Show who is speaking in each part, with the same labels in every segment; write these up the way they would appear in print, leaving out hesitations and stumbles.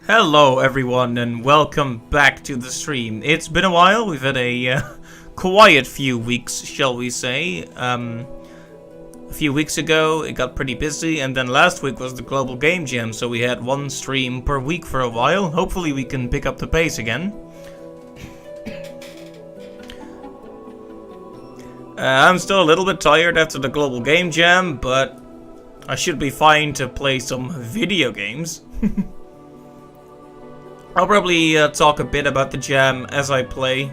Speaker 1: Hello everyone and welcome back to the stream. It's been a while, we've had a quiet few weeks, shall we say. A few weeks ago it got pretty busy, and then last week was the Global Game Jam, so we had one stream per week for a while. Hopefully we can pick up the pace again. I'm still a little bit tired after the Global Game Jam, but I should be fine to play some video games. I'll probably talk a bit about the jam as I play,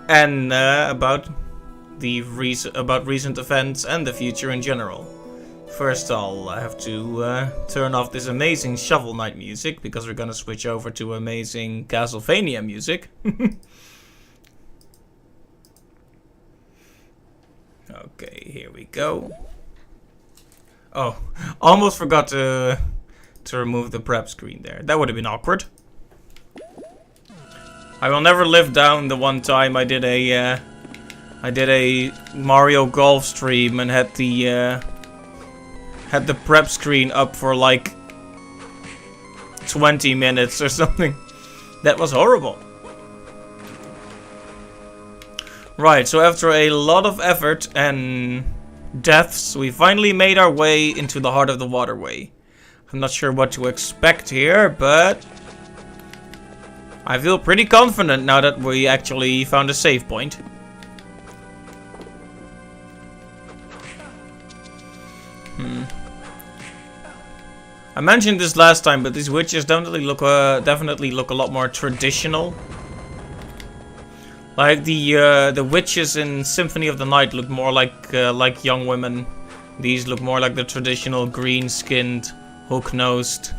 Speaker 1: and about recent events and the future in general. First, I'll have to turn off this amazing Shovel Knight music because we're gonna switch over to amazing Castlevania music. Okay, here we go. Oh, almost forgot to remove the prep screen there. That would have been awkward. I will never live down the one time I did a Mario Golf stream and had the prep screen up for like 20 minutes or something. That was horrible. Right, so after a lot of effort and deaths, we finally made our way into the heart of the waterway. I'm not sure what to expect here, but I feel pretty confident now that we actually found a save point. I mentioned this last time, but these witches definitely look a lot more traditional. Like the witches in Symphony of the Night look more like young women. These look more like the traditional green-skinned, hook-nosed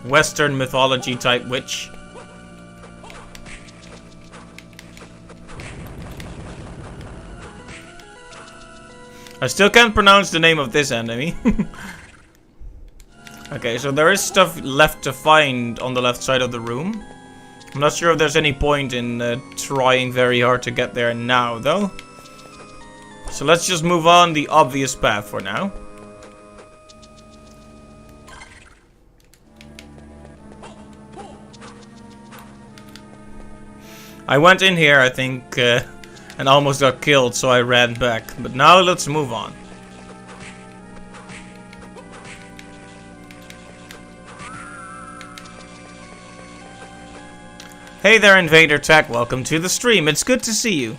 Speaker 1: Western mythology type witch. I still can't pronounce the name of this enemy. Okay, so there is stuff left to find on the left side of the room. I'm not sure if there's any point in trying very hard to get there now, though. So let's just move on the obvious path for now. I went in here, I think, and almost got killed, so I ran back. But now let's move on. Hey there, Invader Tech. Welcome to the stream. It's good to see you.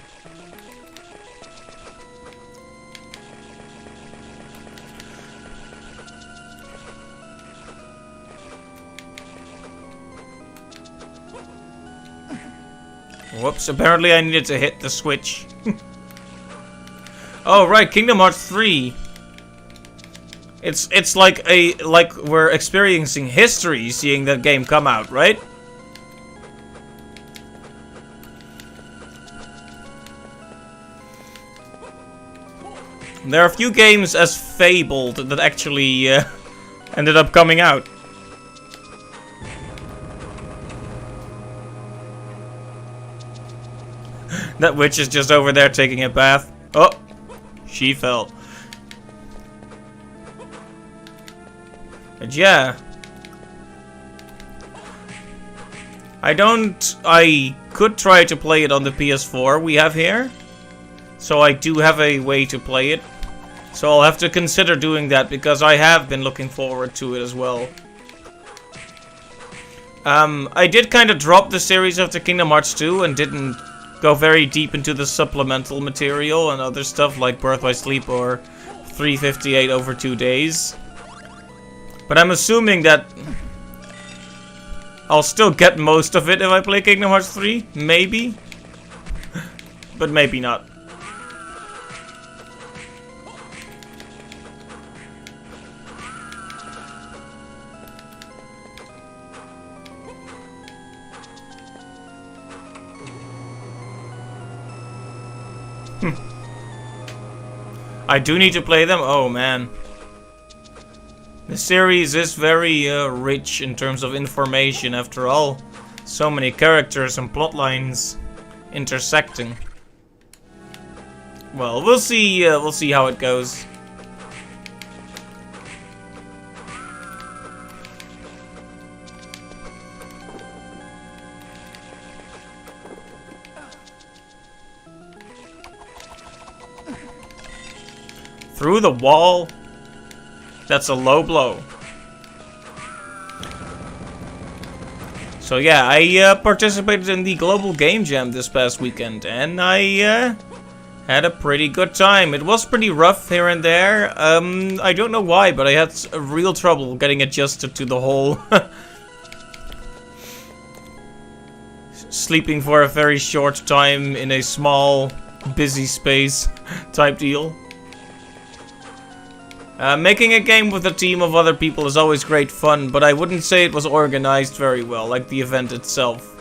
Speaker 1: Whoops, apparently I needed to hit the switch. Oh right, Kingdom Hearts 3. It's like we're experiencing history seeing that game come out, right? There are a few games as fabled that actually ended up coming out. That witch is just over there taking a bath. Oh, she fell. But yeah. I could try to play it on the PS4 we have here. So I do have a way to play it. So I'll have to consider doing that because I have been looking forward to it as well. I did kind of drop the series after Kingdom Hearts 2 and didn't go very deep into the supplemental material and other stuff like Birth by Sleep or 358 over 2 days. But I'm assuming that I'll still get most of it if I play Kingdom Hearts 3. Maybe. But maybe not. I do need to play them? Oh man. The series is very rich in terms of information after all. So many characters and plot lines intersecting. Well, we'll see how it goes. Through the wall? That's a low blow. So yeah, I participated in the Global Game Jam this past weekend, and I had a pretty good time. It was pretty rough here and there. I don't know why, but I had real trouble getting adjusted to the whole sleeping for a very short time in a small, busy space type deal. Making a game with a team of other people is always great fun, but I wouldn't say it was organized very well, like the event itself.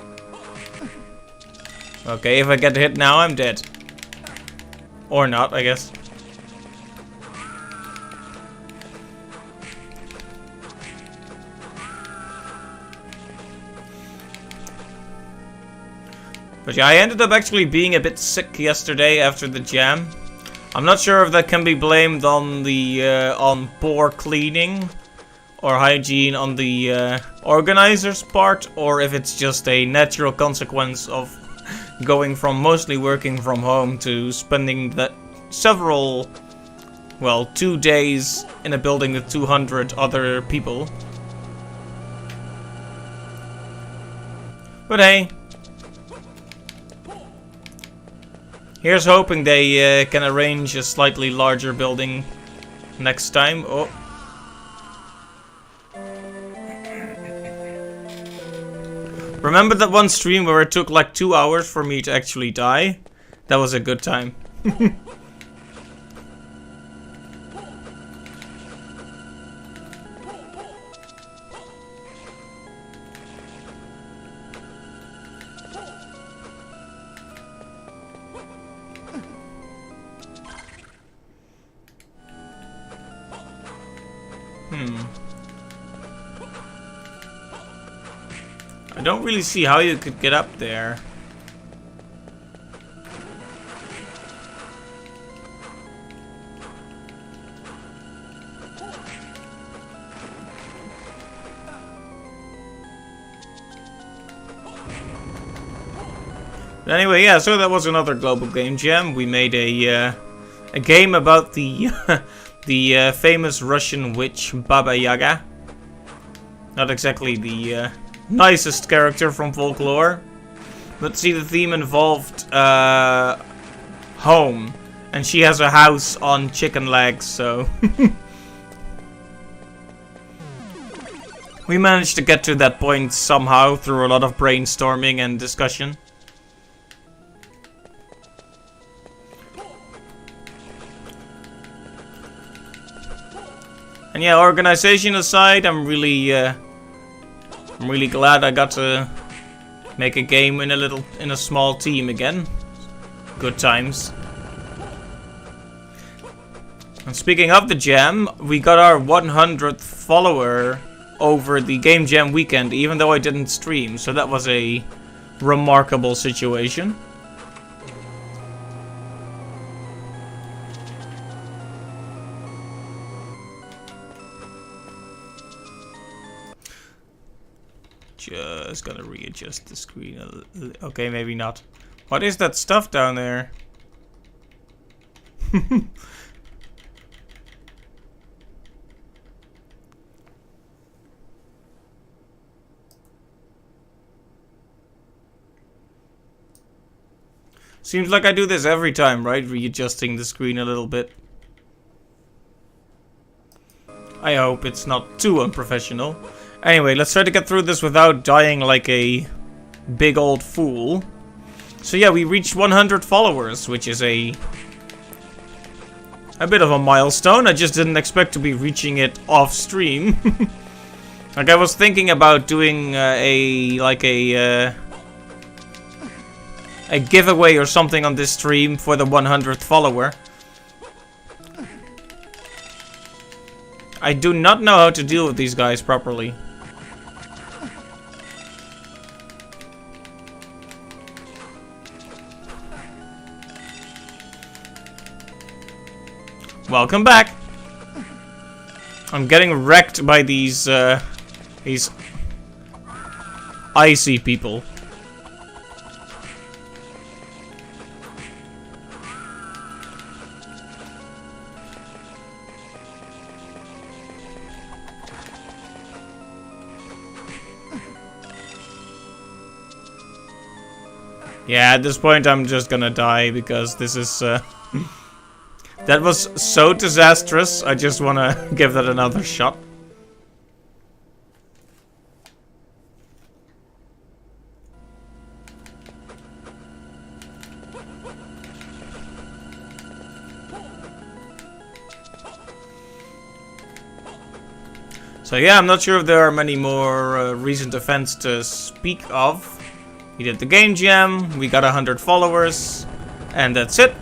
Speaker 1: Okay, if I get hit now, I'm dead. Or not, I guess. But yeah, I ended up actually being a bit sick yesterday after the jam. I'm not sure if that can be blamed on the on poor cleaning or hygiene on the organizer's part, or if it's just a natural consequence of going from mostly working from home to spending that several, well, 2 days in a building with 200 other people. But hey. Here's hoping they can arrange a slightly larger building next time. Oh. Remember that one stream where it took like 2 hours for me to actually die? That was a good time. I don't really see how you could get up there. But anyway, yeah, so that was another Global Game Jam. We made a game about the the famous Russian witch Baba Yaga. Not exactly the nicest character from folklore, but see, the theme involved home, and she has a house on chicken legs, so we managed to get to that point somehow through a lot of brainstorming and discussion. And yeah, organization aside, I'm really glad I got to make a game in a small team again. Good times. And speaking of the jam, we got our 100th follower over the Game Jam weekend, even though I didn't stream, so that was a remarkable situation. Just gonna readjust the screen a little. Okay, maybe not. What is that stuff down there? Seems like I do this every time, right? Readjusting the screen a little bit. I hope it's not too unprofessional. Anyway, let's try to get through this without dying like a big old fool. So yeah, we reached 100 followers, which is a bit of a milestone. I just didn't expect to be reaching it off stream. Like, I was thinking about doing a giveaway or something on this stream for the 100th follower. I do not know how to deal with these guys properly. Welcome back. I'm getting wrecked by these icy people. Yeah, at this point I'm just gonna die because this is... that was so disastrous, I just wanna give that another shot. So yeah, I'm not sure if there are many more recent events to speak of. We did the game jam, we got 100 followers, and that's it.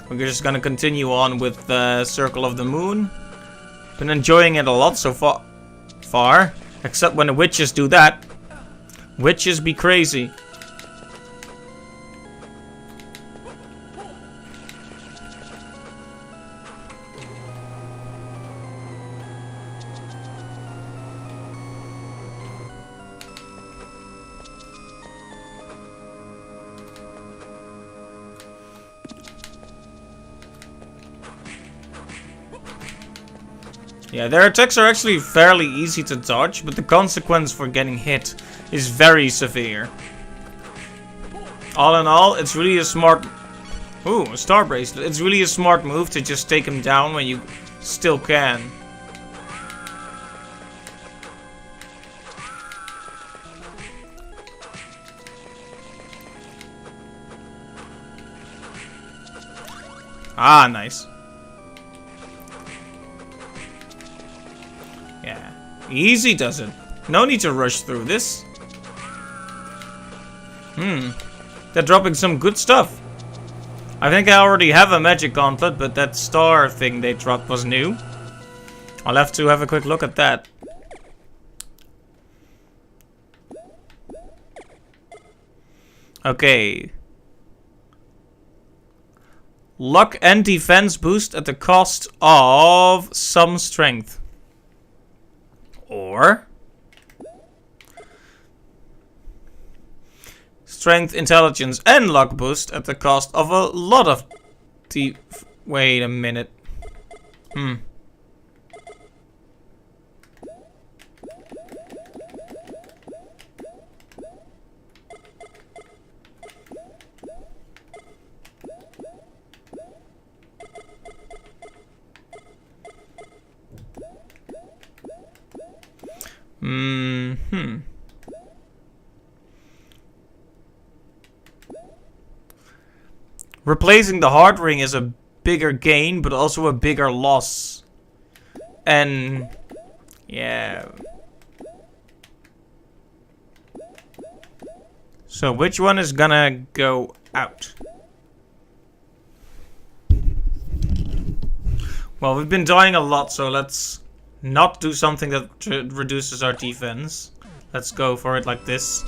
Speaker 1: We're just gonna continue on with the Circle of the Moon. Been enjoying it a lot so far, except when the witches do that. Witches be crazy. Yeah, their attacks are actually fairly easy to dodge, but the consequence for getting hit is very severe. All in all, it's really a smart... Ooh, a star bracelet. It's really a smart move to just take him down when you still can. Ah, nice. Yeah, easy does it. No need to rush through this. They're dropping some good stuff. I think I already have a magic gauntlet, but that star thing they dropped was new. I'll have to have a quick look at that. Okay. Luck and defense boost at the cost of some strength. Or strength, intelligence, and luck boost at the cost of a lot of wait a minute. Replacing the heart ring is a bigger gain, but also a bigger loss. And yeah. So which one is gonna go out? Well, we've been dying a lot, so let's not do something that reduces our defense. Let's go for it like this.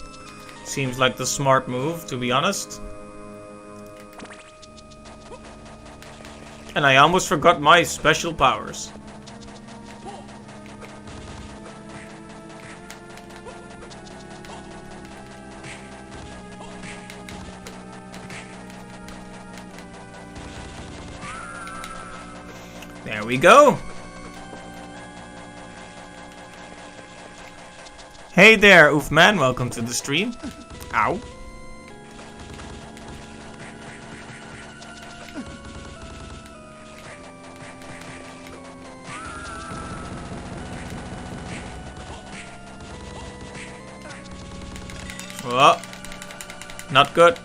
Speaker 1: Seems like the smart move, to be honest. And I almost forgot my special powers. There we go. Hey there, Oofman. Welcome to the stream. Ow. Oh, not good.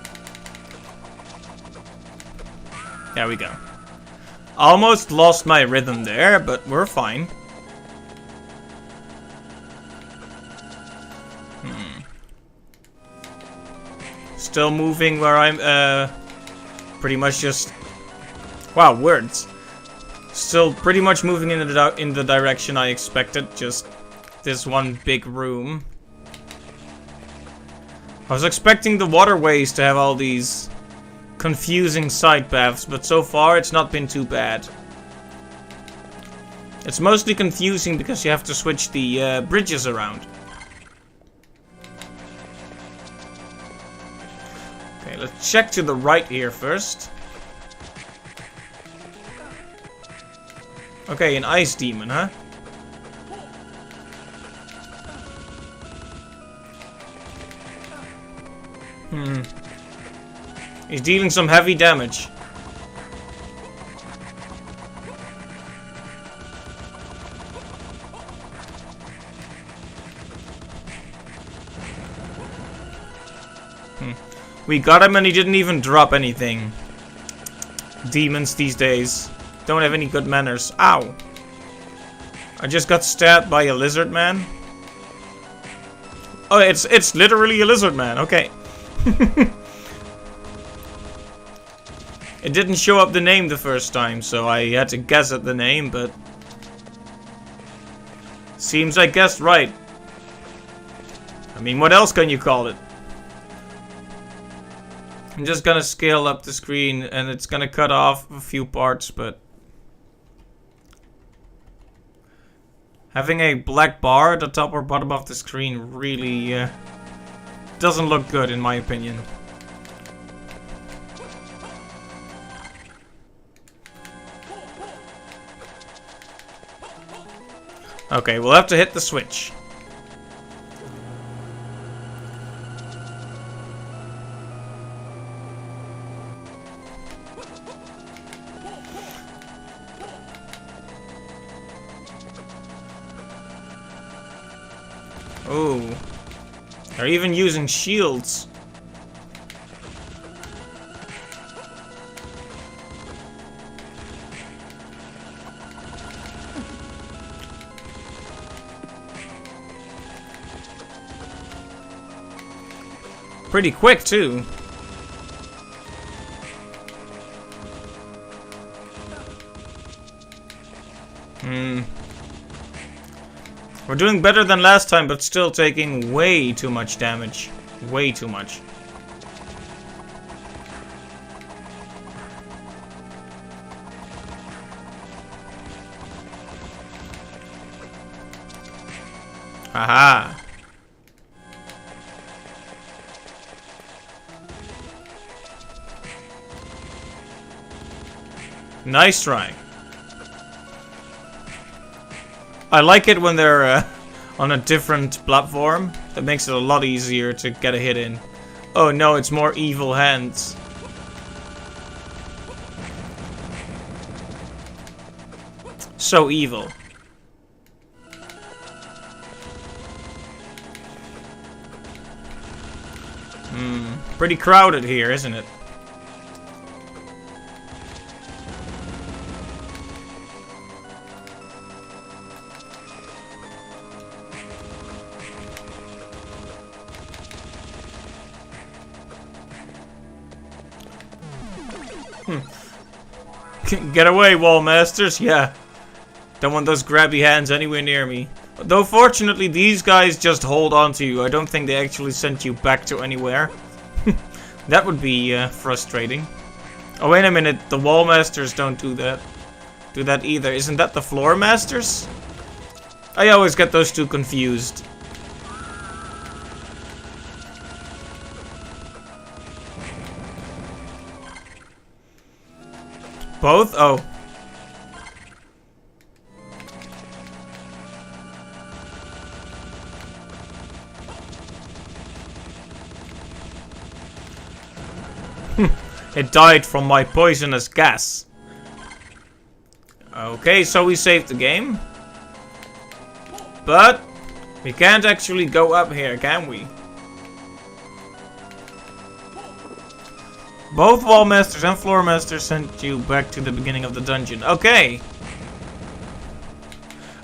Speaker 1: There we go. Almost lost my rhythm there, but we're fine. Still moving where I'm, pretty much just... Wow, words. Still pretty much moving in the direction I expected, just this one big room. I was expecting the waterways to have all these confusing side paths, but so far it's not been too bad. It's mostly confusing because you have to switch the bridges around. Okay, let's check to the right here first. Okay, an ice demon, huh? He's dealing some heavy damage. We got him and he didn't even drop anything. Demons these days don't have any good manners. Ow! I just got stabbed by a lizard man. Oh, it's literally a lizard man. Okay. It didn't show up the name the first time, so I had to guess at the name, but seems I guessed right. I mean, what else can you call it? I'm just gonna scale up the screen and it's gonna cut off a few parts, but having a black bar at the top or bottom of the screen really doesn't look good in my opinion. Okay, we'll have to hit the switch. Oh, they're even using shields. Pretty quick too. We're doing better than last time, but still taking way too much damage. Way too much. Haha. Nice try. I like it when they're on a different platform. That makes it a lot easier to get a hit in. Oh no, it's more evil hands. So evil. Pretty crowded here, isn't it? Get away, wall masters. Yeah. Don't want those grabby hands anywhere near me. Though fortunately these guys just hold on to you. I don't think they actually sent you back to anywhere. That would be frustrating. Oh wait a minute, the wall masters don't do that. Do that either. Isn't that the floor masters? I always get those two confused. Both? Oh. It died from my poisonous gas. Okay, so we saved the game. But we can't actually go up here, can we? Both wall masters and floor masters sent you back to the beginning of the dungeon. Okay.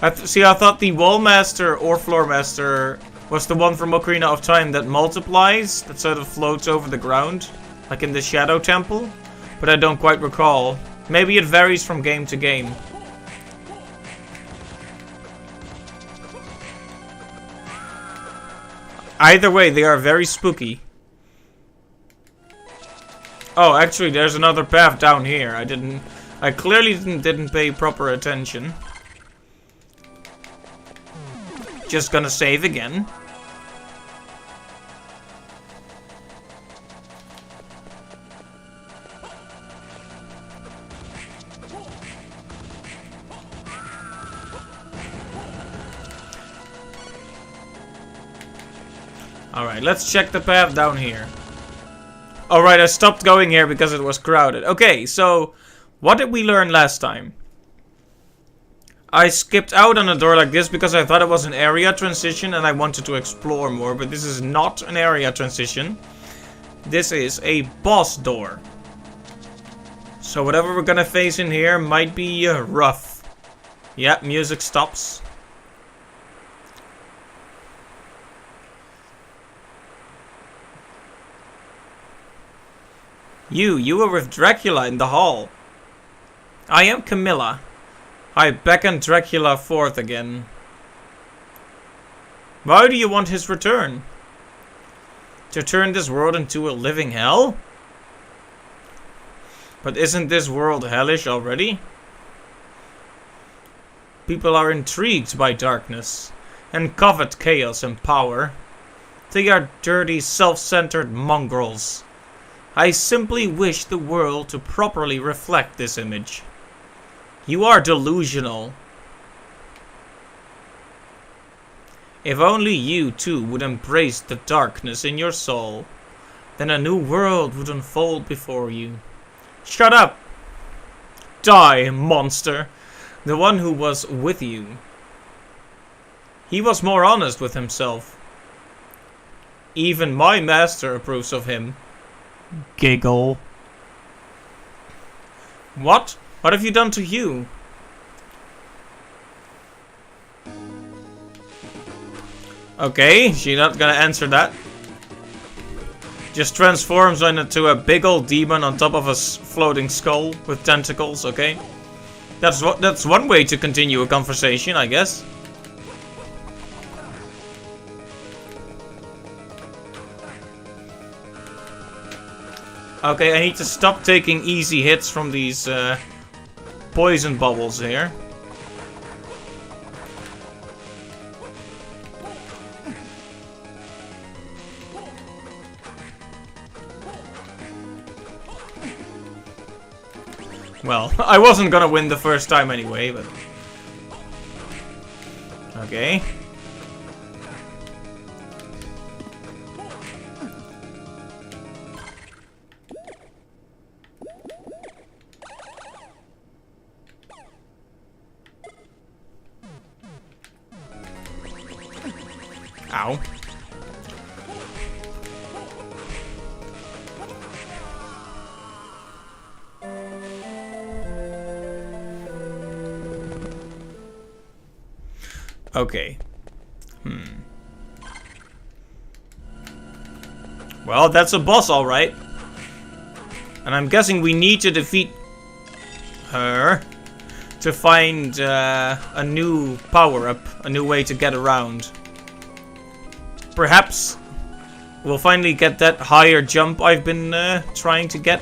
Speaker 1: I thought the wall master or floor master was the one from Ocarina of Time that multiplies, that sort of floats over the ground, like in the Shadow Temple, but I don't quite recall. Maybe it varies from game to game. Either way, they are very spooky. Oh, actually, there's another path down here. I clearly didn't pay proper attention. Just gonna save again. Alright, let's check the path down here. Alright, I stopped going here because it was crowded. Okay, so what did we learn last time? I skipped out on a door like this because I thought it was an area transition and I wanted to explore more, but this is not an area transition. This is a boss door. So whatever we're gonna face in here might be rough. Yep, music stops. You were with Dracula in the hall. I am Camilla. I beckon Dracula forth again. Why do you want his return? To turn this world into a living hell? But isn't this world hellish already? People are intrigued by darkness and covet chaos and power. They are dirty, self-centered mongrels. I simply wish the world to properly reflect this image. You are delusional. If only you too would embrace the darkness in your soul, then a new world would unfold before you. Shut up! Die, monster! The one who was with you. He was more honest with himself. Even my master approves of him. Giggle. What? What have you done to you? Okay, she's not gonna answer that. Just transforms into a big old demon on top of a floating skull with tentacles, okay? That's one way to continue a conversation, I guess. Okay, I need to stop taking easy hits from these poison bubbles here. Well, I wasn't gonna win the first time anyway, but... Okay. Ow. Okay. Well, that's a boss, alright. And I'm guessing we need to defeat her to find a new power-up, a new way to get around. Perhaps we'll finally get that higher jump I've been trying to get.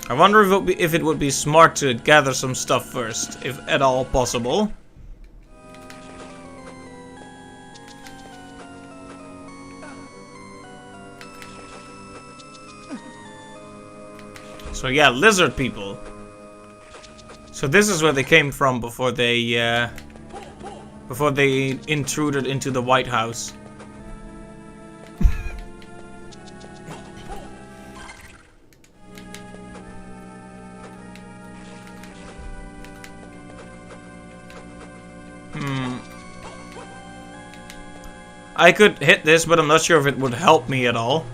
Speaker 1: I wonder if it would be smart to gather some stuff first, if at all possible. So yeah, lizard people. So this is where they came from before they intruded into the White House. I could hit this, but I'm not sure if it would help me at all.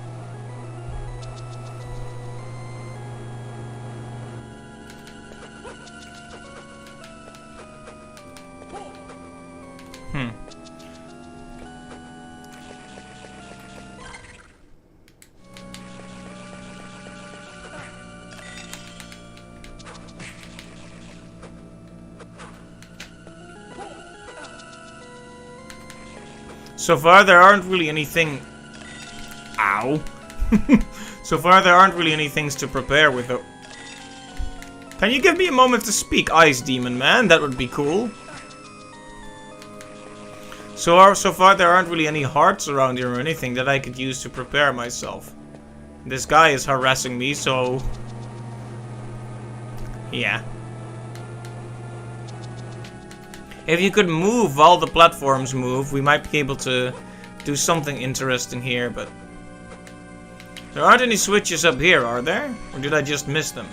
Speaker 1: So far, there aren't really anything... Ow. So far, there aren't really any things to prepare with. Can you give me a moment to speak, Ice Demon Man? That would be cool. So far, there aren't really any hearts around here or anything that I could use to prepare myself. This guy is harassing me, so... Yeah. If you could move while the platforms move, we might be able to do something interesting here, but... There aren't any switches up here, are there? Or did I just miss them?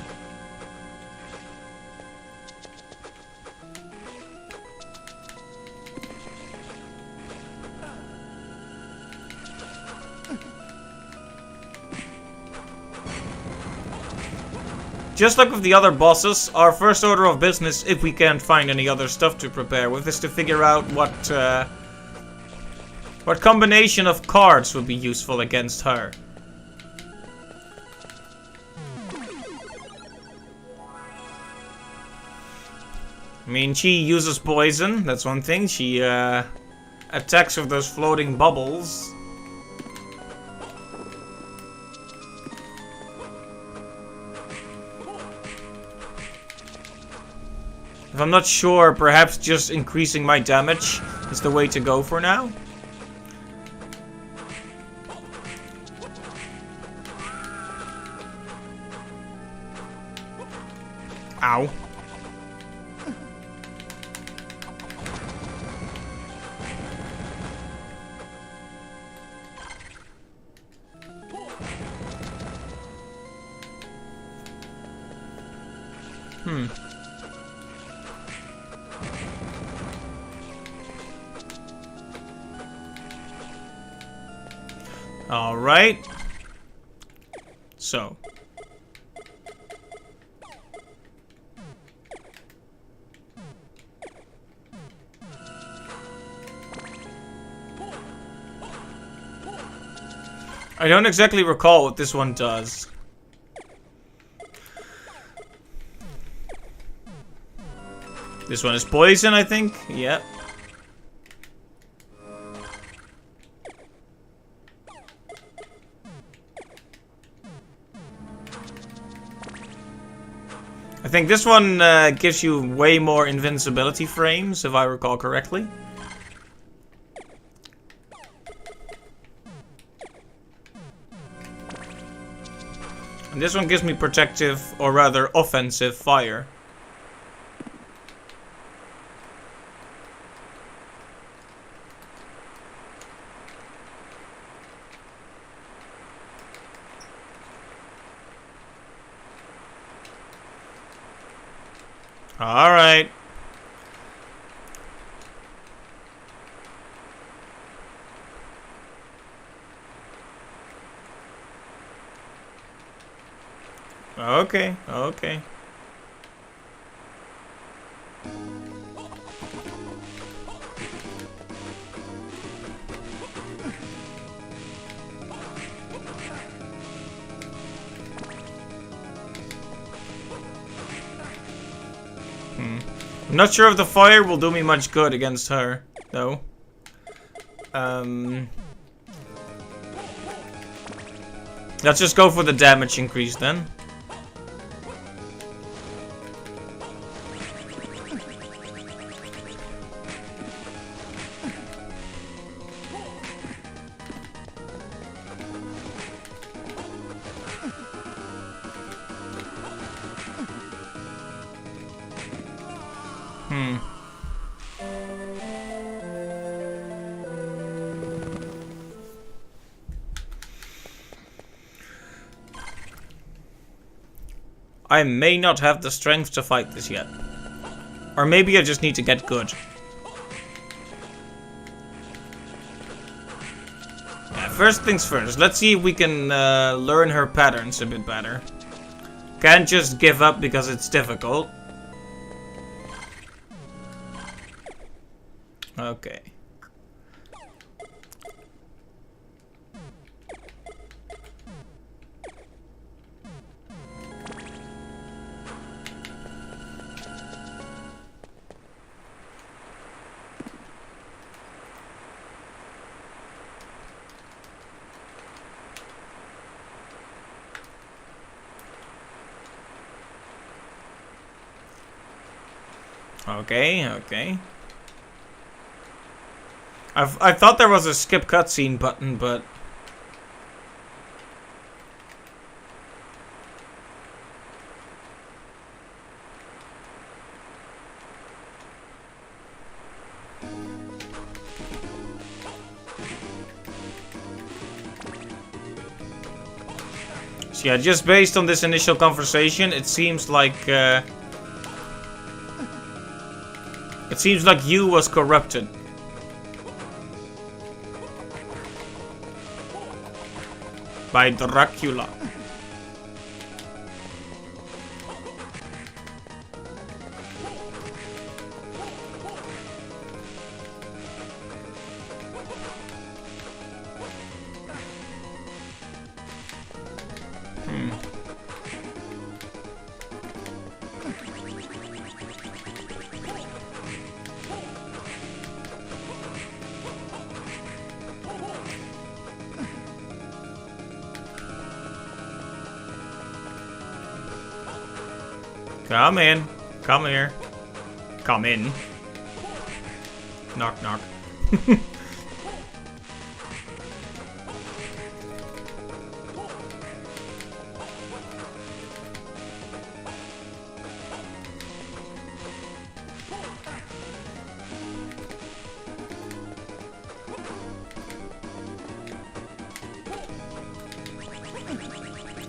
Speaker 1: Just like with the other bosses, our first order of business, if we can't find any other stuff to prepare with, is to figure out what combination of cards would be useful against her. I mean, she uses poison, that's one thing. She attacks with those floating bubbles. If I'm not sure, perhaps just increasing my damage is the way to go for now. Ow. Alright. So. I don't exactly recall what this one does. This one is poison, I think. Yep. I think this one gives you way more invincibility frames, if I recall correctly. And this one gives me protective, or rather offensive, fire. Alright. Okay, okay. I'm not sure if the fire will do me much good against her, though. Let's just go for the damage increase then. I may not have the strength to fight this yet. Or maybe I just need to get good. Yeah, first things first. Let's see if we can learn her patterns a bit better. Can't just give up because it's difficult. Okay. Okay, okay. I thought there was a skip cutscene button, but... So yeah, just based on this initial conversation, it seems like you was corrupted. By Dracula. Come in. Come here. Come in. Knock, knock.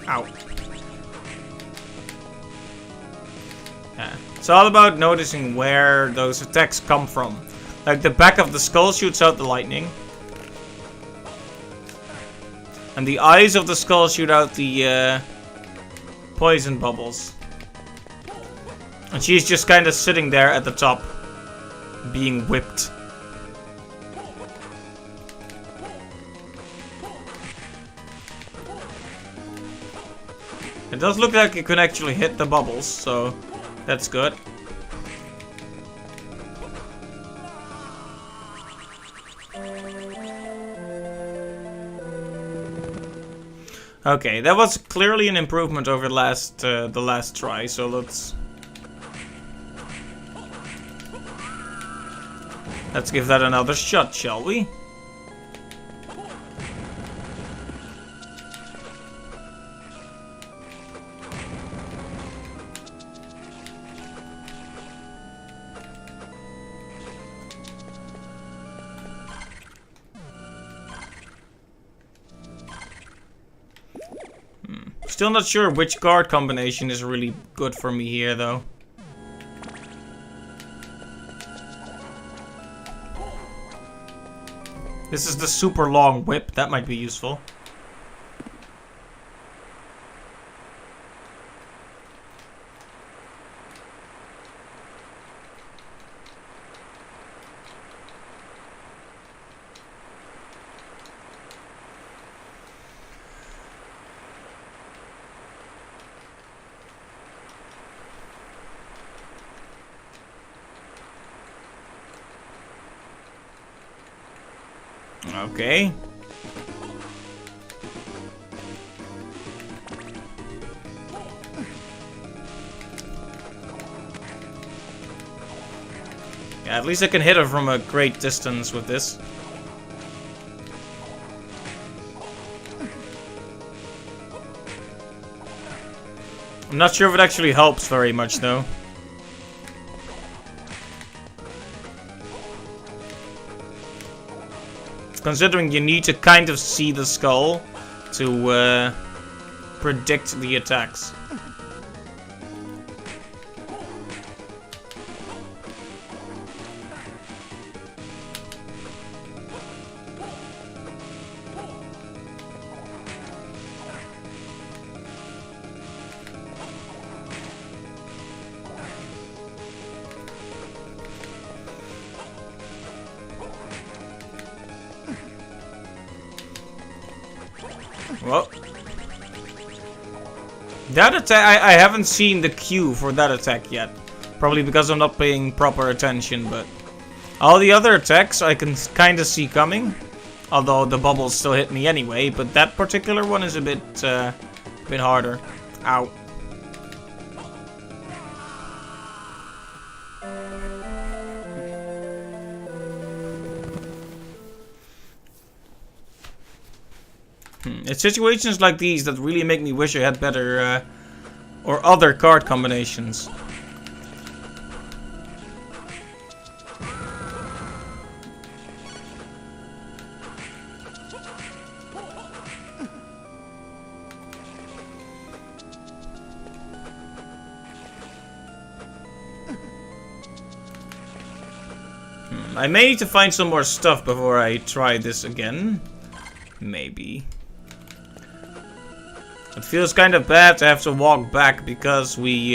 Speaker 1: Ow. Yeah. It's all about noticing where those attacks come from. Like the back of the skull shoots out the lightning. And the eyes of the skull shoot out the poison bubbles. And she's just kind of sitting there at the top, being whipped. It does look like it can actually hit the bubbles, so that's good. Okay, that was clearly an improvement over the last try, so let's give that another shot, shall we? Still not sure which card combination is really good for me here, though. This is the super long whip. That might be useful. Okay. Yeah, at least I can hit her from a great distance with this. I'm not sure if it actually helps very much, though. Considering you need to kind of see the skull to predict the attacks. Well, that attack, I haven't seen the cue for that attack yet. Probably because I'm not paying proper attention, but all the other attacks I can kind of see coming. Although the bubbles still hit me anyway, but that particular one is a bit harder. Ow. It's situations like these that really make me wish I had better or other card combinations. I may need to find some more stuff before I try this again. Maybe. It feels kind of bad to have to walk back because we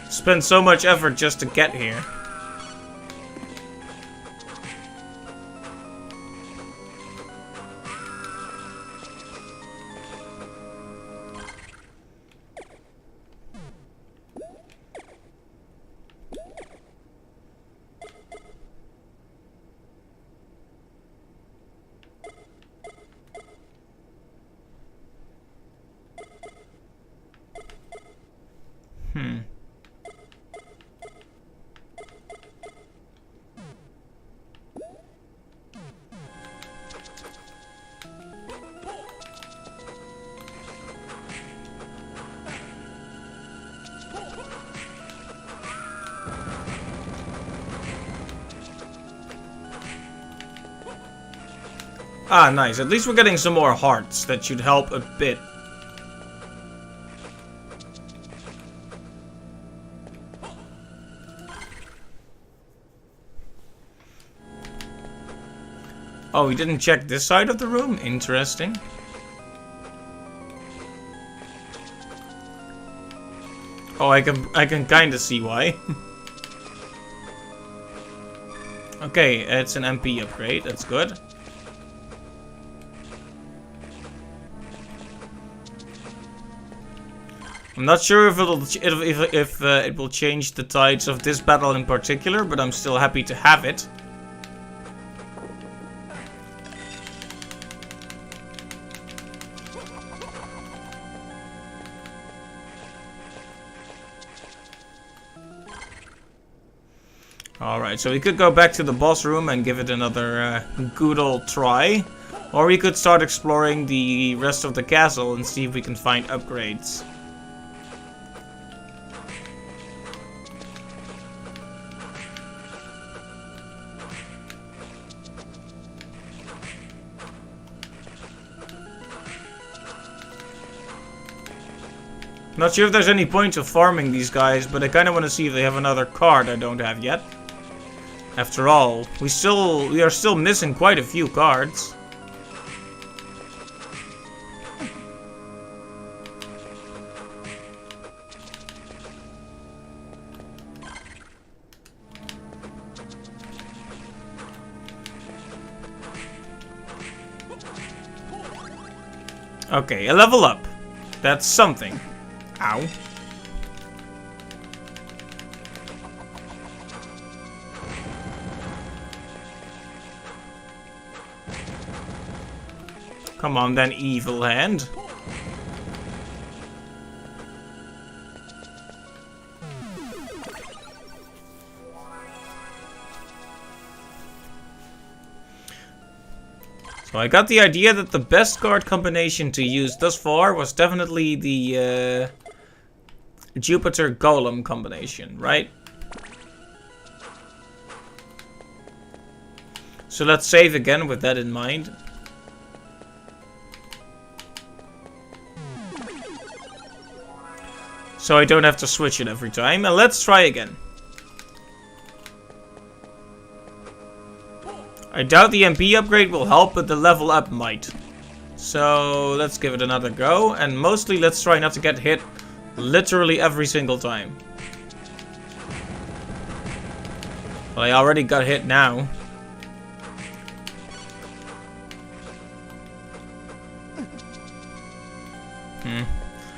Speaker 1: spent so much effort just to get here. Ah, nice. At least we're getting some more hearts. That should help a bit. Oh, we didn't check this side of the room? Interesting. Oh, I can kind of see why. Okay, it's an MP upgrade. That's good. I'm not sure if it will change the tides of this battle in particular, but I'm still happy to have it. Alright, so we could go back to the boss room and give it another good old try. Or we could start exploring the rest of the castle and see if we can find upgrades. Not sure if there's any point of farming these guys, but I kind of want to see if they have another card I don't have yet. After all, we are still missing quite a few cards. Okay, a level up. That's something. Ow. Come on then, evil hand. So I got the idea that the best card combination to use thus far was definitely the Jupiter Golem combination, right? So let's save again with that in mind. So I don't have to switch it every time. And let's try again. I doubt the MP upgrade will help, but the level up might. So let's give it another go. And mostly let's try not to get hit literally every single time. Well, I already got hit now.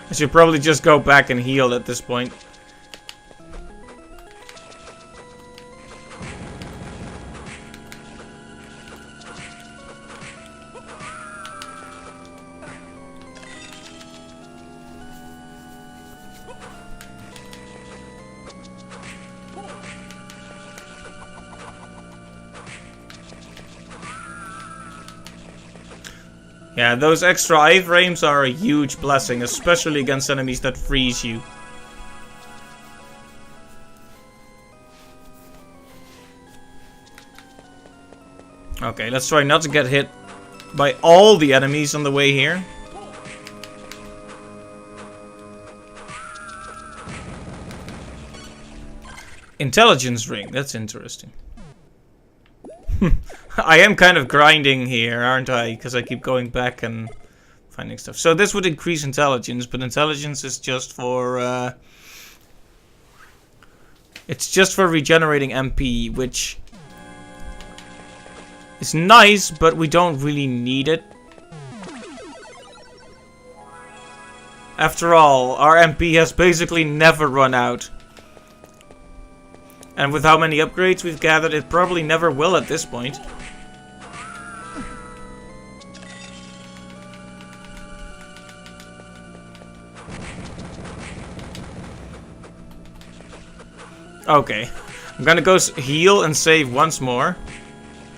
Speaker 1: I should probably just go back and heal at this point. Yeah, those extra iframes are a huge blessing, especially against enemies that freeze you. Okay, let's try not to get hit by all the enemies on the way here. Intelligence ring, that's interesting. I am kind of grinding here, aren't I? Because I keep going back and finding stuff. So this would increase intelligence, but intelligence is just for... it's just for regenerating MP, which is nice, but we don't really need it. After all, our MP has basically never run out. And with how many upgrades we've gathered, it probably never will at this point. Okay, I'm gonna go heal and save once more.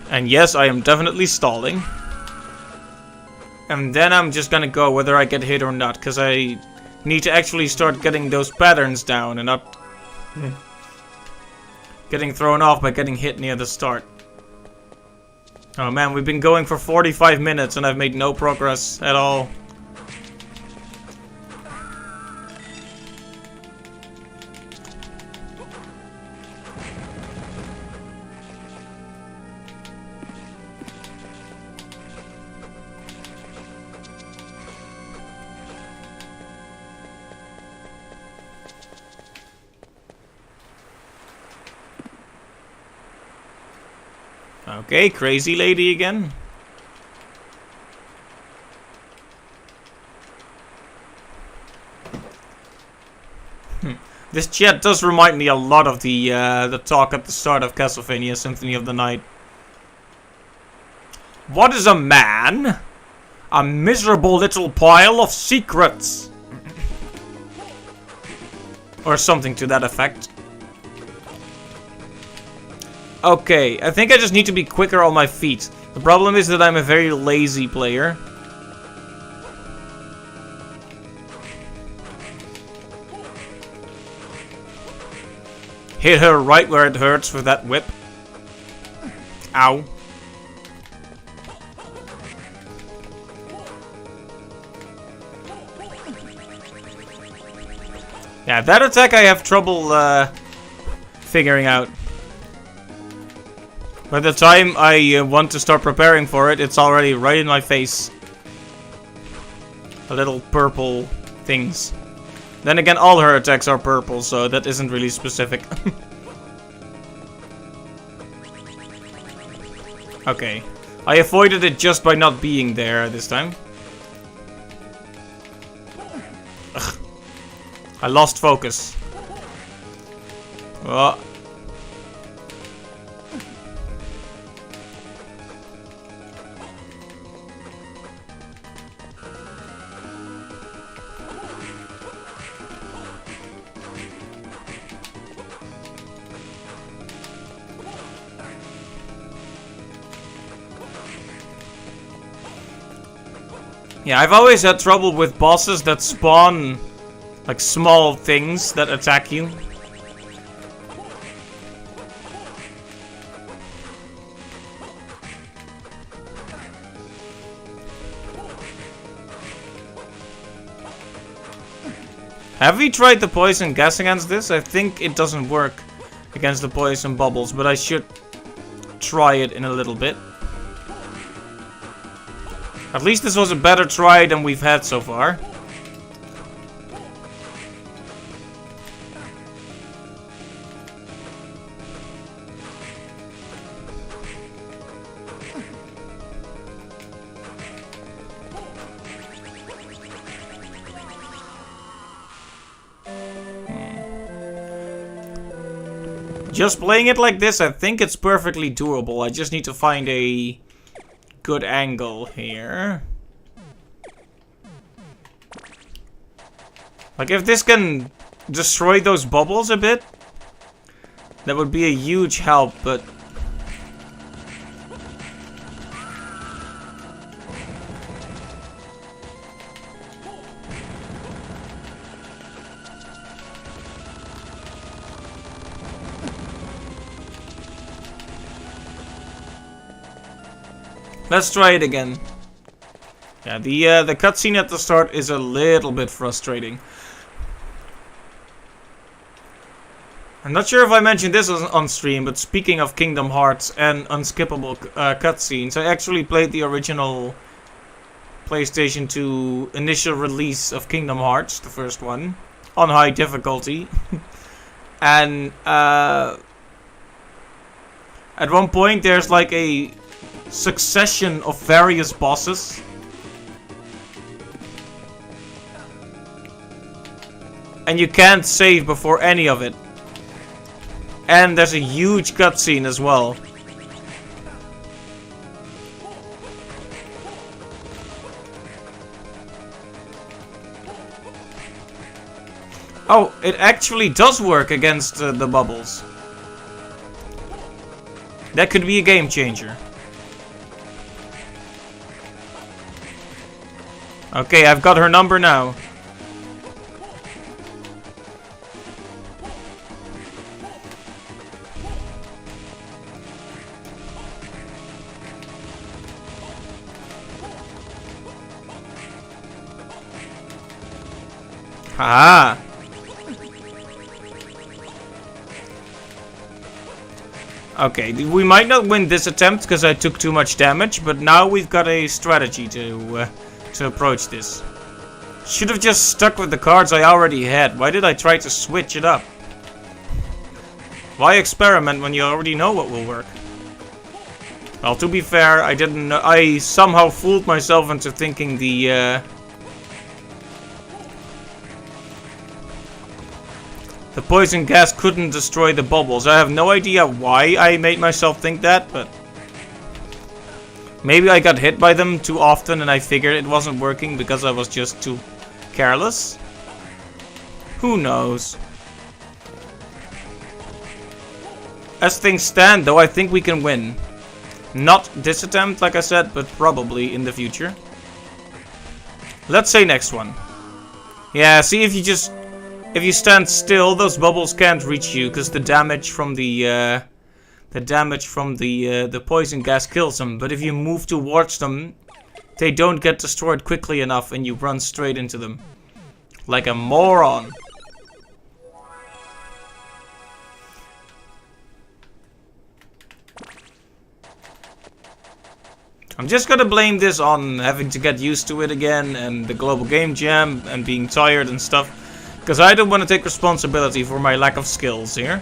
Speaker 1: And yes, I am definitely stalling. And then I'm just gonna go whether I get hit or not, because I need to actually start getting those patterns down and not getting thrown off by getting hit near the start. Oh man, we've been going for 45 minutes and I've made no progress at all. Okay, crazy lady again. This chat does remind me a lot of the talk at the start of Castlevania Symphony of the Night. What is a man? A miserable little pile of secrets. Or something to that effect. Okay, I think I just need to be quicker on my feet. The problem is that I'm a very lazy player. Hit her right where it hurts with that whip. Ow. Yeah, that attack I have trouble figuring out. By the time I want to start preparing for it, it's already right in my face. The little purple things. Then again, all her attacks are purple, so that isn't really specific. Okay. I avoided it just by not being there this time. Ugh. I lost focus. Oh. Yeah, I've always had trouble with bosses that spawn like small things that attack you. Have we tried the poison gas against this? I think it doesn't work against the poison bubbles, but I should try it in a little bit. At least this was a better try than we've had so far. Just playing it like this, I think it's perfectly doable. I just need to find a good angle here. Like, if this can destroy those bubbles a bit, that would be a huge help, but... Let's try it again. Yeah, the cutscene at the start is a little bit frustrating. I'm not sure if I mentioned this on stream, but speaking of Kingdom Hearts and unskippable cutscenes, I actually played the original PlayStation 2 initial release of Kingdom Hearts, the first one, on high difficulty. And at one point there's like a succession of various bosses. And you can't save before any of it. And there's a huge cutscene as well. Oh, it actually does work against the bubbles. That could be a game changer. Okay, I've got her number now. Ah. Okay, we might not win this attempt because I took too much damage, but now we've got a strategy to approach this. Should have just stuck with the cards I already had. Why did I try to switch it up? Why experiment when you already know what will work? Well, to be fair, I didn't know. I somehow fooled myself into thinking the poison gas couldn't destroy the bubbles. I have no idea why I made myself think that, but maybe I got hit by them too often and I figured it wasn't working because I was just too careless. Who knows? As things stand, though, I think we can win. Not this attempt, like I said, but probably in the future. Let's say next one. Yeah, see, if you stand still, those bubbles can't reach you because the damage from the poison gas kills them. But if you move towards them, they don't get destroyed quickly enough, and you run straight into them, like a moron. I'm just gonna blame this on having to get used to it again, and the global game jam, and being tired and stuff. Because I don't want to take responsibility for my lack of skills here.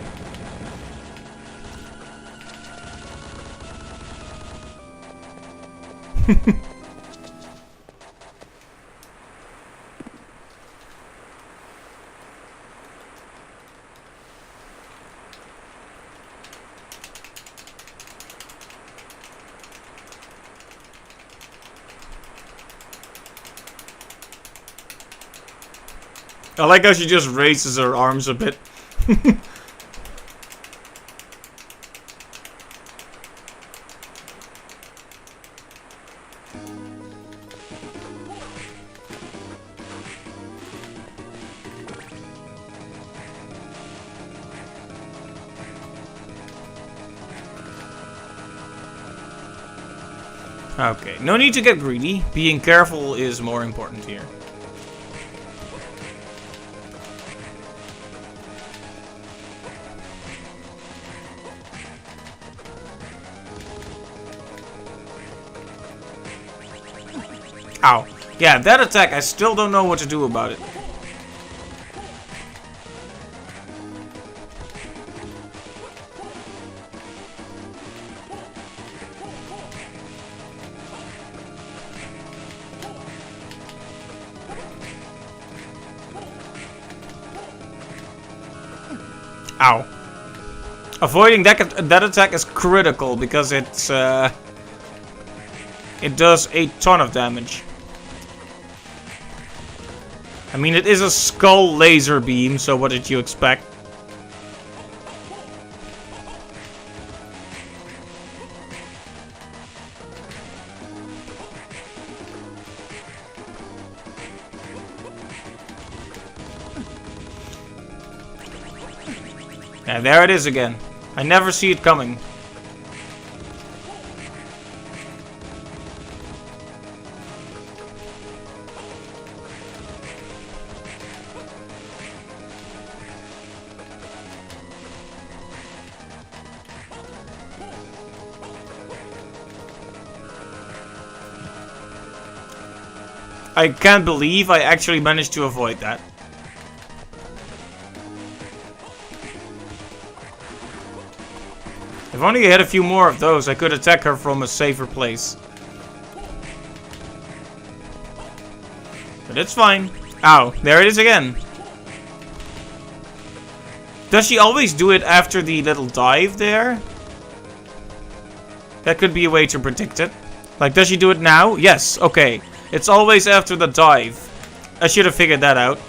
Speaker 1: I like how she just raises her arms a bit. Okay, no need to get greedy. Being careful is more important here. Ow. Yeah, that attack, I still don't know what to do about it. Ow. Avoiding that attack is critical because it does a ton of damage. I mean, it is a skull laser beam, so what did you expect? Yeah, there it is again. I never see it coming. I can't believe I actually managed to avoid that. If only I had a few more of those, I could attack her from a safer place. But it's fine. Ow, there it is again. Does she always do it after the little dive there? That could be a way to predict it. Like, does she do it now? Yes, okay. It's always after the dive. I should have figured that out.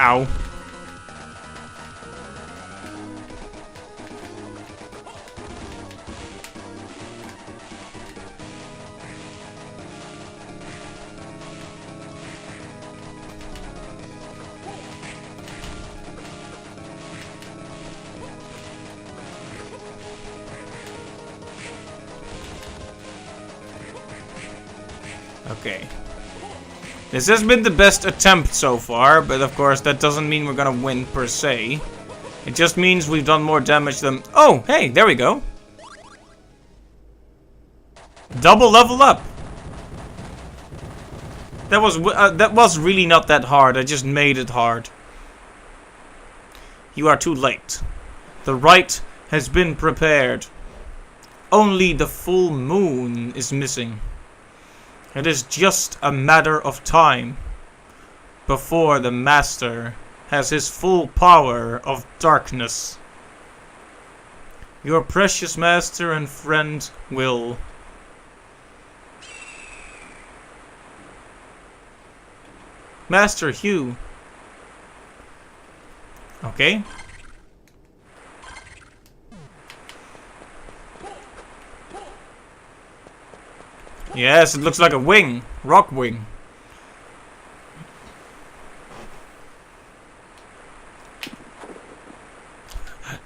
Speaker 1: Ow. Okay. This has been the best attempt so far, but of course that doesn't mean we're gonna win per se. It just means we've done more damage than... Oh, hey, there we go. Double level up. That was really not that hard. I just made it hard. You are too late. The rite has been prepared. Only the full moon is missing. It is just a matter of time before the Master has his full power of darkness. Your precious Master and friend will. Master Hugh. Okay. Yes, it looks like a wing. Rock wing.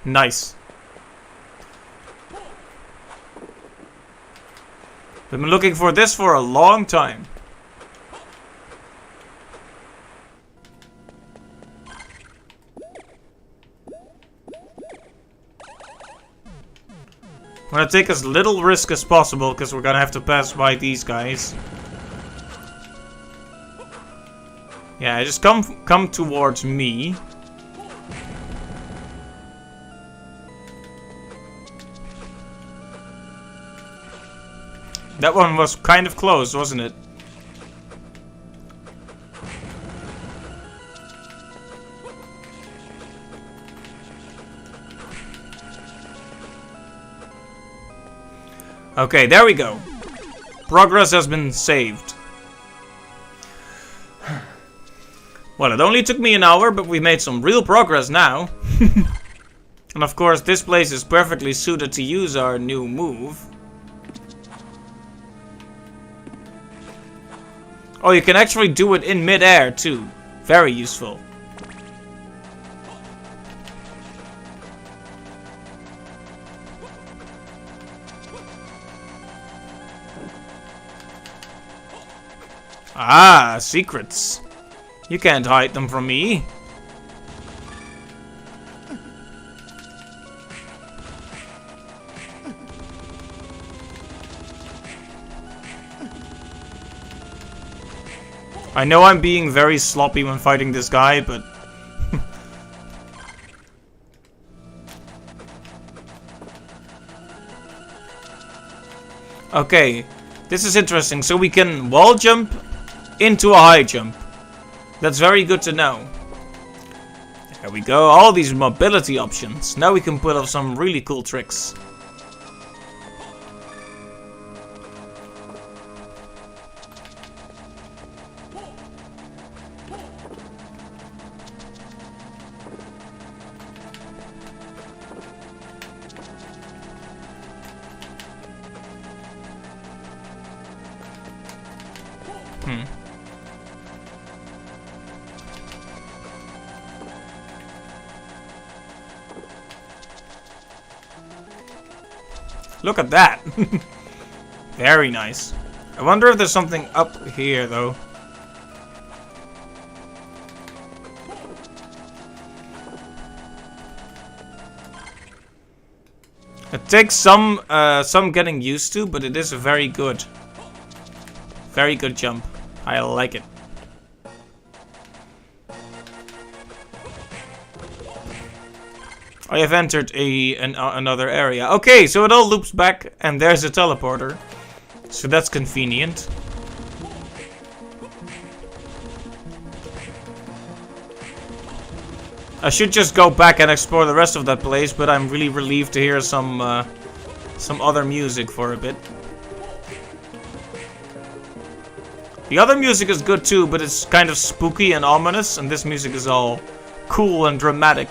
Speaker 1: Nice. We've been looking for this for a long time. I'm gonna take as little risk as possible because we're gonna have to pass by these guys. Yeah, just come towards me. That one was kind of close, wasn't it? Okay, there we go. Progress has been saved. Well, it only took me an hour, but we made some real progress now. And of course, this place is perfectly suited to use our new move. Oh, you can actually do it in mid-air too. Very useful. Ah, secrets. You can't hide them from me. I know I'm being very sloppy when fighting this guy, but... Okay, this is interesting. So we can wall jump into a high jump. That's very good to know. There we go, all these mobility options. Now we can pull off some really cool tricks. Look at that. Very nice. I wonder if there's something up here, though. It takes some getting used to, but it is a very good jump. I like it. I have entered another area. Okay, so it all loops back, and there's a teleporter. So that's convenient. I should just go back and explore the rest of that place, but I'm really relieved to hear some other music for a bit. The other music is good too, but it's kind of spooky and ominous, and this music is all cool and dramatic.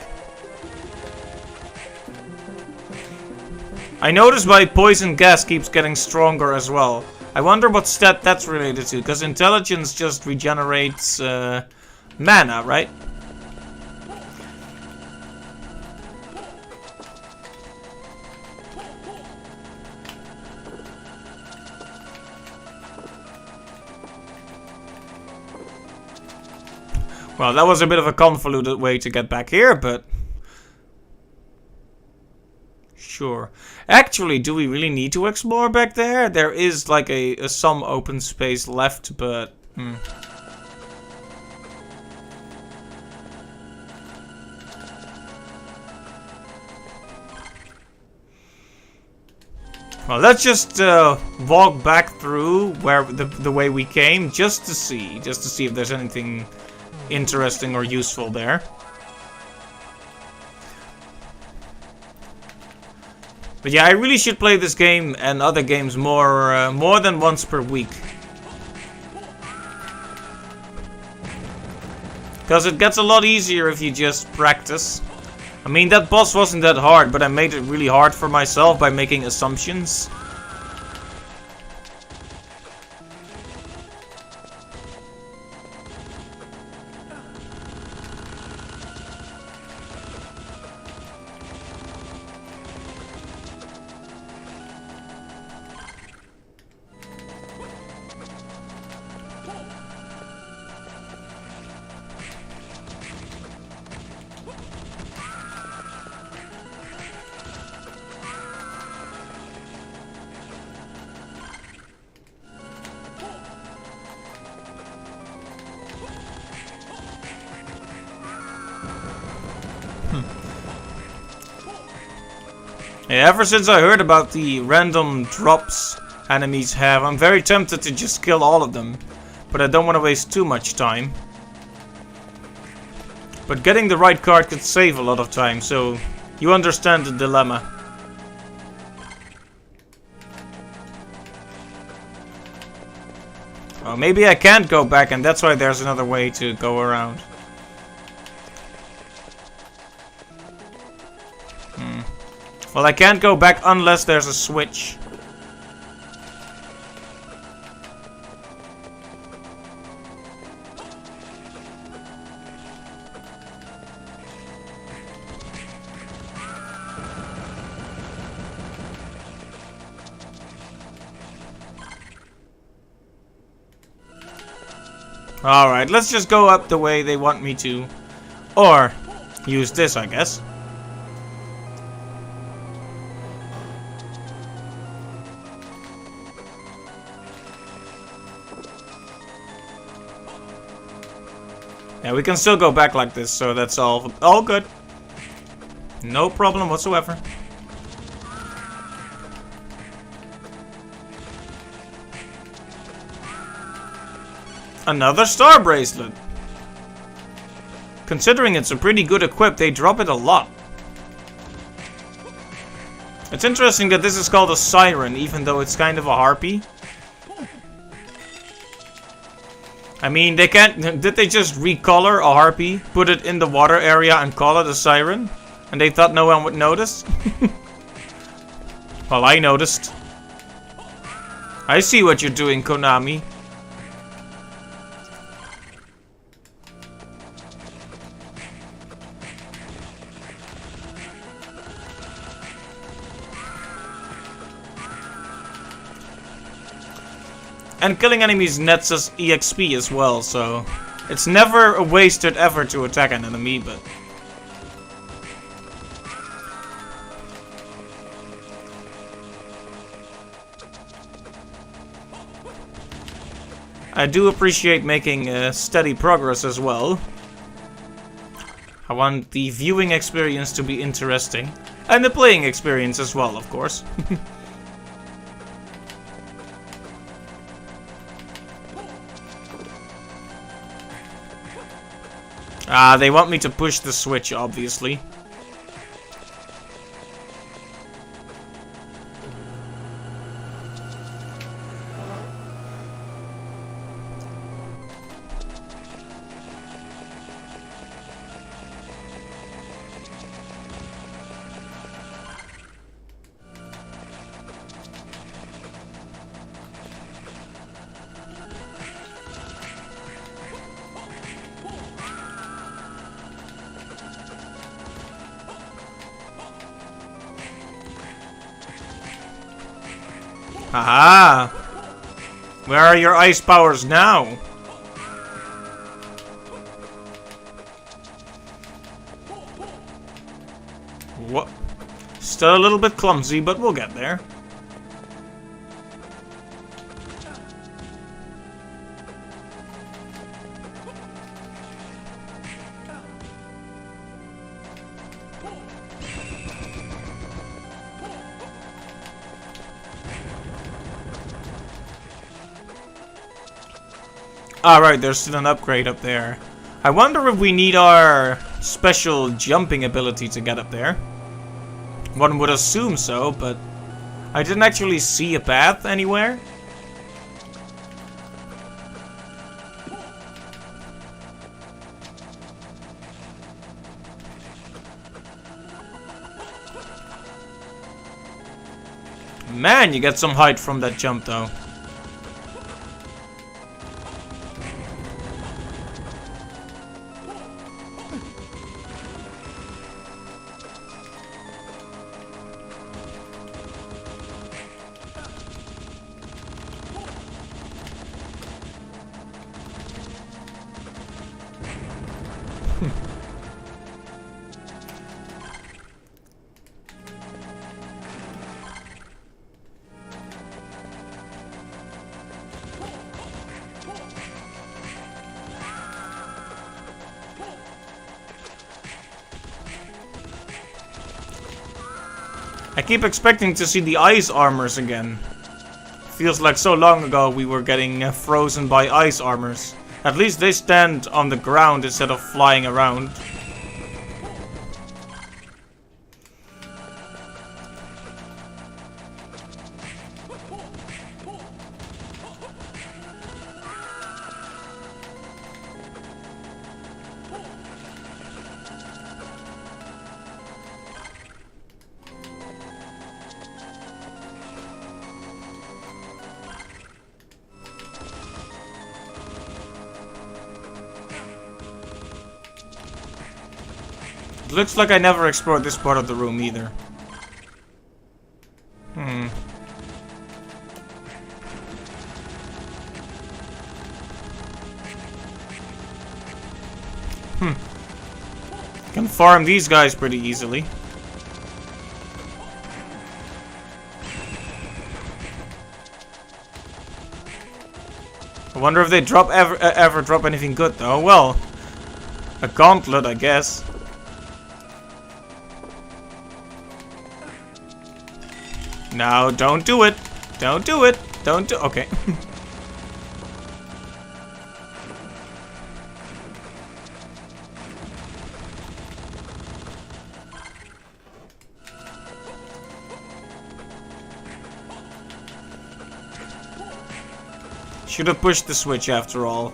Speaker 1: I noticed my poison gas keeps getting stronger as well. I wonder what stat that's related to, because intelligence just regenerates mana, right? Well, that was a bit of a convoluted way to get back here, but... Sure. Actually, do we really need to explore back there? There is like some open space left, but... Well, let's just walk back through where the way we came, just to see if there's anything interesting or useful there. But yeah, I really should play this game and other games more than once per week, because it gets a lot easier if you just practice. I mean, that boss wasn't that hard, but I made it really hard for myself by making assumptions. Yeah, ever since I heard about the random drops enemies have, I'm very tempted to just kill all of them. But I don't want to waste too much time. But getting the right card could save a lot of time, so you understand the dilemma. Oh, maybe I can't go back, and that's why there's another way to go around. Well, I can't go back unless there's a switch. Alright, let's just go up the way they want me to. Or use this, I guess. Yeah, we can still go back like this, so that's all good. No problem whatsoever. Another star bracelet. Considering it's a pretty good equip, they drop it a lot. It's interesting that this is called a siren, even though it's kind of a harpy. I mean, they can't... Did they just recolor a harpy, put it in the water area, and call it a siren? And they thought no one would notice? Well, I noticed. I see what you're doing, Konami. And killing enemies nets us EXP as well, so it's never a wasted effort to attack an enemy, but... I do appreciate making steady progress as well. I want the viewing experience to be interesting. And the playing experience as well, of course. They want me to push the switch, obviously. Aha! Where are your ice powers now? What? Still a little bit clumsy, but we'll get there. Alright, there's still an upgrade up there. I wonder if we need our special jumping ability to get up there. One would assume so, but I didn't actually see a path anywhere. Man, you get some height from that jump though. I keep expecting to see the ice armors again. Feels like so long ago we were getting frozen by ice armors. At least they stand on the ground instead of flying around. It looks like I never explored this part of the room either. Can farm these guys pretty easily. I wonder if they drop ever drop anything good though. Well, a gauntlet, I guess. No, don't do it. Don't do it. Don't do. Okay. Should have pushed the switch after all.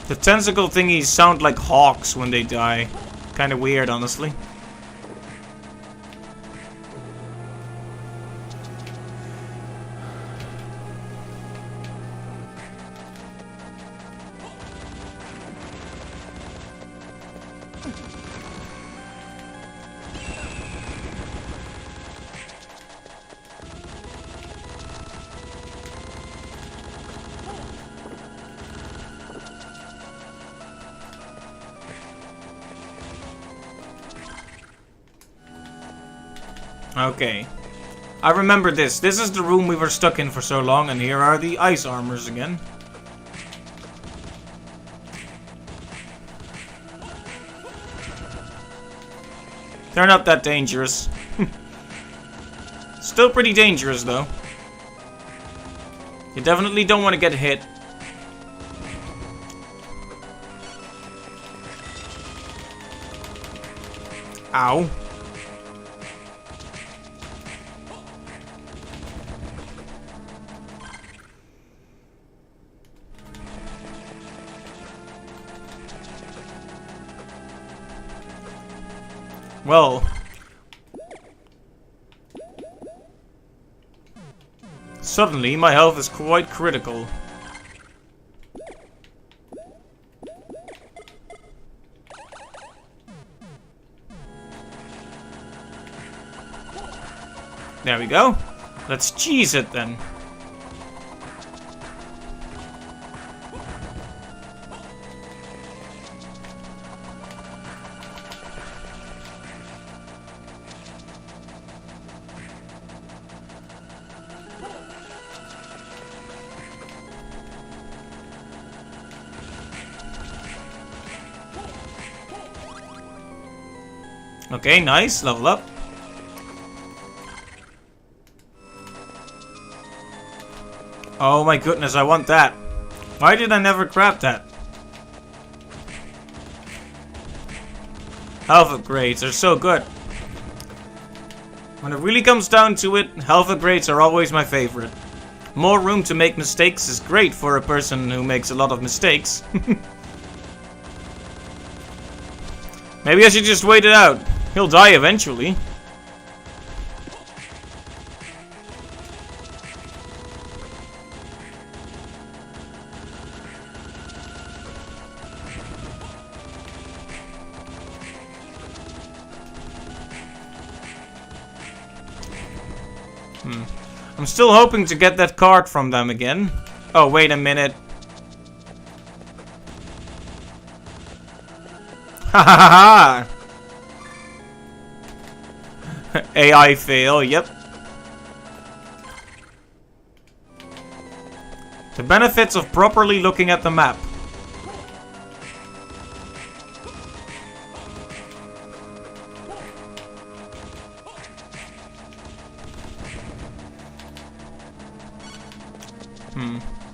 Speaker 1: The tentacle thingies sound like hawks when they die. Kinda weird, honestly. Okay. I remember this. This is the room we were stuck in for so long, and here are the ice armors again. They're not that dangerous. Still pretty dangerous, though. You definitely don't want to get hit. Ow. Well, suddenly my health is quite critical. There we go. Let's cheese it then. Okay, nice. Level up. Oh my goodness, I want that. Why did I never grab that? Health upgrades are so good. When it really comes down to it, health upgrades are always my favorite. More room to make mistakes is great for a person who makes a lot of mistakes. Maybe I should just wait it out. He'll die eventually. I'm still hoping to get that card from them again. Oh, wait a minute. Ha ha ha ha! AI fail, yep. The benefits of properly looking at the map.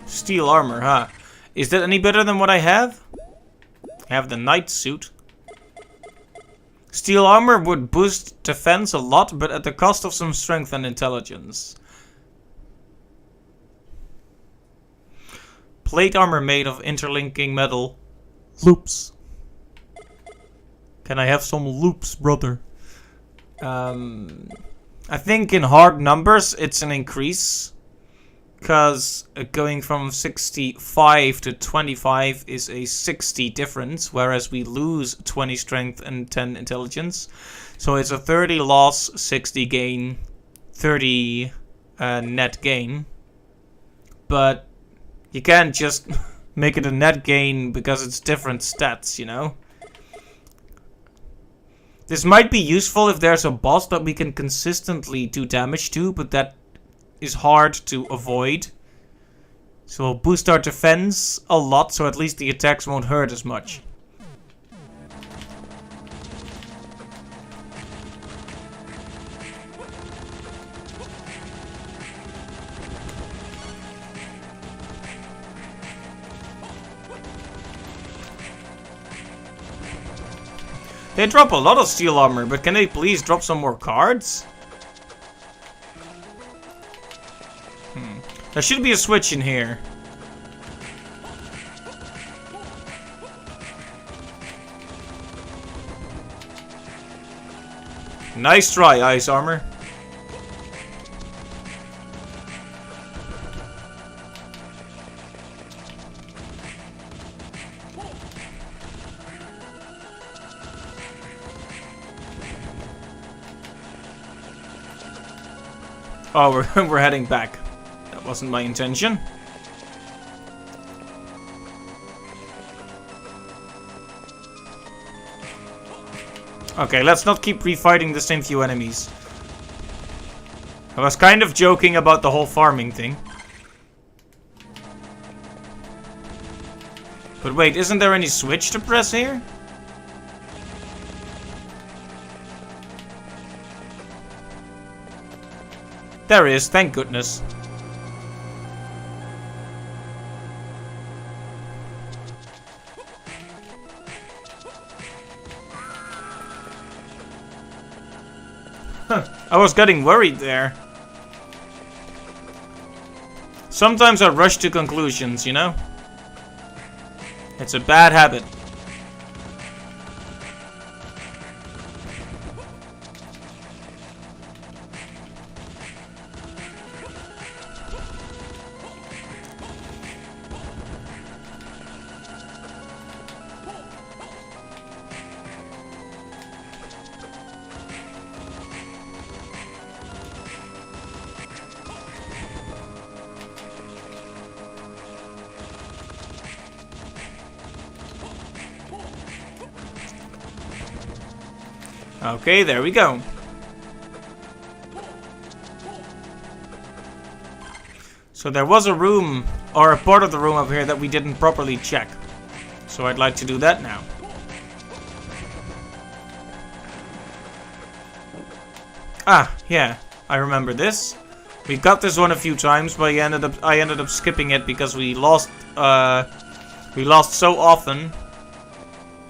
Speaker 1: Steel armor, huh? Is that any better than what I have? I have the knight suit. Steel armor would boost defense a lot, but at the cost of some strength and intelligence. Plate armor made of interlinking metal loops. Can I have some loops, brother? I think in hard numbers it's an increase. Because going from 65 to 25 is a 60 difference, whereas we lose 20 strength and 10 intelligence. So it's a 30 loss, 60 gain, 30 net gain. But you can't just make it a net gain because it's different stats, you know? This might be useful if there's a boss that we can consistently do damage to, but that is hard to avoid. So we'll boost our defense a lot, so at least the attacks won't hurt as much. They drop a lot of steel armor, but can they please drop some more cards? There should be a switch in here. Nice try, ice armor. Oh, we're heading back. That wasn't my intention. Okay, let's not keep refighting the same few enemies. I was kind of joking about the whole farming thing. But wait, isn't there any switch to press here? There is, thank goodness. Huh, I was getting worried there. Sometimes I rush to conclusions, you know? It's a bad habit. Okay, there we go. So there was a room, or a part of the room up here that we didn't properly check. So I'd like to do that now. Ah, yeah, I remember this. We got this one a few times, but I ended up skipping it because we lost so often.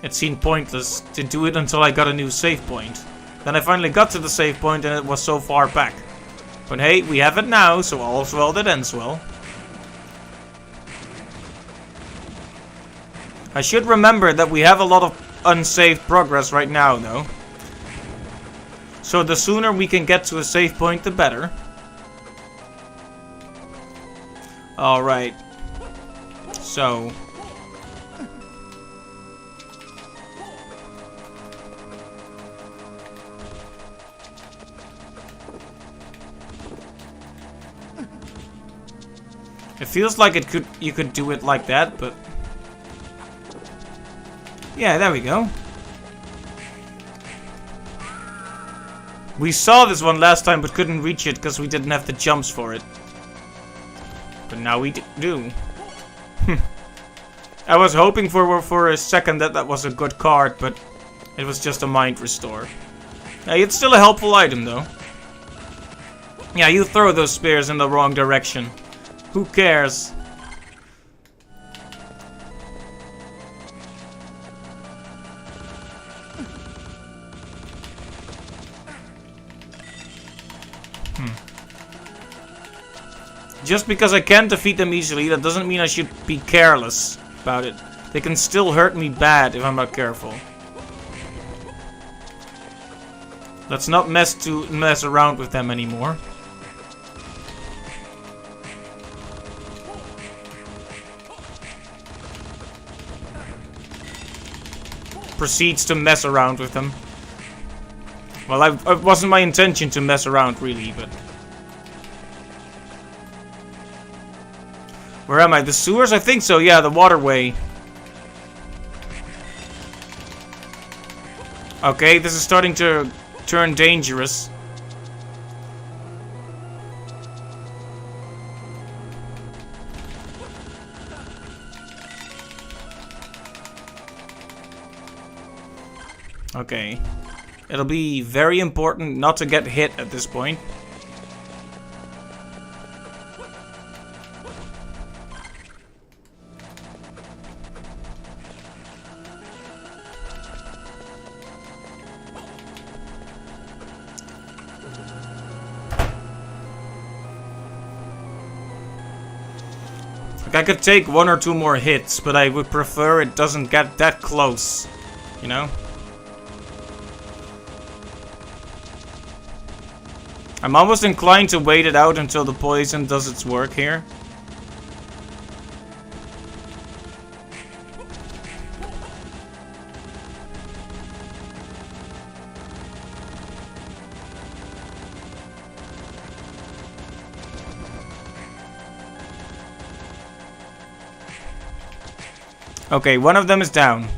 Speaker 1: It seemed pointless to do it until I got a new save point. Then I finally got to the save point and it was so far back. But hey, we have it now, so all's well that ends well. I should remember that we have a lot of unsaved progress right now, though. So the sooner we can get to a save point, the better. Alright. So... it feels like you could do it like that, but... yeah, there we go. We saw this one last time, but couldn't reach it because we didn't have the jumps for it. But now we do. I was hoping for a second that was a good card, but it was just a mind restore. Hey, it's still a helpful item, though. Yeah, you throw those spears in the wrong direction. Who cares? Just because I can't defeat them easily, that doesn't mean I should be careless about it. They can still hurt me bad if I'm not careful. Let's not mess around with them anymore. Proceeds to mess around with them. Well, it wasn't my intention to mess around, really, but... where am I? The sewers? I think so, yeah, the waterway. Okay, this is starting to turn dangerous. Okay. It'll be very important not to get hit at this point. Like, I could take one or two more hits, but I would prefer it doesn't get that close, you know? I'm almost inclined to wait it out until the poison does its work here. Okay, one of them is down.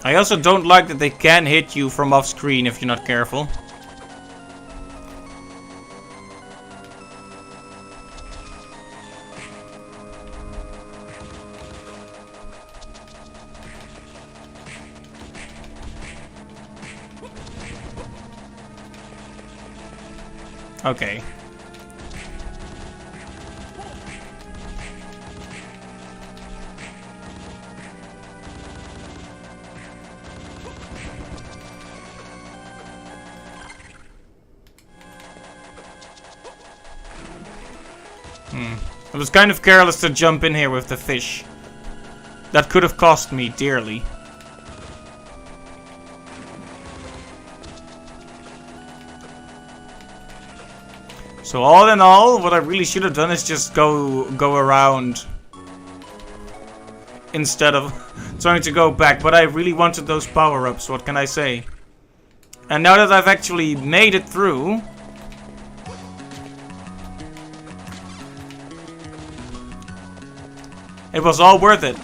Speaker 1: I also don't like that they can hit you from off screen if you're not careful. Okay. I was kind of careless to jump in here with the fish. That could have cost me dearly. So all in all, what I really should have done is just go around instead of trying to go back. But I really wanted those power-ups, what can I say? And now that I've actually made it through, it was all worth it.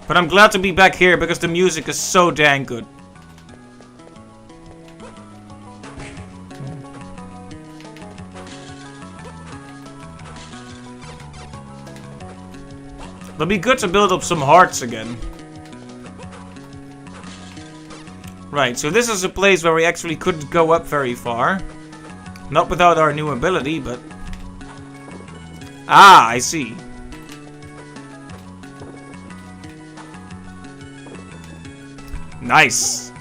Speaker 1: But I'm glad to be back here because the music is so dang good. It'll be good to build up some hearts again. Right, so this is a place where we actually couldn't go up very far. Not without our new ability, but... Ah, I see. Nice.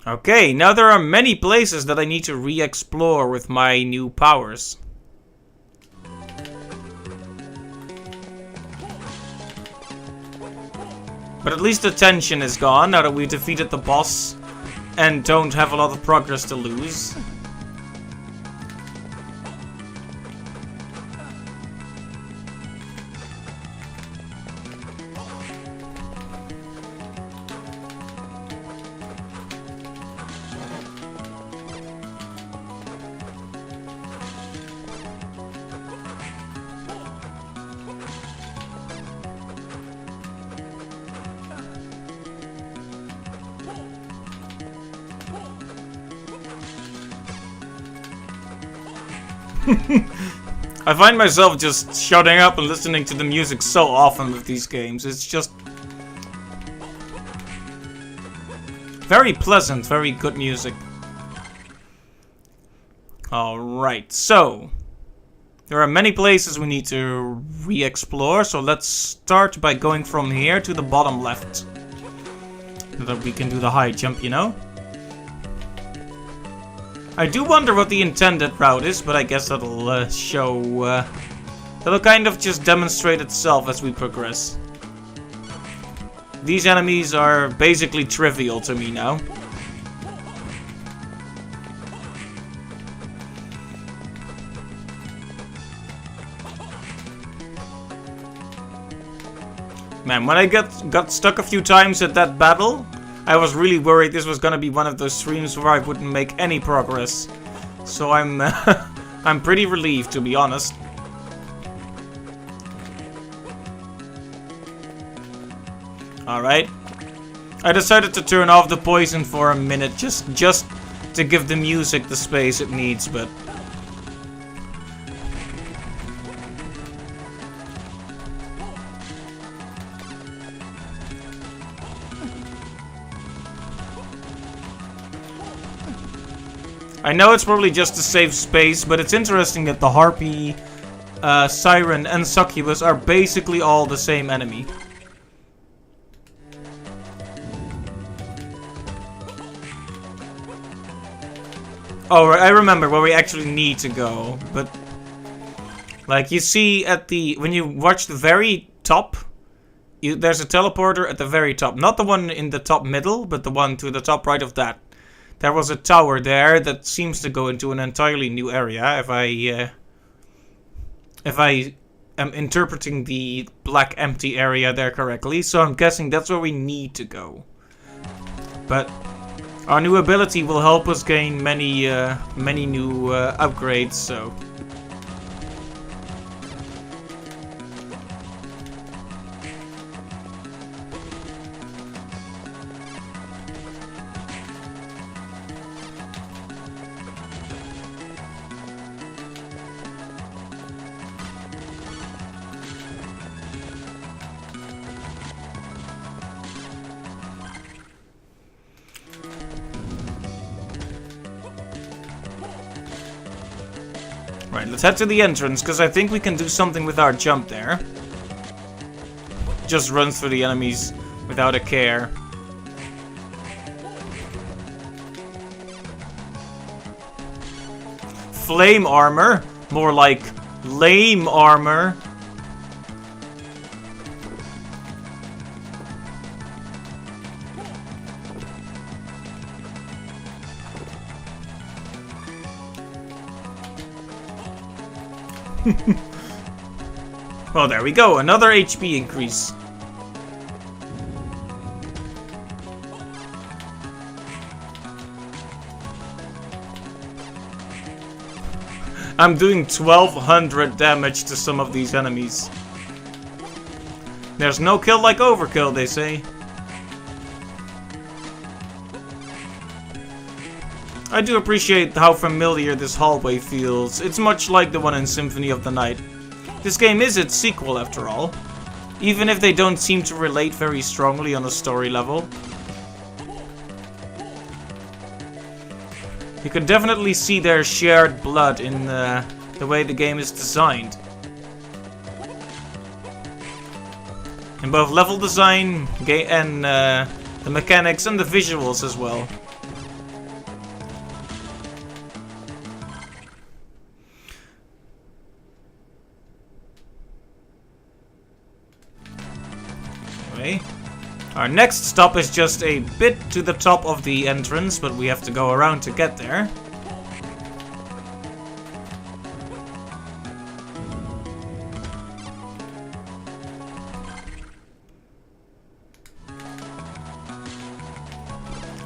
Speaker 1: Okay, now there are many places that I need to re-explore with my new powers. But at least the tension is gone now that we defeated the boss and don't have a lot of progress to lose. I find myself just shutting up and listening to the music so often with these games. It's just very pleasant, very good music. Alright, so there are many places we need to re-explore, so let's start by going from here to the bottom left. So that we can do the high jump, you know? I do wonder what the intended route is, but I guess that'll show... that'll kind of just demonstrate itself as we progress. These enemies are basically trivial to me now. Man, when I got stuck a few times at that battle, I was really worried this was gonna be one of those streams where I wouldn't make any progress. So I'm I'm pretty relieved, to be honest. Alright. I decided to turn off the poison for a minute just to give the music the space it needs, but I know it's probably just to save space, but it's interesting that the Harpy, Siren, and Succubus are basically all the same enemy. Oh, I remember where we actually need to go, but... Like, you see at the... When you watch the very top, there's a teleporter at the very top. Not the one in the top middle, but the one to the top right of that. There was a tower there that seems to go into an entirely new area, if I am interpreting the black empty area there correctly. So I'm guessing that's where we need to go. But our new ability will help us gain many new upgrades, so... Right, let's head to the entrance, because I think we can do something with our jump there. Just runs through the enemies without a care. Flame armor? More like lame armor. Well, there we go. Another HP increase. I'm doing 1200 damage to some of these enemies. There's no kill like overkill, they say. I do appreciate how familiar this hallway feels. It's much like the one in Symphony of the Night. This game is its sequel, after all. Even if they don't seem to relate very strongly on a story level. You can definitely see their shared blood in the way the game is designed. In both level design and the mechanics and the visuals as well. Our next stop is just a bit to the top of the entrance, but we have to go around to get there.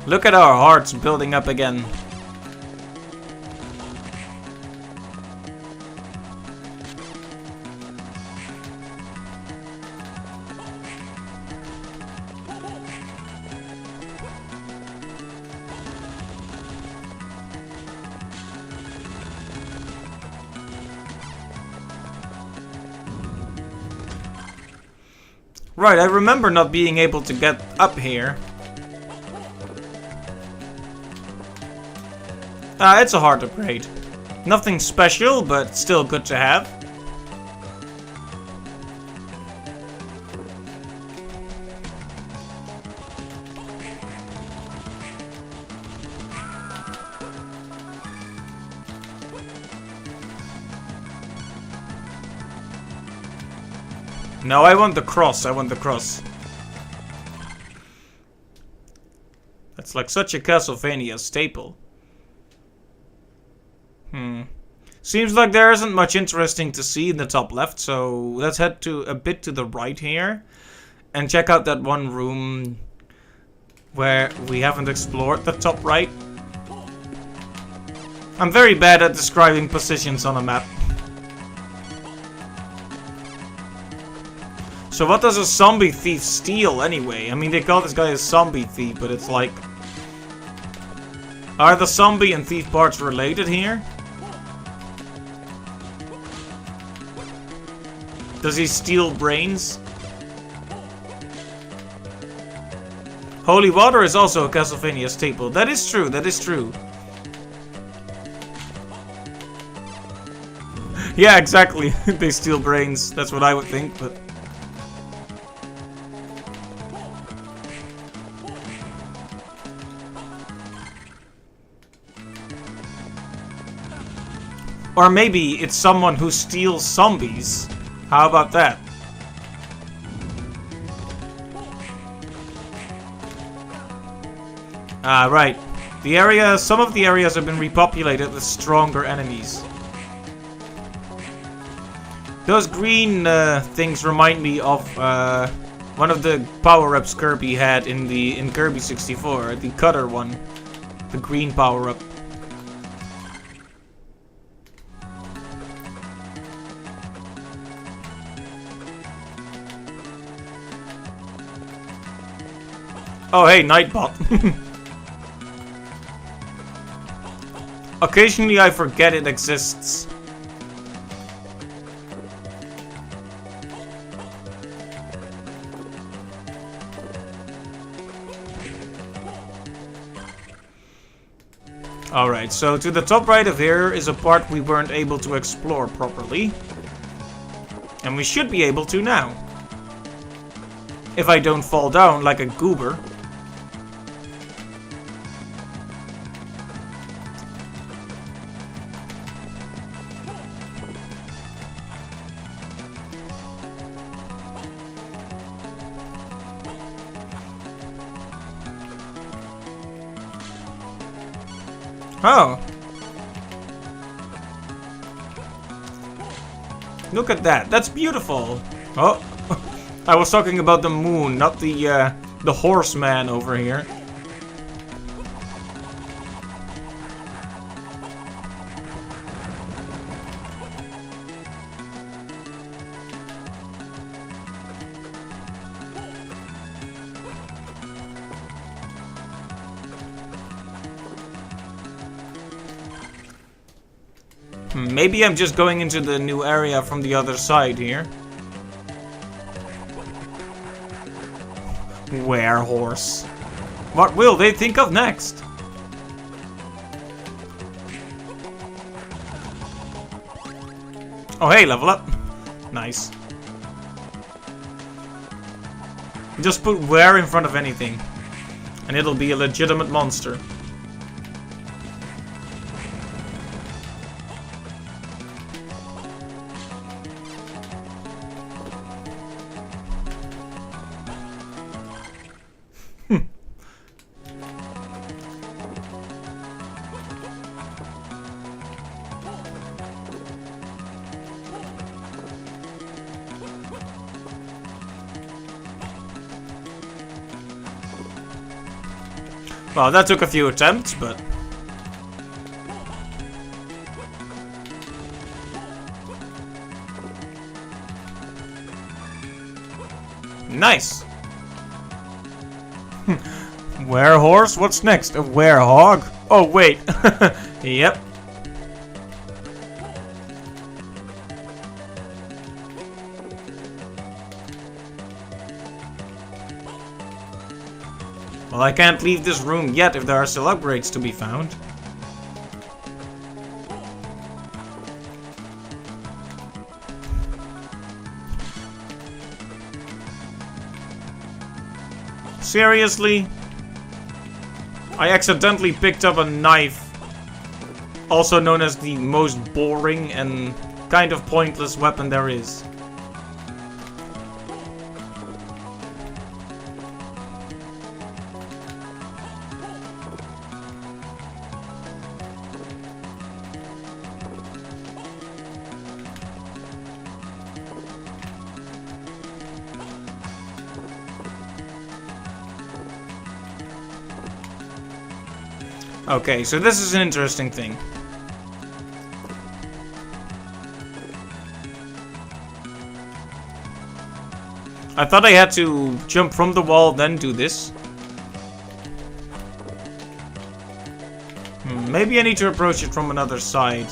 Speaker 1: Look at our hearts building up again. Right, I remember not being able to get up here. It's a hard upgrade. Nothing special, but still good to have. No, I want the cross. I want the cross. That's like such a Castlevania staple. Seems like there isn't much interesting to see in the top left, so let's head to a bit to the right here and check out that one room where we haven't explored, the top right. I'm very bad at describing positions on a map. So what does a zombie thief steal anyway? I mean, they call this guy a zombie thief, but it's like... Are the zombie and thief parts related here? Does he steal brains? Holy water is also a Castlevania staple. That is true, that is true. Yeah, exactly. They steal brains. That's what I would think, but... Or maybe it's someone who steals zombies. How about that? Right. The area, some of the areas have been repopulated with stronger enemies. Those green things remind me of One of the power-ups Kirby had in Kirby 64, the cutter one. The green power-up. Oh hey, Nightbot. Occasionally I forget it exists. Alright, so to the top right of here is a part we weren't able to explore properly. And we should be able to now. If I don't fall down like a goober. Oh. Look at that. That's beautiful. Oh. I was talking about the moon, not the horseman over here. Maybe I'm just going into the new area from the other side here. Werehorse. What will they think of next? Oh hey, level up. Nice. Just put where in front of anything. And it'll be a legitimate monster. Well, that took a few attempts, but... Nice! Werehorse? What's next? A werehog? Oh, wait. Yep. Well, I can't leave this room yet if there are still upgrades to be found. Seriously? I accidentally picked up a knife, also known as the most boring and kind of pointless weapon there is. Okay, so this is an interesting thing. I thought I had to jump from the wall, then do this. Maybe I need to approach it from another side.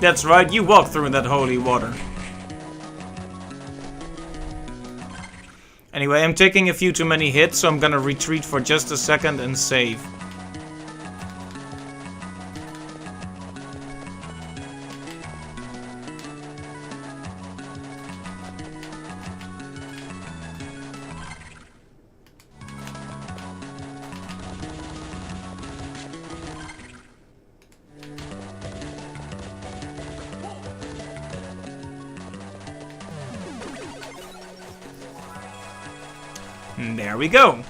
Speaker 1: That's right, you walk through that holy water. Anyway, I'm taking a few too many hits, so I'm gonna retreat for just a second and save. And there we go.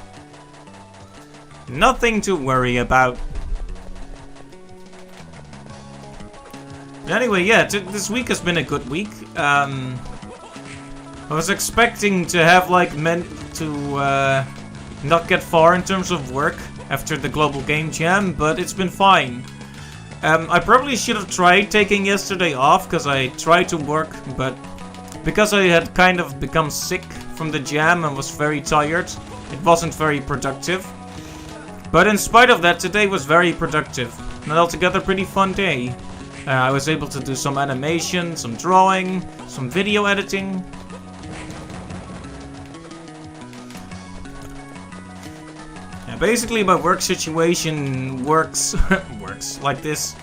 Speaker 1: Nothing to worry about. But anyway, yeah, this week has been a good week. I was expecting to have like not get far in terms of work after the Global Game Jam, but it's been fine. I probably should have tried taking yesterday off, because I tried to work, but because I had kind of become sick from the jam and was very tired, it wasn't very productive. But in spite of that, today was very productive. And altogether pretty fun day. I was able to do some animation, some drawing, some video editing. Yeah, basically my work situation works like this.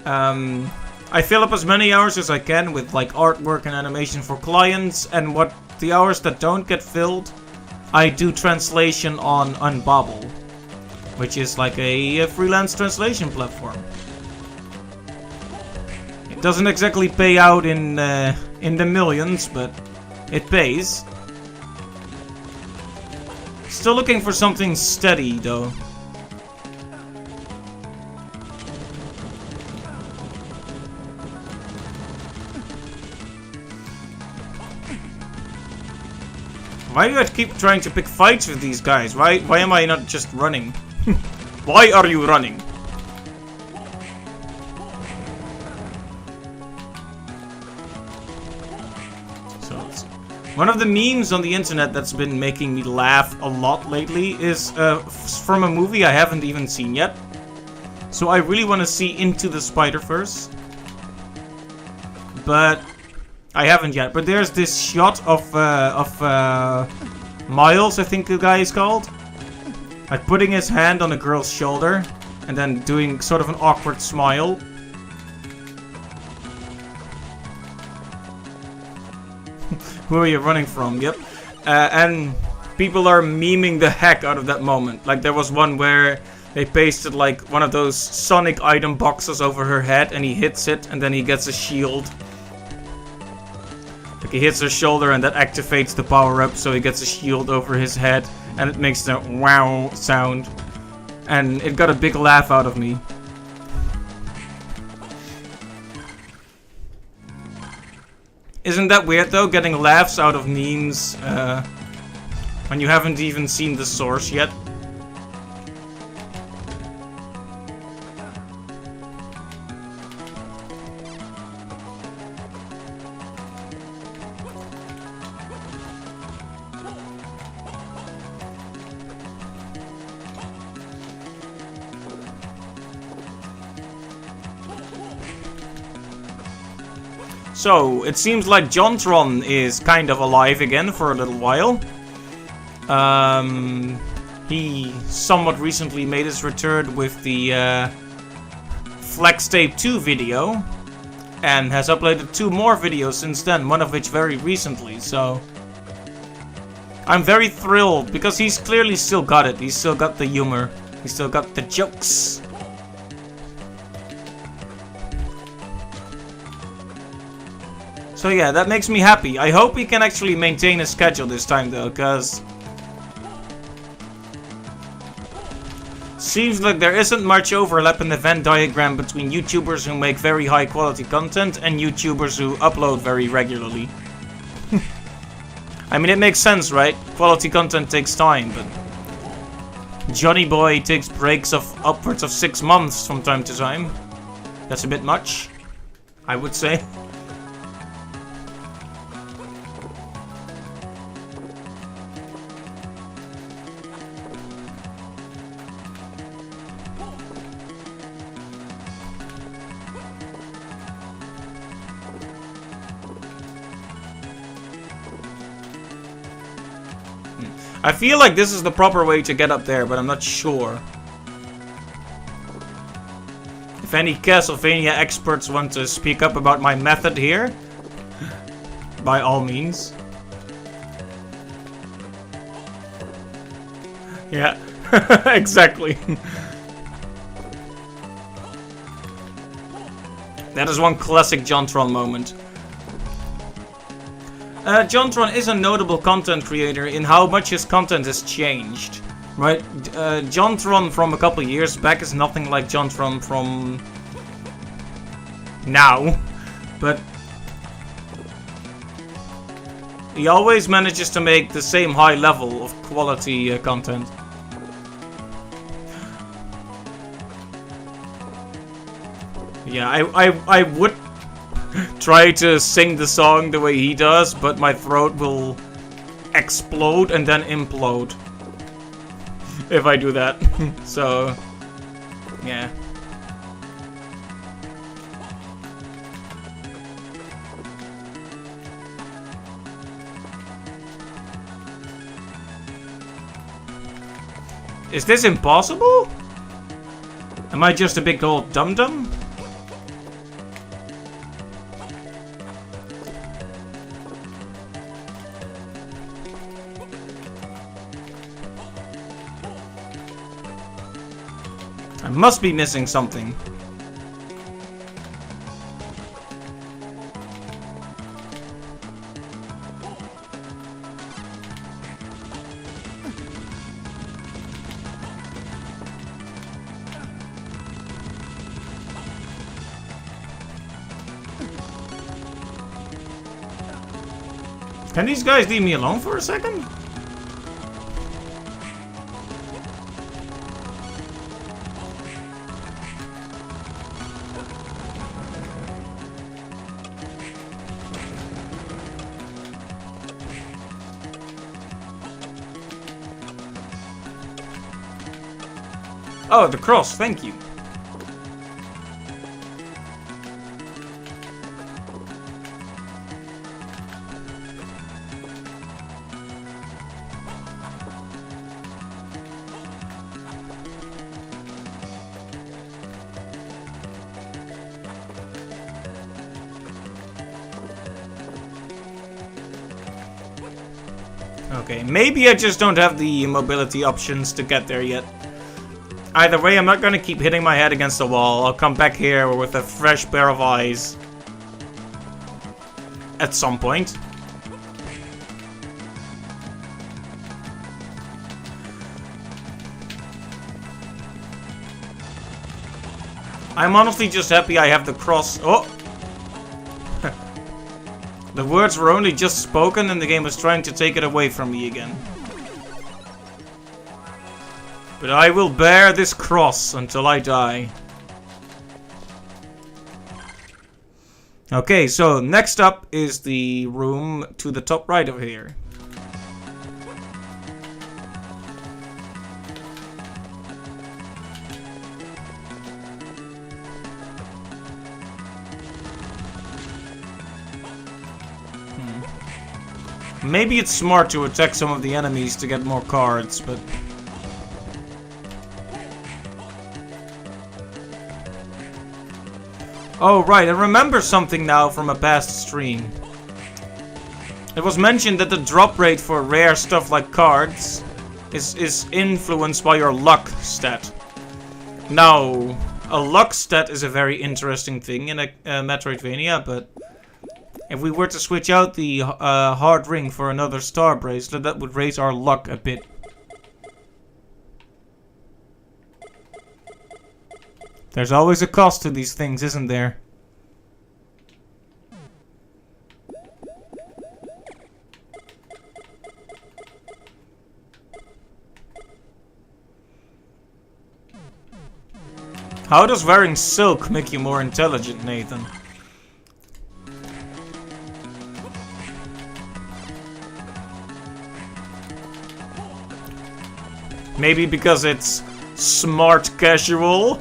Speaker 1: I fill up as many hours as I can with like artwork and animation for clients, and what the hours that don't get filled, I do translation on Unbobble, which is like a freelance translation platform. It doesn't exactly pay out in the millions, but it pays. Still looking for something steady, though. Why do I keep trying to pick fights with these guys? Why am I not just running? Why are you running? So, one of the memes on the internet that's been making me laugh a lot lately is from a movie I haven't even seen yet. So I really want to see Into the Spider-Verse. But I haven't yet, but there's this shot of Miles, I think the guy is called. Like putting his hand on a girl's shoulder and then doing sort of an awkward smile. Who are you running from? Yep. And people are memeing the heck out of that moment. Like there was one where they pasted like one of those Sonic item boxes over her head and he hits it and then he gets a shield. Like he hits her shoulder and that activates the power-up, so he gets a shield over his head and it makes the wow sound. And it got a big laugh out of me. Isn't that weird though, getting laughs out of memes when you haven't even seen the source yet? So, it seems like Jontron is kind of alive again for a little while. He somewhat recently made his return with the Flex Tape 2 video. And has uploaded 2 more videos since then, one of which very recently, so... I'm very thrilled, because he's clearly still got it. He's still got the humor. He's still got the jokes. So yeah, that makes me happy. I hope he can actually maintain his schedule this time though, because... seems like there isn't much overlap in the Venn diagram between YouTubers who make very high quality content and YouTubers who upload very regularly. I mean, it makes sense, right? Quality content takes time, but... Johnny Boy takes breaks of upwards of 6 months from time to time. That's a bit much, I would say. I feel like this is the proper way to get up there, but I'm not sure. If any Castlevania experts want to speak up about my method here, by all means. Yeah, exactly. That is one classic Jontron moment. Jontron is a notable content creator in how much his content has changed. Right? Jontron from a couple of years back is nothing like Jontron from now. But he always manages to make the same high level of quality content. Yeah, I would try to sing the song the way he does, but my throat will explode and then implode if I do that. So, yeah. Is this impossible? Am I just a big old dum-dum? I must be missing something. Can these guys leave me alone for a second? Oh, the cross, thank you. Okay, maybe I just don't have the mobility options to get there yet. Either way, I'm not gonna keep hitting my head against the wall. I'll come back here with a fresh pair of eyes. At some point. I'm honestly just happy I have the cross. Oh! The words were only just spoken and the game was trying to take it away from me again. But I will bear this cross until I die. Okay, so next up is the room to the top right of here. Maybe it's smart to attack some of the enemies to get more cards, but... Oh, right, I remember something now from a past stream. It was mentioned that the drop rate for rare stuff like cards is influenced by your luck stat. Now, a luck stat is a very interesting thing in a Metroidvania, but if we were to switch out the hard ring for another star bracelet, that would raise our luck a bit. There's always a cost to these things, isn't there? How does wearing silk make you more intelligent, Nathan? Maybe because it's smart casual?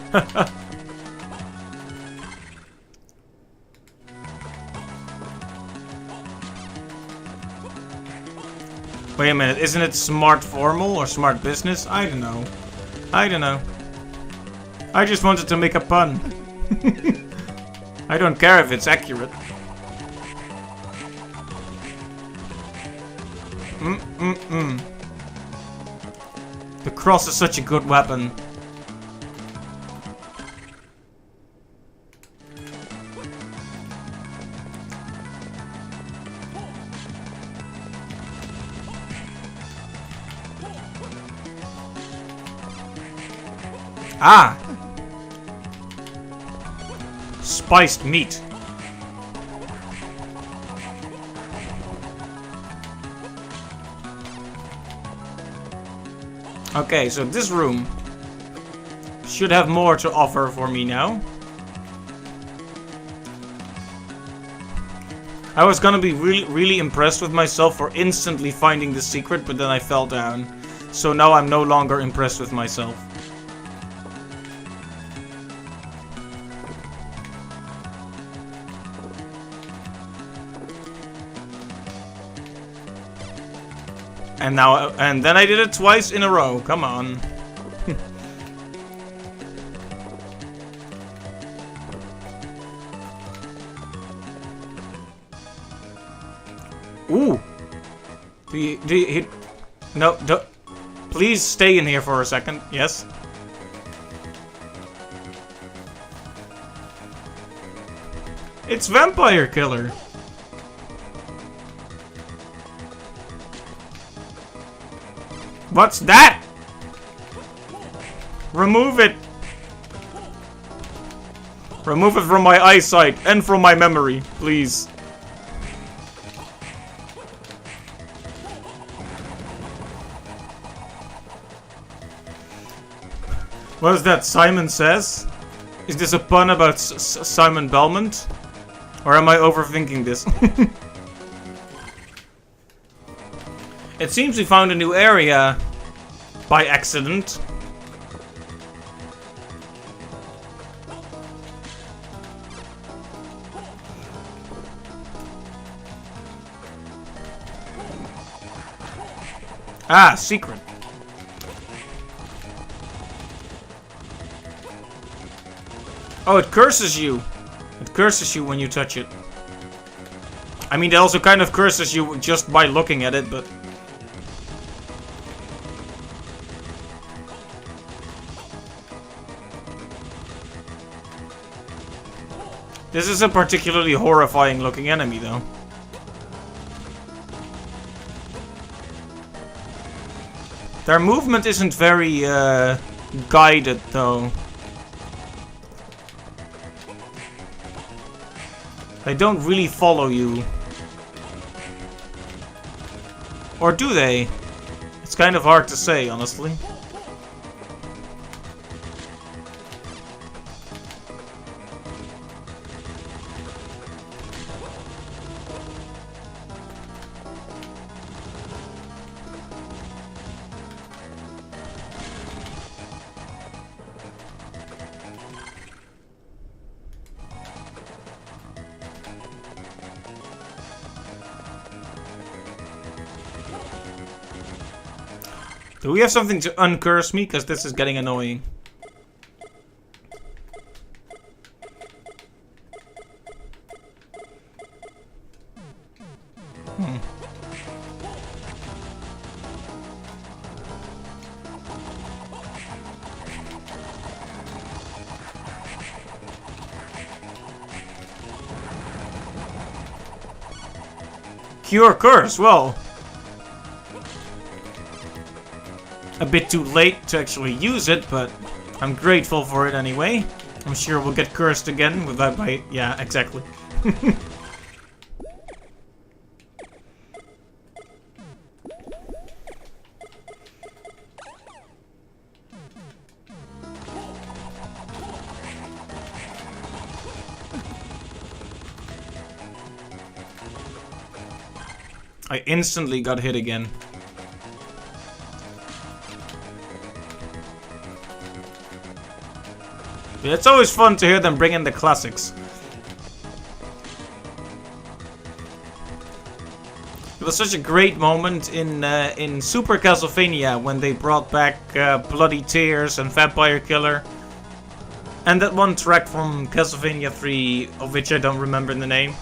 Speaker 1: Wait a minute, isn't it smart formal or smart business? I don't know. I don't know. I just wanted to make a pun. I don't care if it's accurate. The cross is such a good weapon. Ah! Spiced meat. Okay, so this room should have more to offer for me now. I was gonna be really impressed with myself for instantly finding the secret, but then I fell down. So now I'm no longer impressed with myself. And then I did it twice in a row. Come on. Ooh. No, please stay in here for a second. Yes. It's Vampire Killer. What's that? Remove it. Remove it from my eyesight and from my memory, please. What is that Simon Says? Is this a pun about Simon Belmont? Or am I overthinking this? It seems we found a new area by accident. Ah, secret. Oh, it curses you. It curses you when you touch it. I mean, it also kind of curses you just by looking at it, but... This is a particularly horrifying looking enemy, though. Their movement isn't very, guided, though. They don't really follow you. Or do they? It's kind of hard to say, honestly. Do we have something to uncurse me? Because this is getting annoying. Cure curse, well. A bit too late to actually use it, but I'm grateful for it anyway. I'm sure we'll get cursed again without my... Yeah, exactly. I instantly got hit again. It's always fun to hear them bring in the classics. It was such a great moment in Super Castlevania when they brought back Bloody Tears and Vampire Killer. And that one track from Castlevania 3, of which I don't remember the name.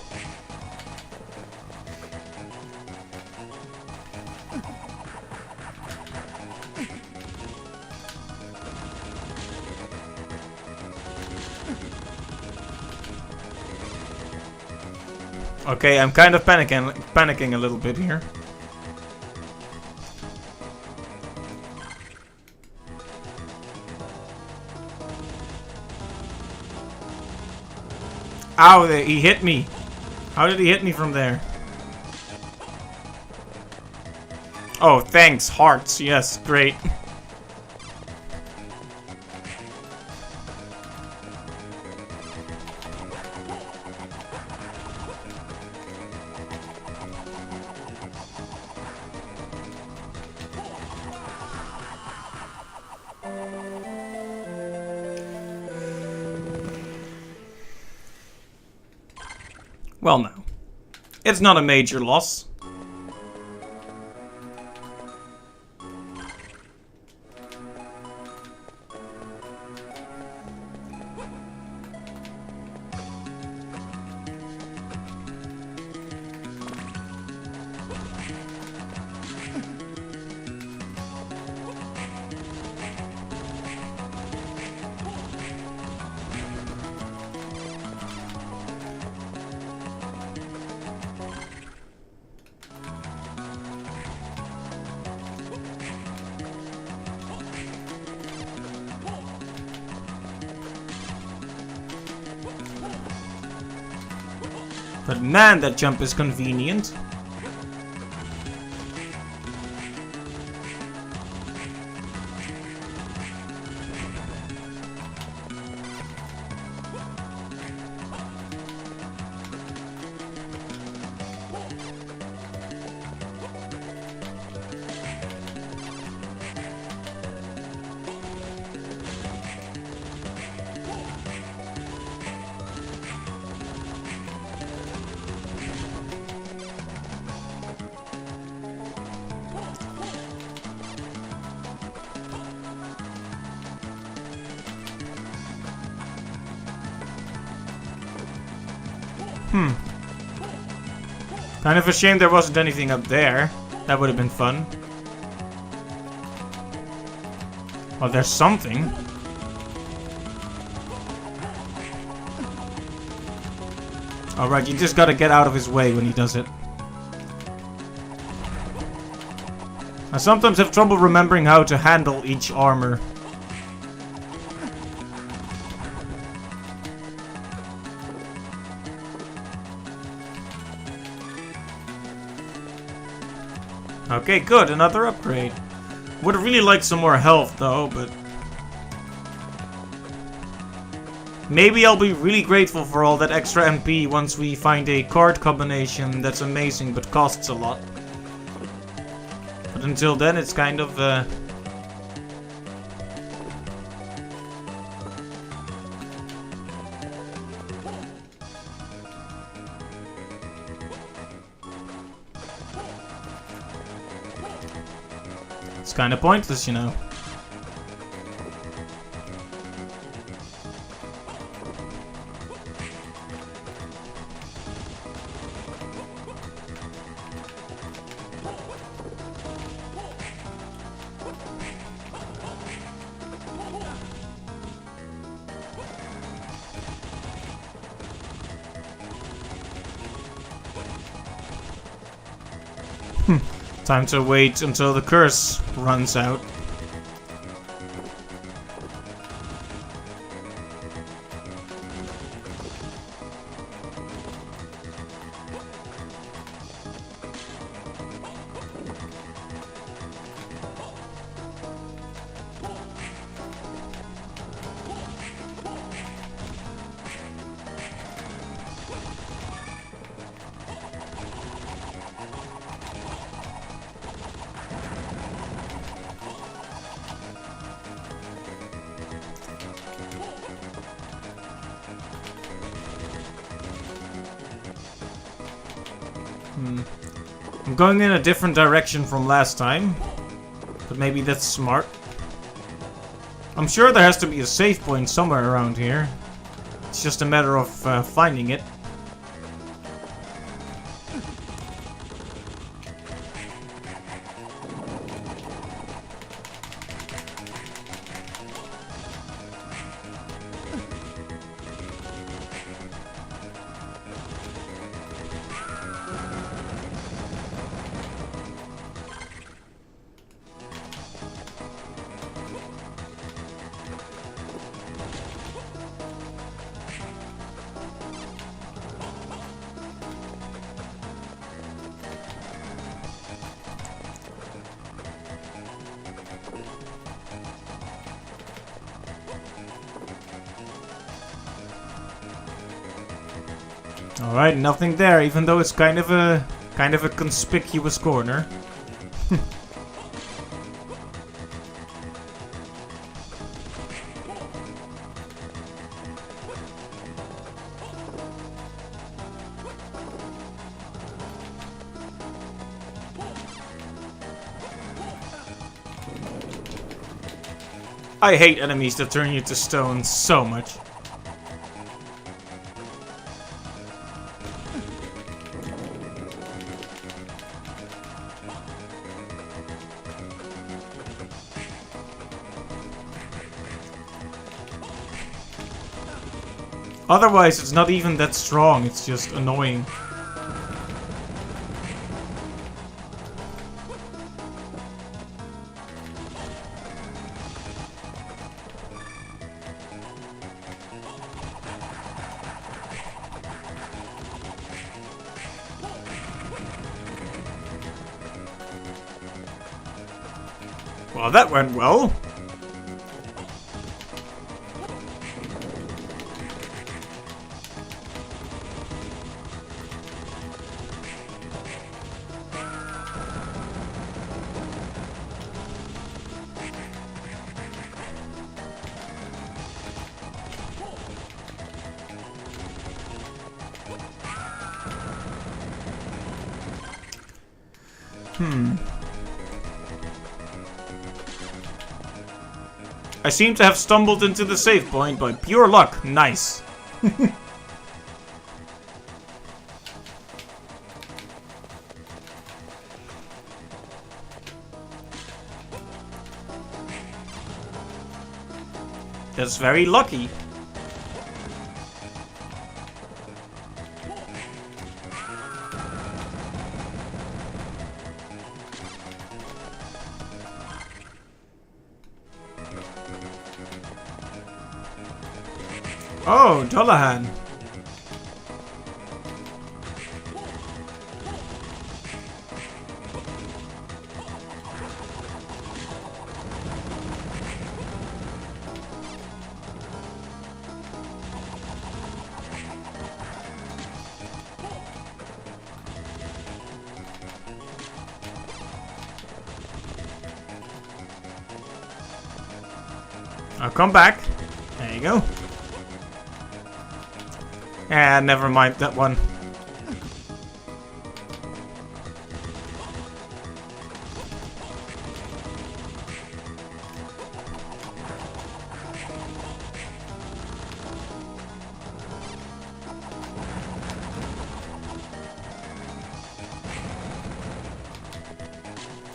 Speaker 1: Okay, I'm kind of panicking a little bit here. Ow, he hit me. How did he hit me from there? Oh, thanks, hearts. Yes, great. Well, no. It's not a major loss. But man, that jump is convenient. Kind of a shame there wasn't anything up there. That would have been fun. Well, there's something. Alright, you just gotta get out of his way when he does it. I sometimes have trouble remembering how to handle each armor. Okay, good, another upgrade. Would really like some more health though, but... maybe I'll be really grateful for all that extra MP once we find a card combination that's amazing but costs a lot. But until then, it's kind of, it's kind of pointless, you know. Time to wait until the curse runs out. I'm going in a different direction from last time, but maybe that's smart. I'm sure there has to be a save point somewhere around here. It's just a matter of finding it. Alright, nothing there, even though it's kind of a conspicuous corner. I hate enemies that turn you to stone so much. Otherwise, it's not even that strong, it's just annoying. Well, that went well. I seem to have stumbled into the save point by pure luck. Nice. That's very lucky. Oh, Dullahan. I'll come back. There you go. Ah, never mind that one.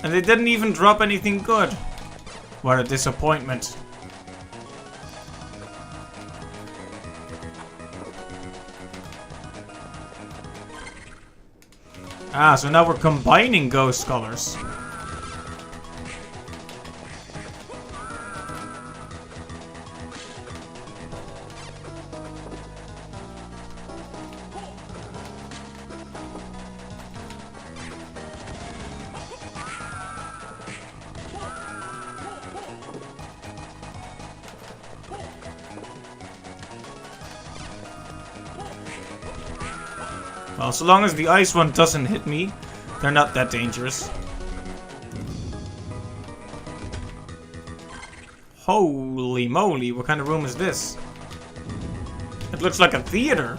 Speaker 1: And they didn't even drop anything good. What a disappointment. Ah, so now we're combining ghost colors. Well, so long as the ice one doesn't hit me, they're not that dangerous. Holy moly, what kind of room is this? It looks like a theater.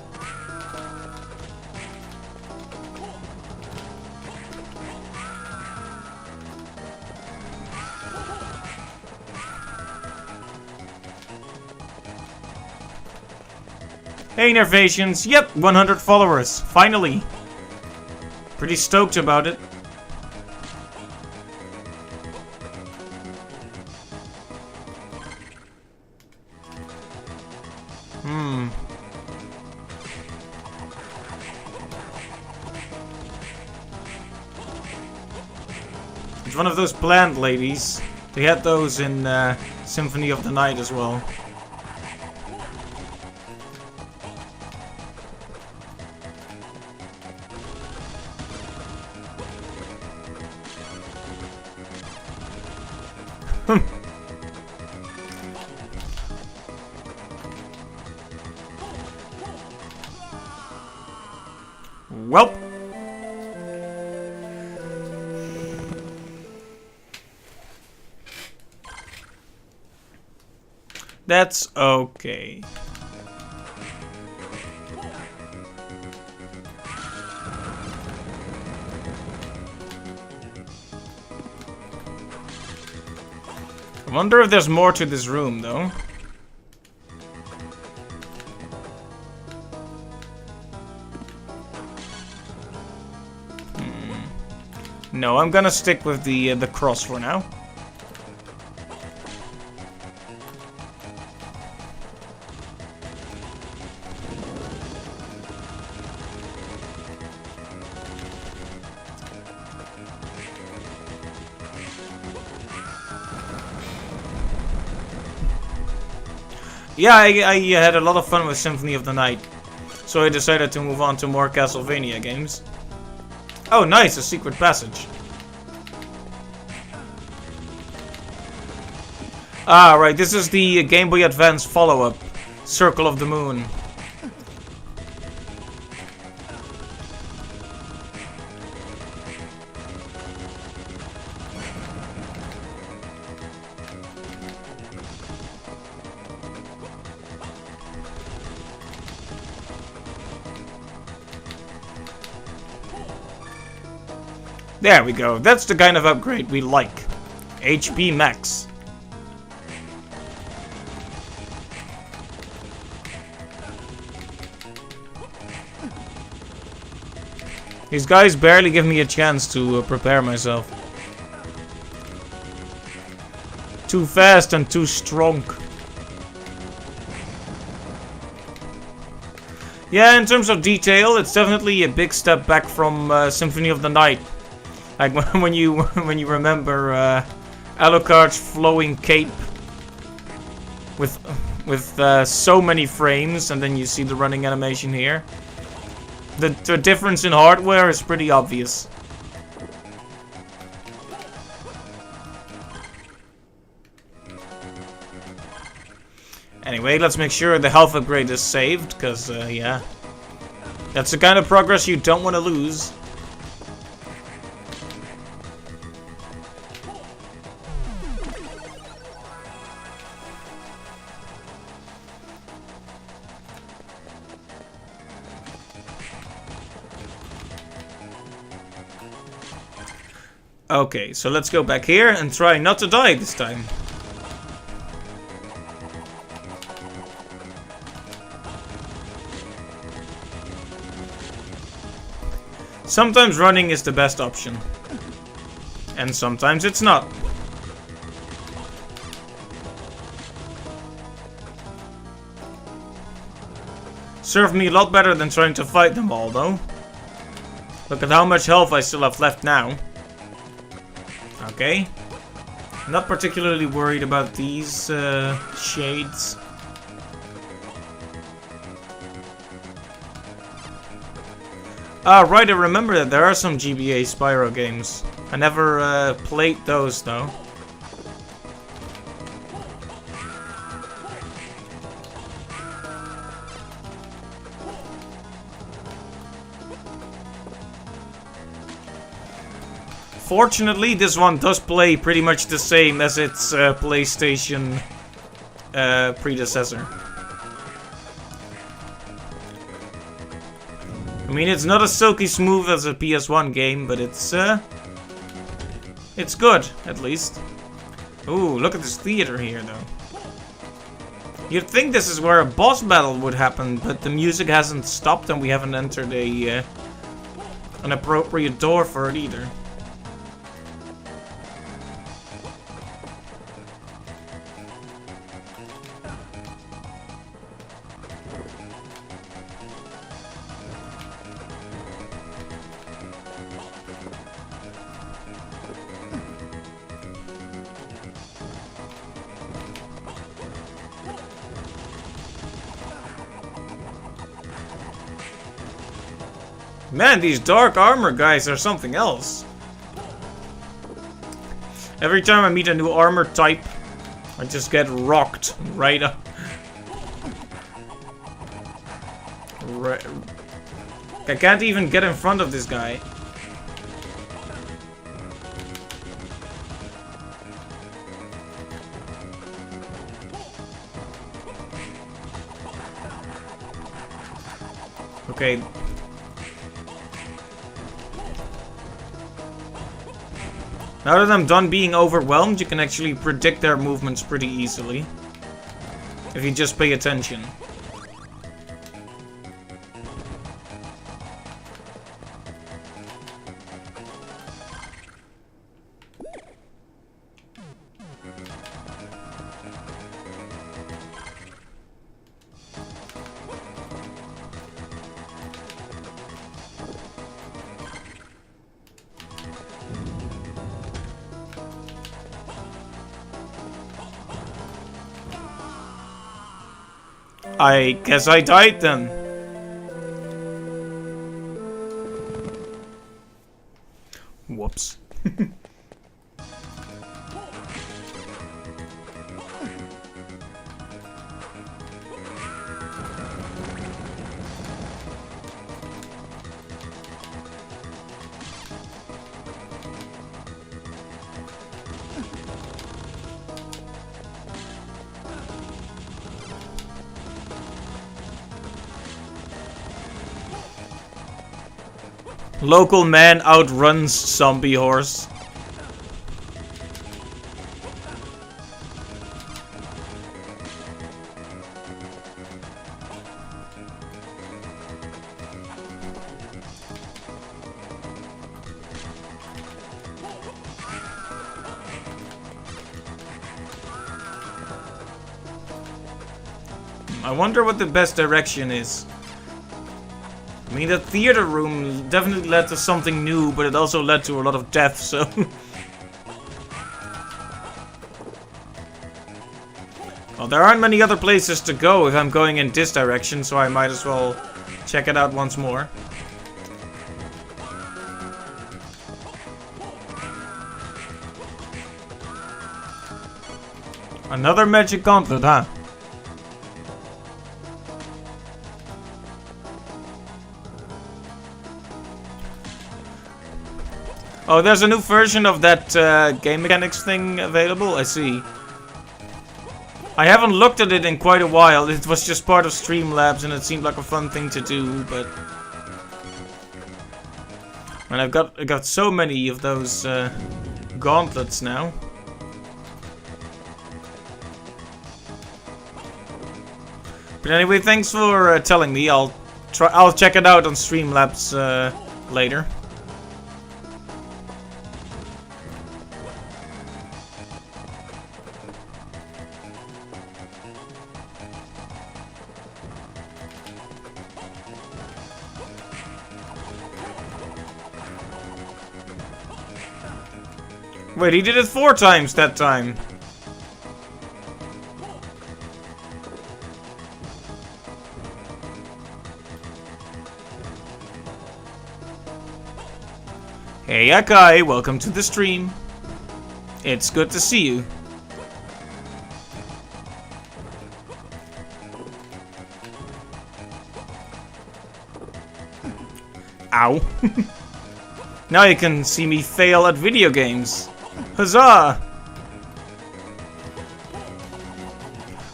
Speaker 1: Hey Nervations, yep, 100 followers, finally. Pretty stoked about it. It's one of those plant ladies. They had those in Symphony of the Night as well. Welp. That's okay. I wonder if there's more to this room, though. No, I'm gonna stick with the cross for now. Yeah, I had a lot of fun with Symphony of the Night, so I decided to move on to more Castlevania games. Oh, nice, a secret passage. Ah, right, this is the Game Boy Advance follow-up, Circle of the Moon. There we go. That's the kind of upgrade we like. HP max. These guys barely give me a chance to prepare myself. Too fast and too strong. Yeah, in terms of detail, it's definitely a big step back from Symphony of the Night. Like when you remember Alucard's flowing cape with so many frames, and then you see the running animation here. The difference in hardware is pretty obvious. Anyway, let's make sure the health upgrade is saved, because yeah, that's the kind of progress you don't want to lose. Okay, so let's go back here and try not to die this time. Sometimes running is the best option. And sometimes it's not. Served me a lot better than trying to fight them all, though. Look at how much health I still have left now. Okay. Not particularly worried about these shades. Ah, right, I remember that there are some GBA Spyro games. I never played those, though. Fortunately, this one does play pretty much the same as its PlayStation predecessor. I mean, it's not as silky smooth as a PS1 game, but it's good, at least. Ooh, look at this theater here, though. You'd think this is where a boss battle would happen, but the music hasn't stopped and we haven't entered an appropriate door for it either. Man, these dark armor guys are something else. Every time I meet a new armor type, I just get rocked right up. I can't even get in front of this guy. Okay. Now that I'm done being overwhelmed, you can actually predict their movements pretty easily. If you just pay attention. I guess I died then. Whoops. Local man outruns zombie horse. I wonder what the best direction is. I mean, that theater room definitely led to something new, but it also led to a lot of death, so... Well, there aren't many other places to go if I'm going in this direction, so I might as well check it out once more. Another magic gauntlet, huh? Oh, there's a new version of that game mechanics thing available? I see. I haven't looked at it in quite a while. It was just part of Streamlabs and it seemed like a fun thing to do, but... And I got so many of those gauntlets now. But anyway, thanks for telling me. I'll check it out on Streamlabs later. Wait, he did it 4 times that time. Hey Akai, welcome to the stream. It's good to see you. Ow. Now you can see me fail at video games. Huzzah!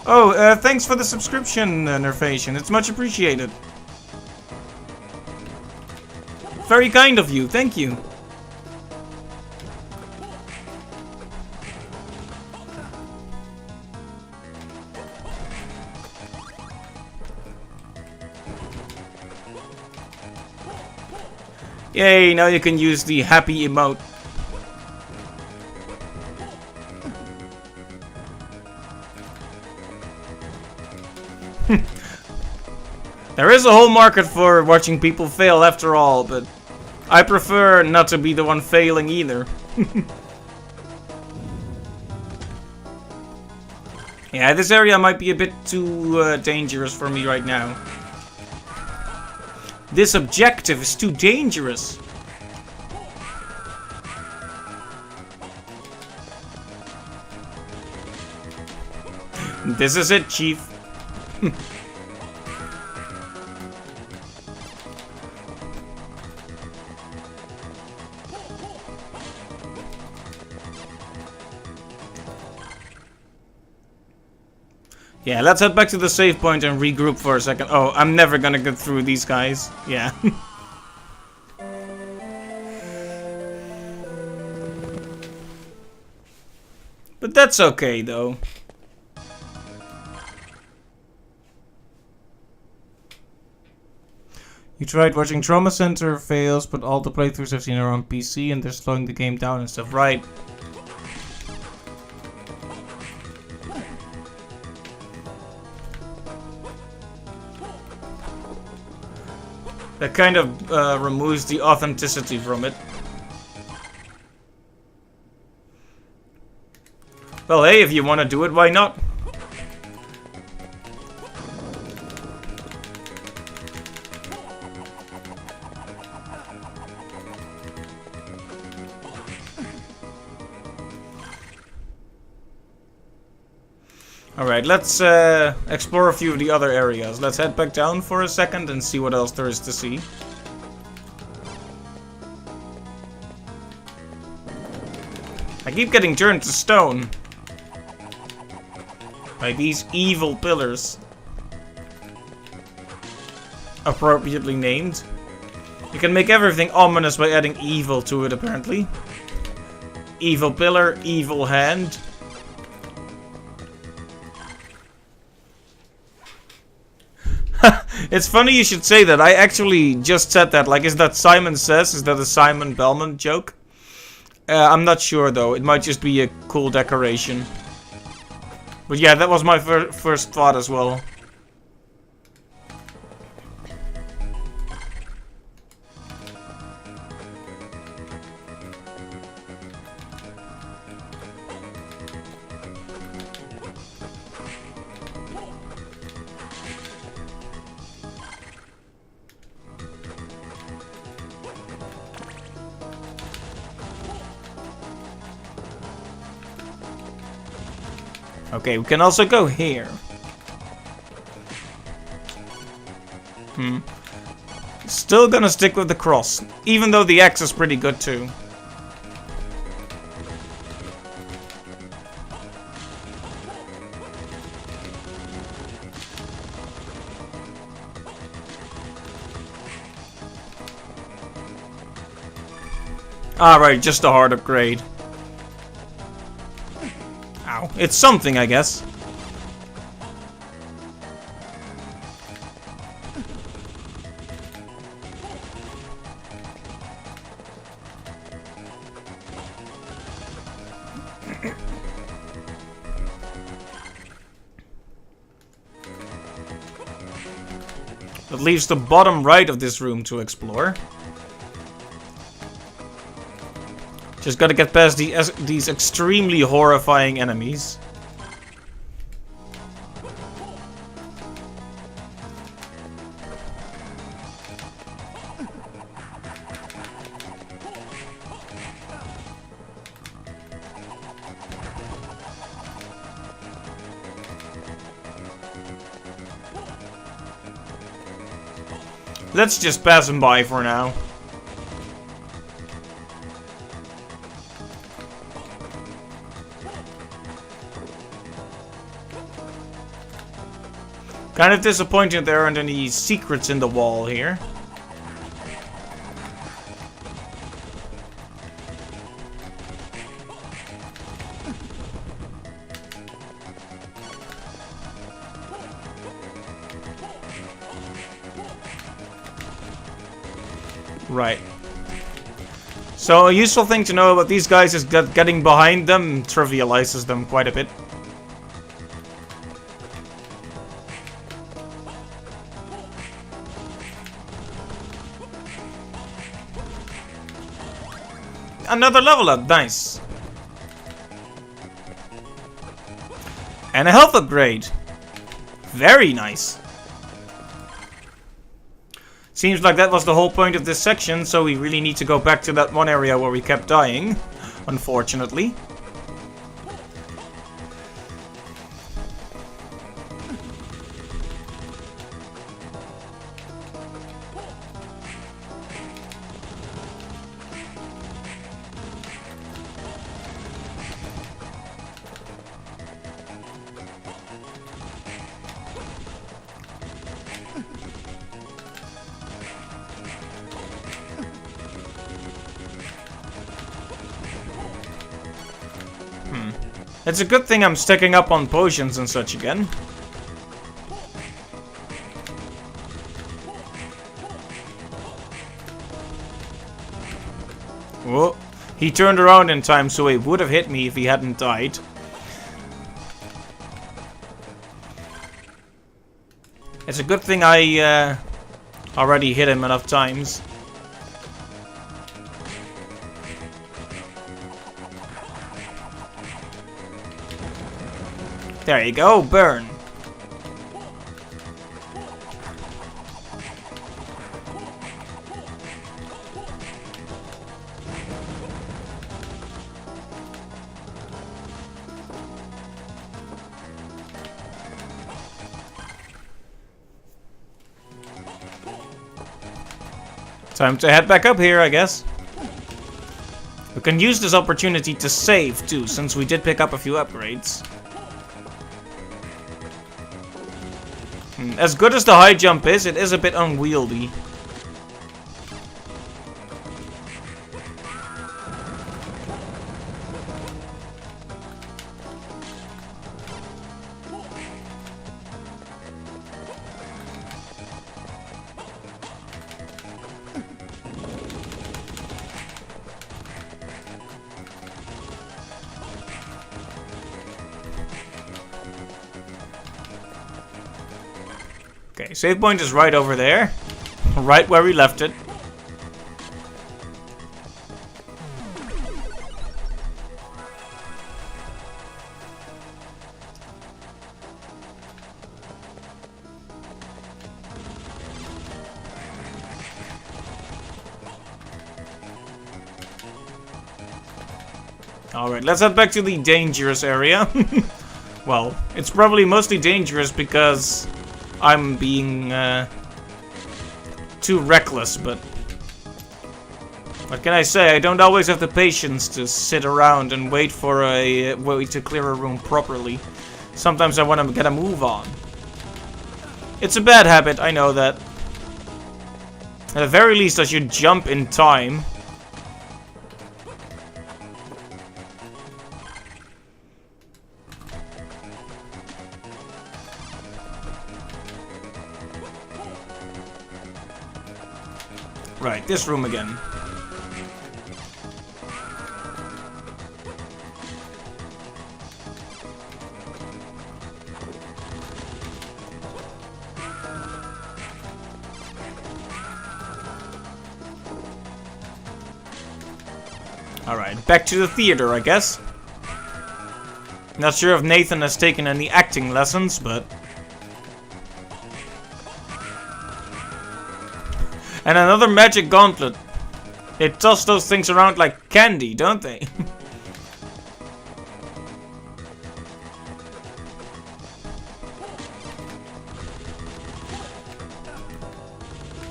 Speaker 1: Oh, thanks for the subscription, Nerfation. It's much appreciated. Very kind of you, thank you. Yay, now you can use the happy emote. There is a whole market for watching people fail after all, but I prefer not to be the one failing either. Yeah, this area might be a bit too dangerous for me right now. This objective is too dangerous. This is it, Chief. Yeah, let's head back to the save point and regroup for a second. Oh, I'm never gonna get through these guys. Yeah. But that's okay, though. You tried watching Trauma Center, fails, but all the playthroughs I've seen are on PC and they're slowing the game down and stuff. Right. That kind of removes the authenticity from it. Well, hey, if you want to do it, why not? Alright, let's explore a few of the other areas. Let's head back down for a second and see what else there is to see. I keep getting turned to stone by these evil pillars. Appropriately named. You can make everything ominous by adding evil to it, apparently. Evil pillar, evil hand. It's funny you should say that. I actually just said that. Like, is that Simon Says? Is that a Simon Belmont joke? I'm not sure, though. It might just be a cool decoration. But yeah, that was my first thought as well. Okay, we can also go here. Still gonna stick with the cross, even though the axe is pretty good too. Alright, just a hard upgrade. Ow. It's something, I guess. That leaves the bottom right of this room to explore. Just gotta get past these extremely horrifying enemies. Let's just pass him by for now. Kind of disappointed there aren't any secrets in the wall here. Right. So a useful thing to know about these guys is that getting behind them trivializes them quite a bit. Another level up, nice. And a health upgrade. Very nice. Seems like that was the whole point of this section, so we really need to go back to that one area where we kept dying, unfortunately. It's a good thing I'm stacking up on potions and such again. Whoa. He turned around in time, so he would have hit me if he hadn't died. It's a good thing I already hit him enough times. There you go, burn. Time to head back up here, I guess. We can use this opportunity to save, too, since we did pick up a few upgrades. As good as the high jump is, it is a bit unwieldy. Okay, save point is right over there. Right where we left it. Alright, let's head back to the dangerous area. Well, it's probably mostly dangerous because I'm being too reckless, but what can I say? I don't always have the patience to sit around and wait for a way to clear a room properly. Sometimes I want to get a move on. It's a bad habit, I know that. At the very least, I should jump in time. Right, this room again. Alright, back to the theater, I guess. Not sure if Nathan has taken any acting lessons, but... And another magic gauntlet. They toss those things around like candy, don't they?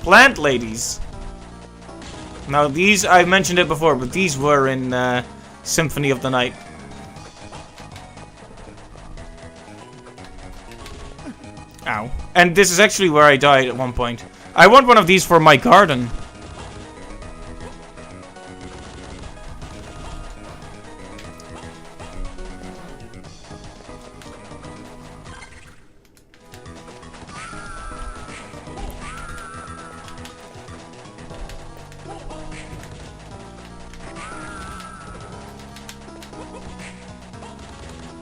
Speaker 1: Plant ladies. Now these, I mentioned it before, but these were in Symphony of the Night. Ow. And this is actually where I died at one point. I want one of these for my garden.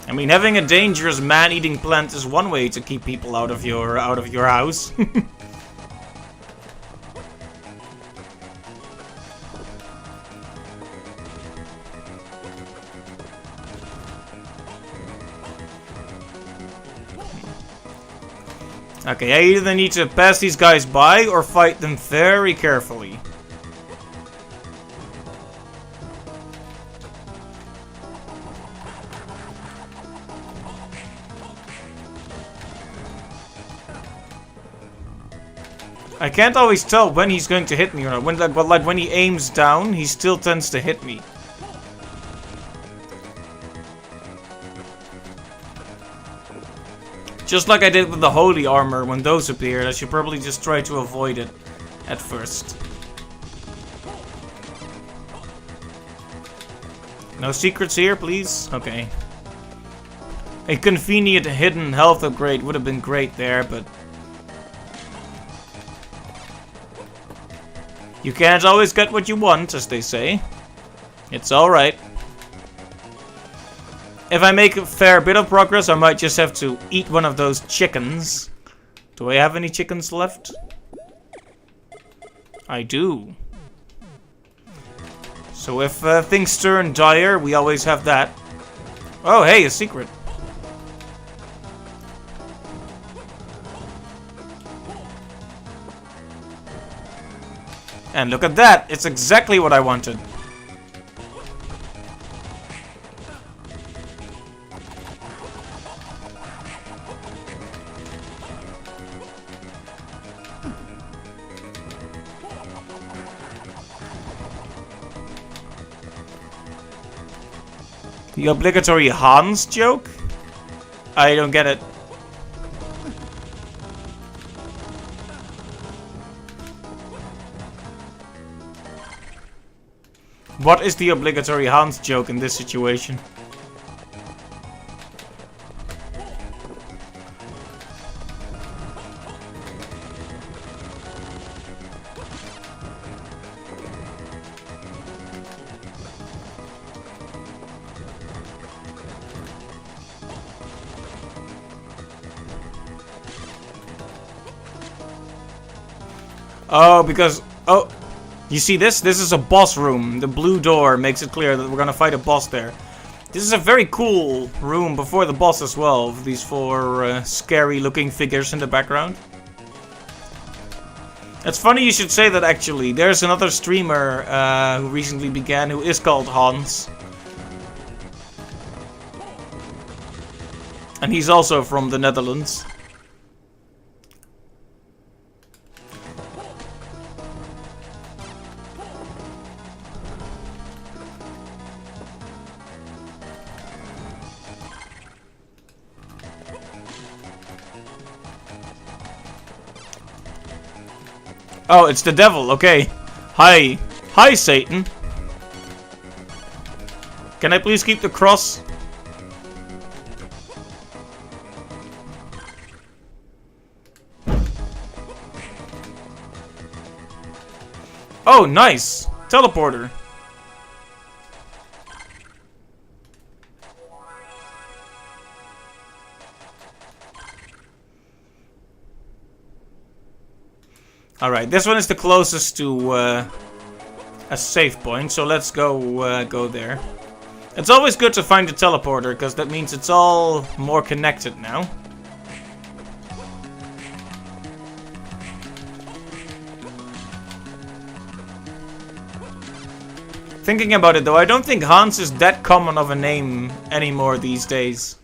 Speaker 1: I mean, having a dangerous man-eating plant is one way to keep people out of your house. Okay, I either need to pass these guys by or fight them very carefully. I can't always tell when he's going to hit me or not. When he aims down, he still tends to hit me. Just like I did with the holy armor when those appeared, I should probably just try to avoid it at first. No secrets here, please? Okay. A convenient hidden health upgrade would have been great there, but you can't always get what you want, as they say. It's alright. If I make a fair bit of progress, I might just have to eat one of those chickens. Do I have any chickens left? I do. So if things turn dire, we always have that. Oh, hey, a secret. And look at that! It's exactly what I wanted. The obligatory Hans joke? I don't get it. What is the obligatory Hans joke in this situation? Oh, because... Oh, you see this? This is a boss room. The blue door makes it clear that we're gonna fight a boss there. This is a very cool room before the boss as well. These four scary looking figures in the background. It's funny you should say that, actually. There's another streamer who recently began who is called Hans. And he's also from the Netherlands. Oh, it's the devil, okay. Hi. Hi, Satan. Can I please keep the cross? Oh, nice. Teleporter. Alright, this one is the closest to a save point, so let's go there. It's always good to find a teleporter, because that means it's all more connected now. Thinking about it though, I don't think Hans is that common of a name anymore these days.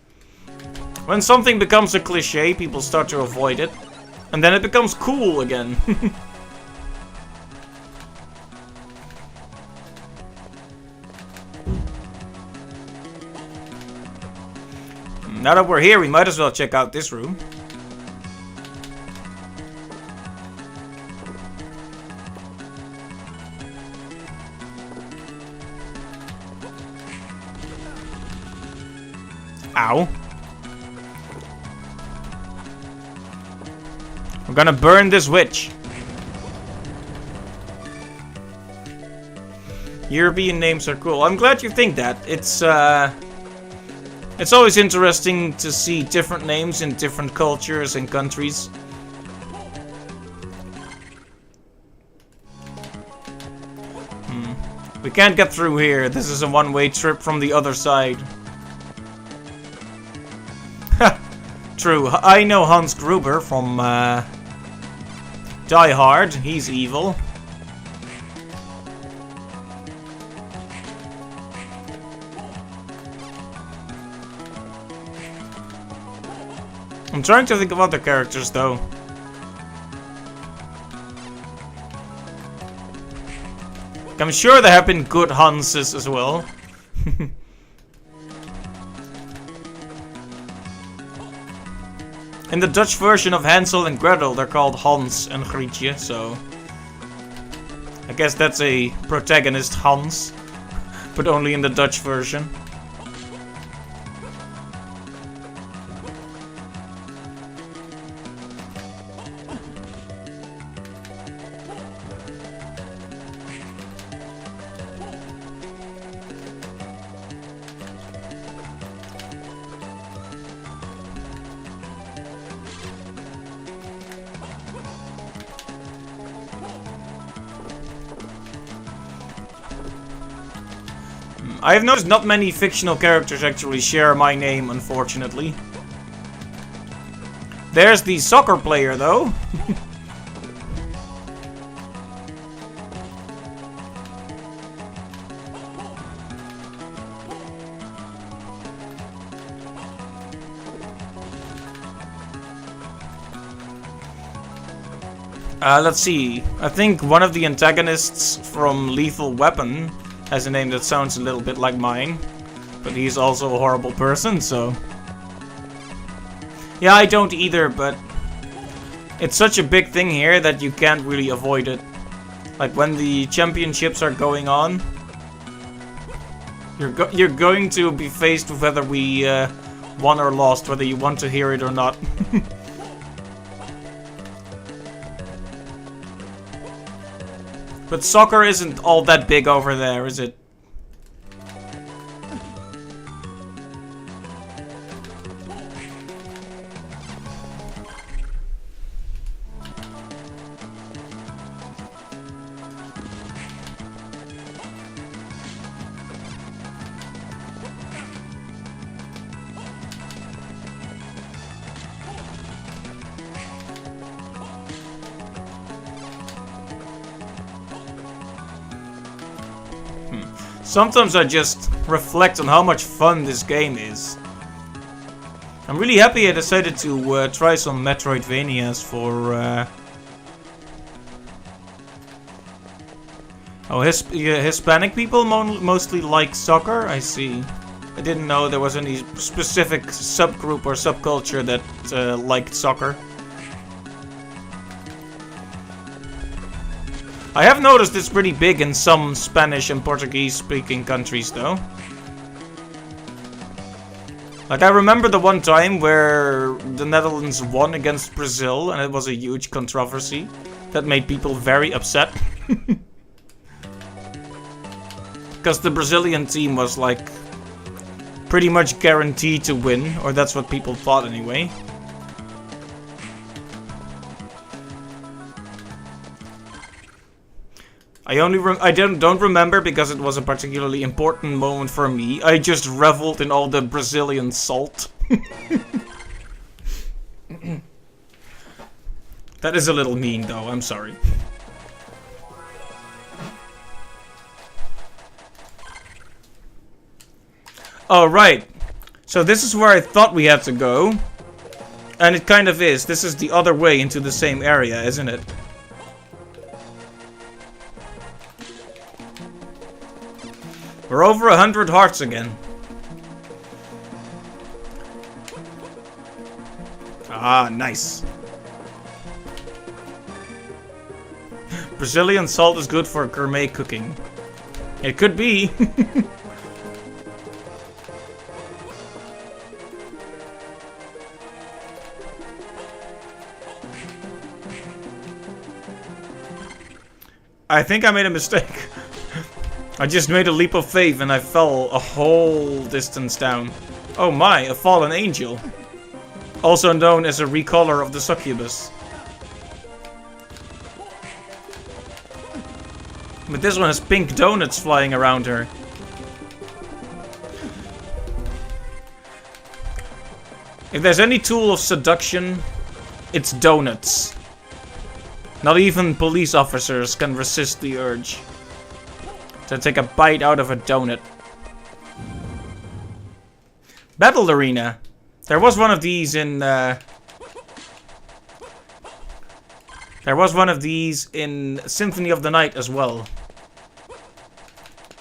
Speaker 1: When something becomes a cliche, people start to avoid it. And then it becomes cool again. Now that we're here, we might as well check out this room. Ow. We're gonna burn this witch. European names are cool. I'm glad you think that. It's always interesting to see different names in different cultures and countries. We can't get through here. This is a one-way trip from the other side. True. I know Hans Gruber from Die Hard. He's evil. I'm trying to think of other characters though. I'm sure there have been good Hanses as well. In the Dutch version of Hansel and Gretel, they're called Hans and Grietje, so I guess that's a protagonist Hans, but only in the Dutch version. I've noticed not many fictional characters actually share my name, unfortunately. There's the soccer player, though. Let's see. I think one of the antagonists from Lethal Weapon has a name that sounds a little bit like mine. But he's also a horrible person, so... Yeah, I don't either, but... It's such a big thing here that you can't really avoid it. Like, when the championships are going on... You're going to be faced with whether we won or lost, whether you want to hear it or not. But soccer isn't all that big over there, is it? Sometimes I just reflect on how much fun this game is. I'm really happy I decided to try some Metroidvanias for... Oh, Hispanic people mostly like soccer? I see. I didn't know there was any specific subgroup or subculture that liked soccer. I have noticed it's pretty big in some Spanish and Portuguese speaking countries though. Like I remember the one time where the Netherlands won against Brazil and it was a huge controversy that made people very upset. Because the Brazilian team was like pretty much guaranteed to win, or that's what people thought anyway. I don't remember because it was a particularly important moment for me. I just reveled in all the Brazilian salt. That is a little mean though, I'm sorry. Oh right, so this is where I thought we had to go. And it kind of is. This is the other way into the same area, isn't it? We're over 100 hearts again. Ah, nice. Brazilian salt is good for gourmet cooking. It could be. I think I made a mistake. I just made a leap of faith and I fell a whole distance down. Oh my, a fallen angel. Also known as a recolor of the succubus. But this one has pink donuts flying around her. If there's any tool of seduction, it's donuts. Not even police officers can resist the urge to take a bite out of a donut. Battle Arena. There was one of these in Symphony of the Night as well.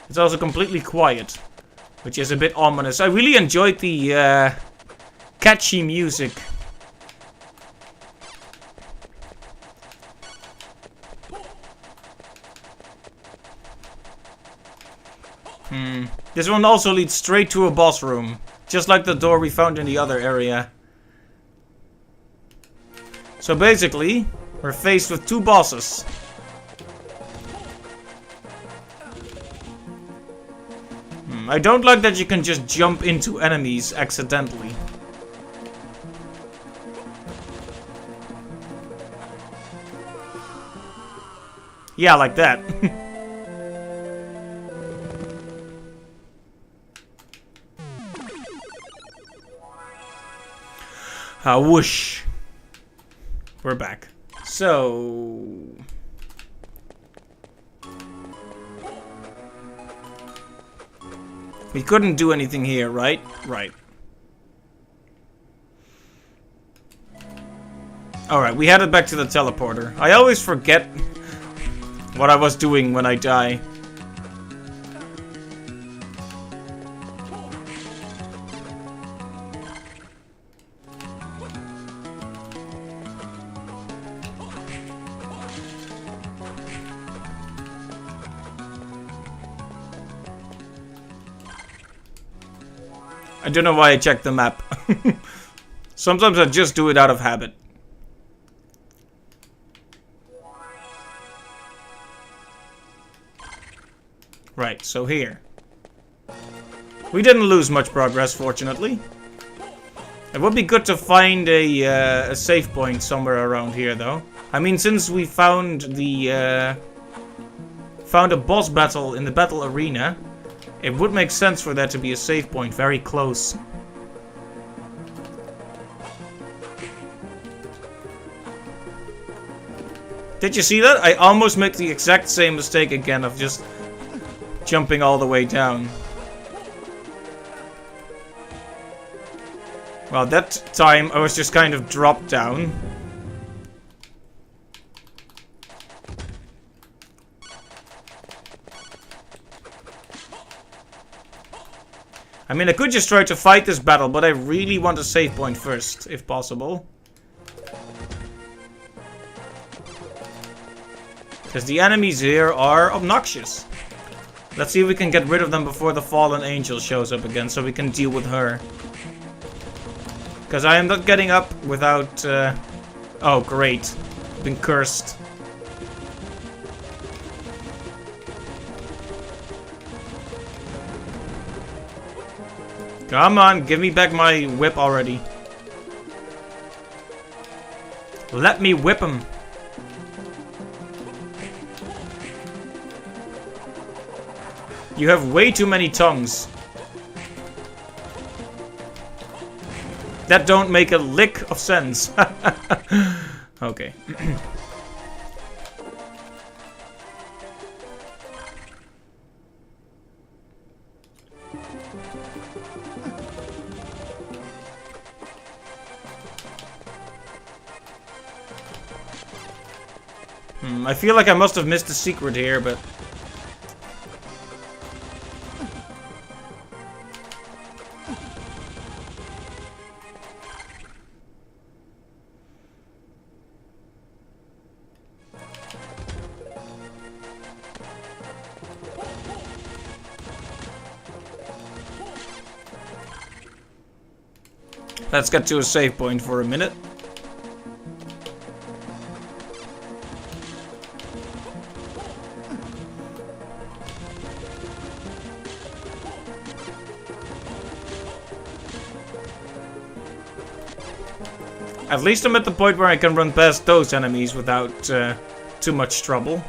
Speaker 1: It's also completely quiet, which is a bit ominous. I really enjoyed the catchy music. This one also leads straight to a boss room, just like the door we found in the other area. So basically, we're faced with two bosses. I don't like that you can just jump into enemies accidentally. Yeah, like that. Whoosh. We're back. So... we couldn't do anything here, right? Right. Alright, we headed back to the teleporter. I always forget what I was doing when I die. I don't know why I checked the map. Sometimes I just do it out of habit. Right, so here. We didn't lose much progress, fortunately. It would be good to find a save point somewhere around here, though. I mean, since we found the found a boss battle in the battle arena, it would make sense for that to be a save point very close. Did you see that? I almost make the exact same mistake again of just jumping all the way down. Well, that time I was just kind of dropped down. I mean, I could just try to fight this battle, but I really want a save point first, if possible. Because the enemies here are obnoxious. Let's see if we can get rid of them before the fallen angel shows up again, so we can deal with her. Because I am not getting up without... oh, great. I've been cursed. Come on, give me back my whip already. Let me whip him. You have way too many tongues. That don't make a lick of sense. Okay. I feel like I must have missed a secret here, but... let's get to a save point for a minute. At least I'm at the point where I can run past those enemies without too much trouble.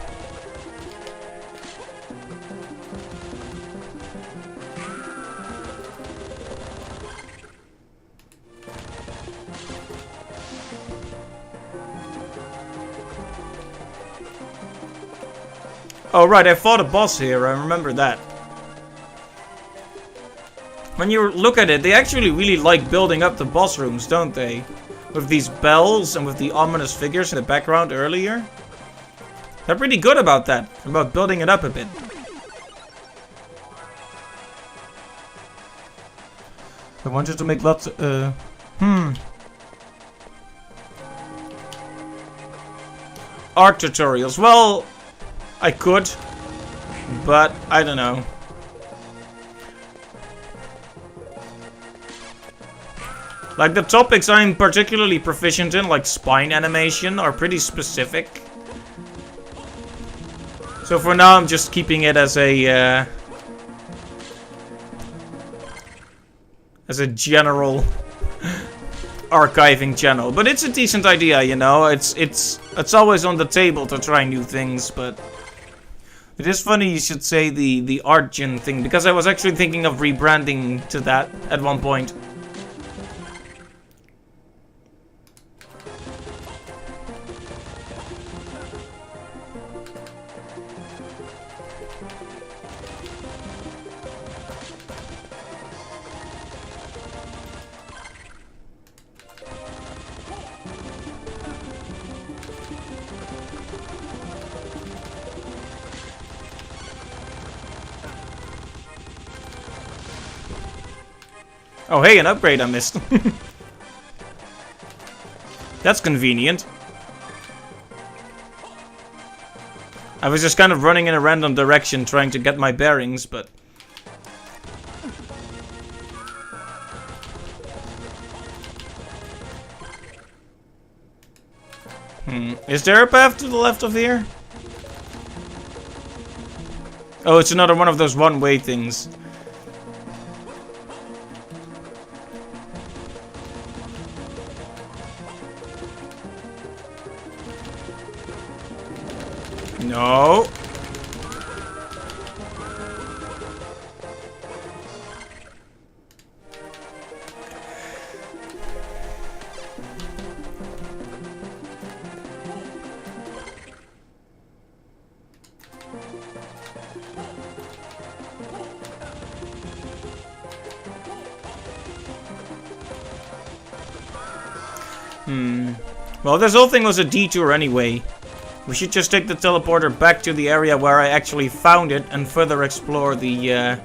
Speaker 1: Oh right, I fought a boss here, I remember that. When you look at it, they actually really like building up the boss rooms, don't they? With these bells and with the ominous figures in the background earlier. They're pretty good about that, about building it up a bit. I wanted to make lots of, art tutorials. Well, I could, but I don't know. Like the topics I'm particularly proficient in, like spine animation, are pretty specific. So for now I'm just keeping it as a general archiving channel. But it's a decent idea, you know. It's always on the table to try new things, but it is funny you should say the art gen thing, because I was actually thinking of rebranding to that at one point. Oh, hey, an upgrade I missed. That's convenient. I was just kind of running in a random direction trying to get my bearings, but... Is there a path to the left of here? Oh, it's another one of those one-way things. No. Well, this whole thing was a detour anyway. We should just take the teleporter back to the area where I actually found it and further explore the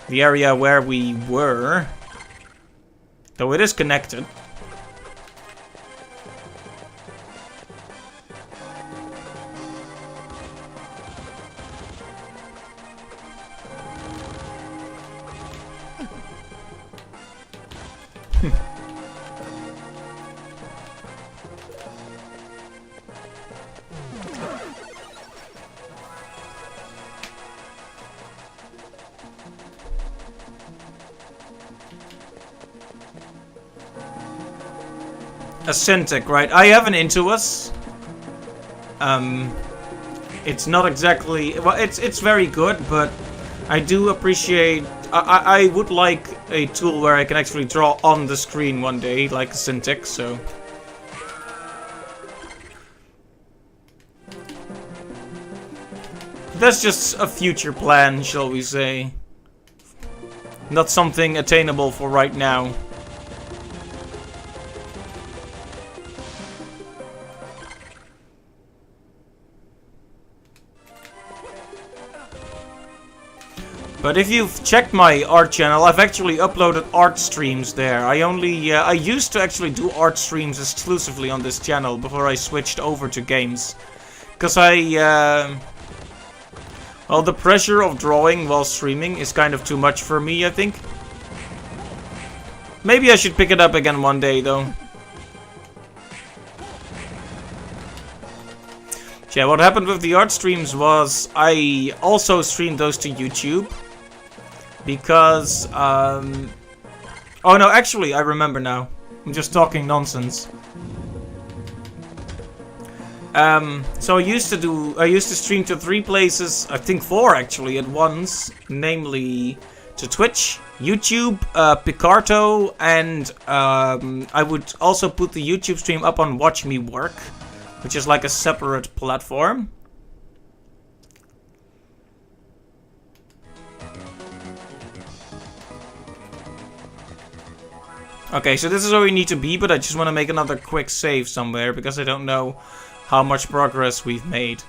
Speaker 1: area where we were. Though it is connected. A Syntec, right? I have an Intuos. It's not exactly... Well, it's very good, but I do appreciate... I would like a tool where I can actually draw on the screen one day, like a Syntec, so... That's just a future plan, shall we say. Not something attainable for right now. But if you've checked my art channel, I've actually uploaded art streams there. I used to actually do art streams exclusively on this channel before I switched over to games. Because well, the pressure of drawing while streaming is kind of too much for me, I think. Maybe I should pick it up again one day, though. Yeah, what happened with the art streams was I also streamed those to YouTube. Because, oh no, actually, I remember now. I'm just talking nonsense. So I used to stream to 3 places, I think 4 actually at once. Namely, to Twitch, YouTube, Picarto, and I would also put the YouTube stream up on Watch Me Work, which is like a separate platform. Okay, so this is where we need to be, but I just want to make another quick save somewhere, because I don't know how much progress we've made.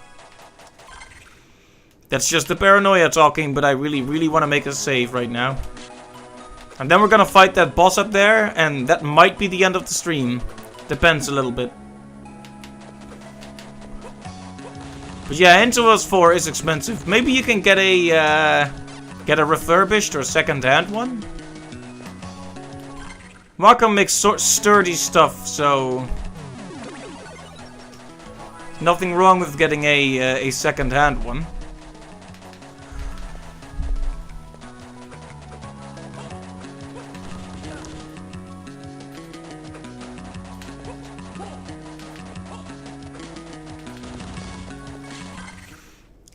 Speaker 1: That's just the paranoia talking, but I really, really want to make a save right now. And then we're gonna fight that boss up there, and that might be the end of the stream. Depends a little bit. But yeah, Intuos 4 is expensive. Maybe you can get a refurbished or second-hand one? Wacom makes sturdy stuff, so... Nothing wrong with getting a second-hand one.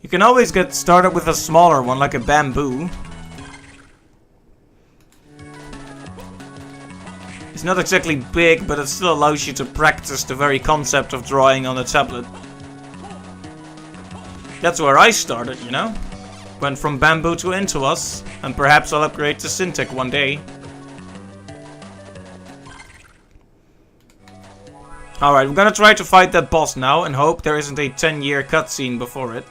Speaker 1: You can always get started with a smaller one, like a bamboo. It's not exactly big, but it still allows you to practice the very concept of drawing on a tablet. That's where I started, you know? Went from bamboo to Intuos, and perhaps I'll upgrade to Syntec one day. Alright, we're gonna try to fight that boss now and hope there isn't a 10-year cutscene before it.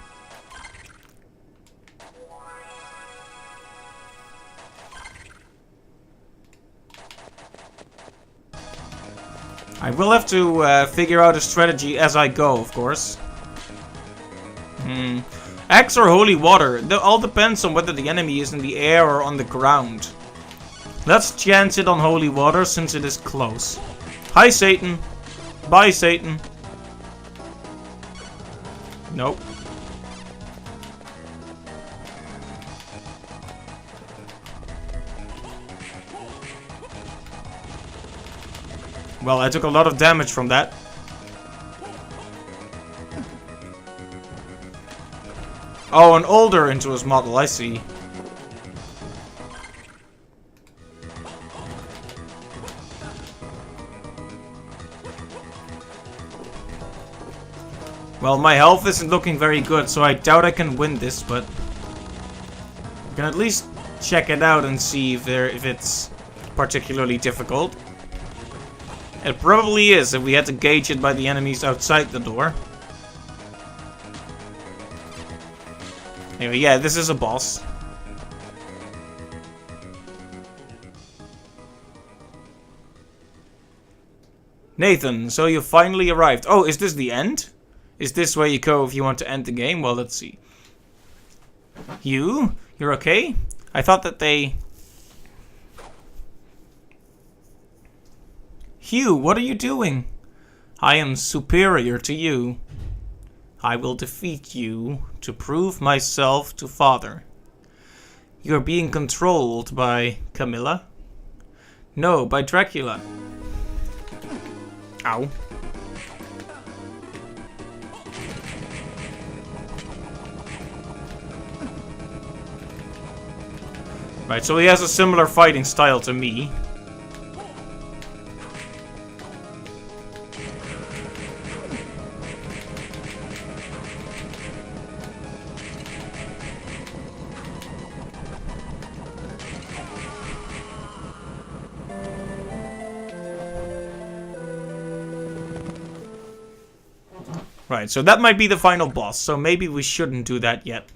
Speaker 1: I will have to figure out a strategy as I go, of course. Axe or holy water? That all depends on whether the enemy is in the air or on the ground. Let's chance it on holy water since it is close. Hi, Satan. Bye, Satan. Nope. Well, I took a lot of damage from that. Oh, an older Intuos model, I see. Well, my health isn't looking very good, so I doubt I can win this, but I can at least check it out and see if it's particularly difficult. It probably is if we had to gauge it by the enemies outside the door. Anyway, yeah, this is a boss. Nathan, so you finally arrived. Oh, is this the end? Is this where you go if you want to end the game? Well, let's see. You're okay? I thought that they... Hugh, what are you doing? I am superior to you. I will defeat you to prove myself to Father. You are being controlled by Camilla? No, by Dracula. Ow. Right, so he has a similar fighting style to me. Right, so that might be the final boss, so maybe we shouldn't do that yet.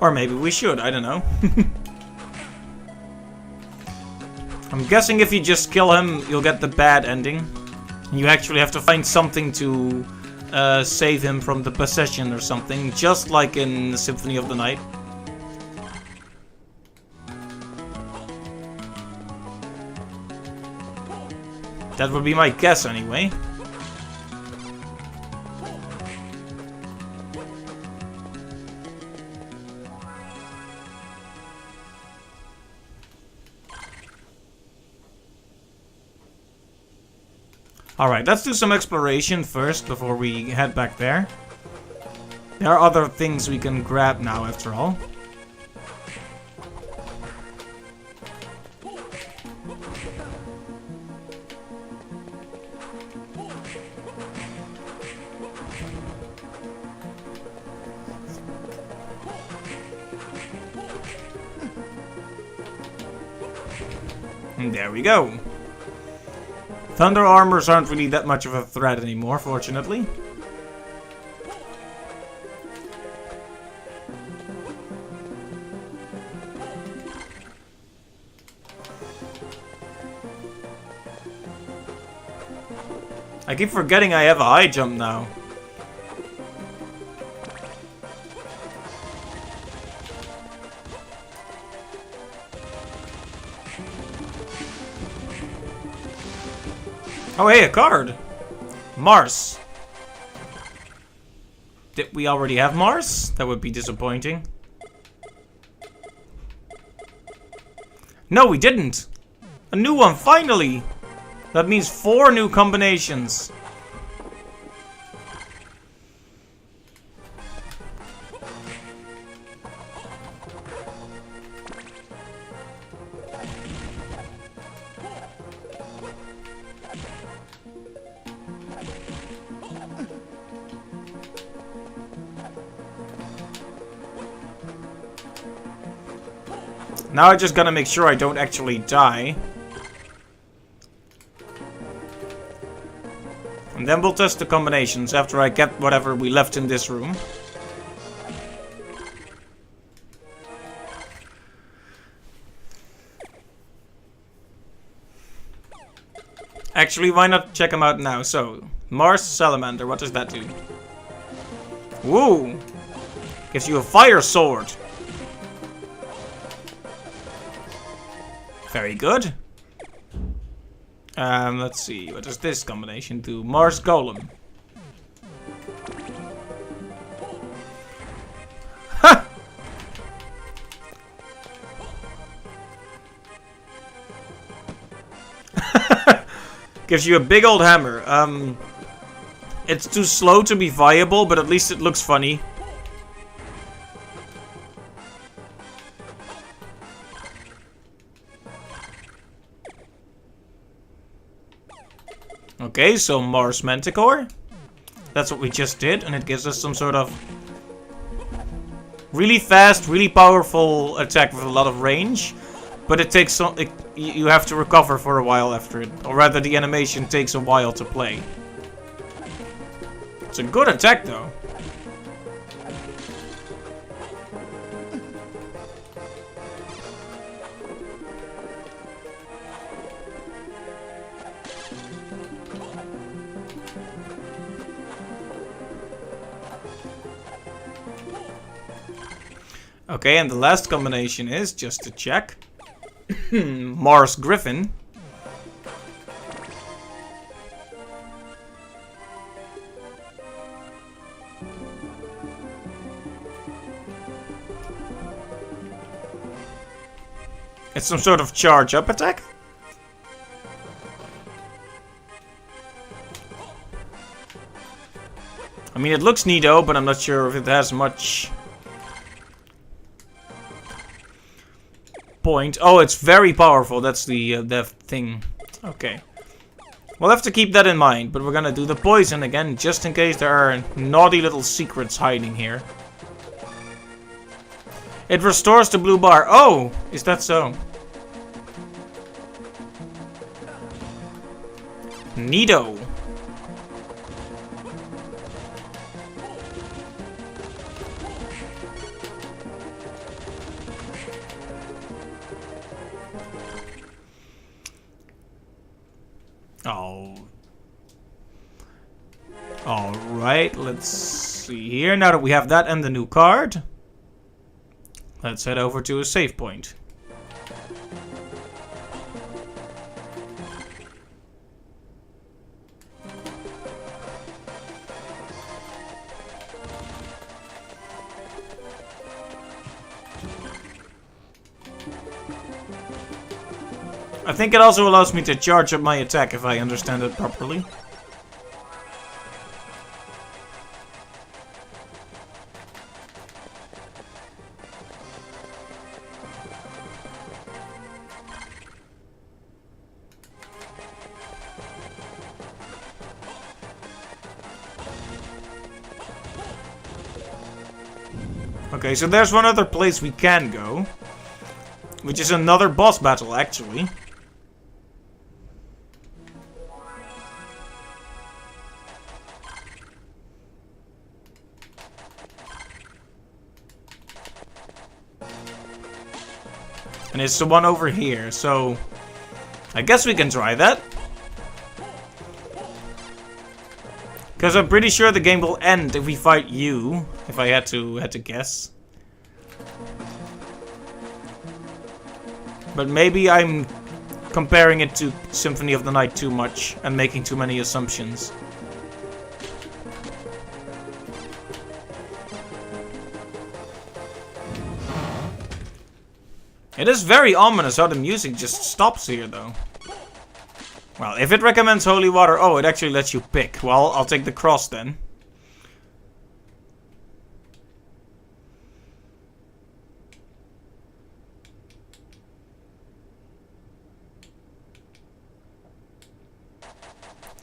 Speaker 1: Or maybe we should, I don't know. I'm guessing if you just kill him, you'll get the bad ending. You actually have to find something to save him from the possession or something, just like in the Symphony of the Night. That would be my guess anyway. Alright, let's do some exploration first before we head back there. There are other things we can grab now after all. And there we go. Thunder armors aren't really that much of a threat anymore, fortunately. I keep forgetting I have a high jump now. Oh, hey, a card! Mars. Did we already have Mars? That would be disappointing. No, we didn't! A new one, finally! That means 4 new combinations. Now I just gotta make sure I don't actually die. And then we'll test the combinations after I get whatever we left in this room. Actually, why not check them out now? So, Mars Salamander, what does that do? Woo! Gives you a fire sword. Very good. Let's see, what does this combination do? Mars Golem. Ha! Gives you a big old hammer. It's too slow to be viable, but at least it looks funny. Okay, so Mars Manticore. That's what we just did, and it gives us some sort of really fast, really powerful attack with a lot of range. But it takes some. You have to recover for a while after it, or rather, the animation takes a while to play. It's a good attack, though. Okay, and the last combination is, just to check, Mars Griffin. It's some sort of charge up attack? I mean, it looks neato, but I'm not sure if it has much point. Oh, it's very powerful. That's the thing. Okay. We'll have to keep that in mind, but we're gonna do the poison again, just in case there are naughty little secrets hiding here. It restores the blue bar. Oh, is that so? Neato. Oh. Alright, let's see here. Now that we have that and the new card, let's head over to a save point. I think it also allows me to charge up my attack if I understand it properly. Okay, so there's one other place we can go, which is another boss battle, actually. And it's the one over here, so I guess we can try that. Because I'm pretty sure the game will end if we fight you, if I had to guess. But maybe I'm comparing it to Symphony of the Night too much and making too many assumptions. It is very ominous how the music just stops here, though. Well, if it recommends holy water... Oh, it actually lets you pick. Well, I'll take the cross then.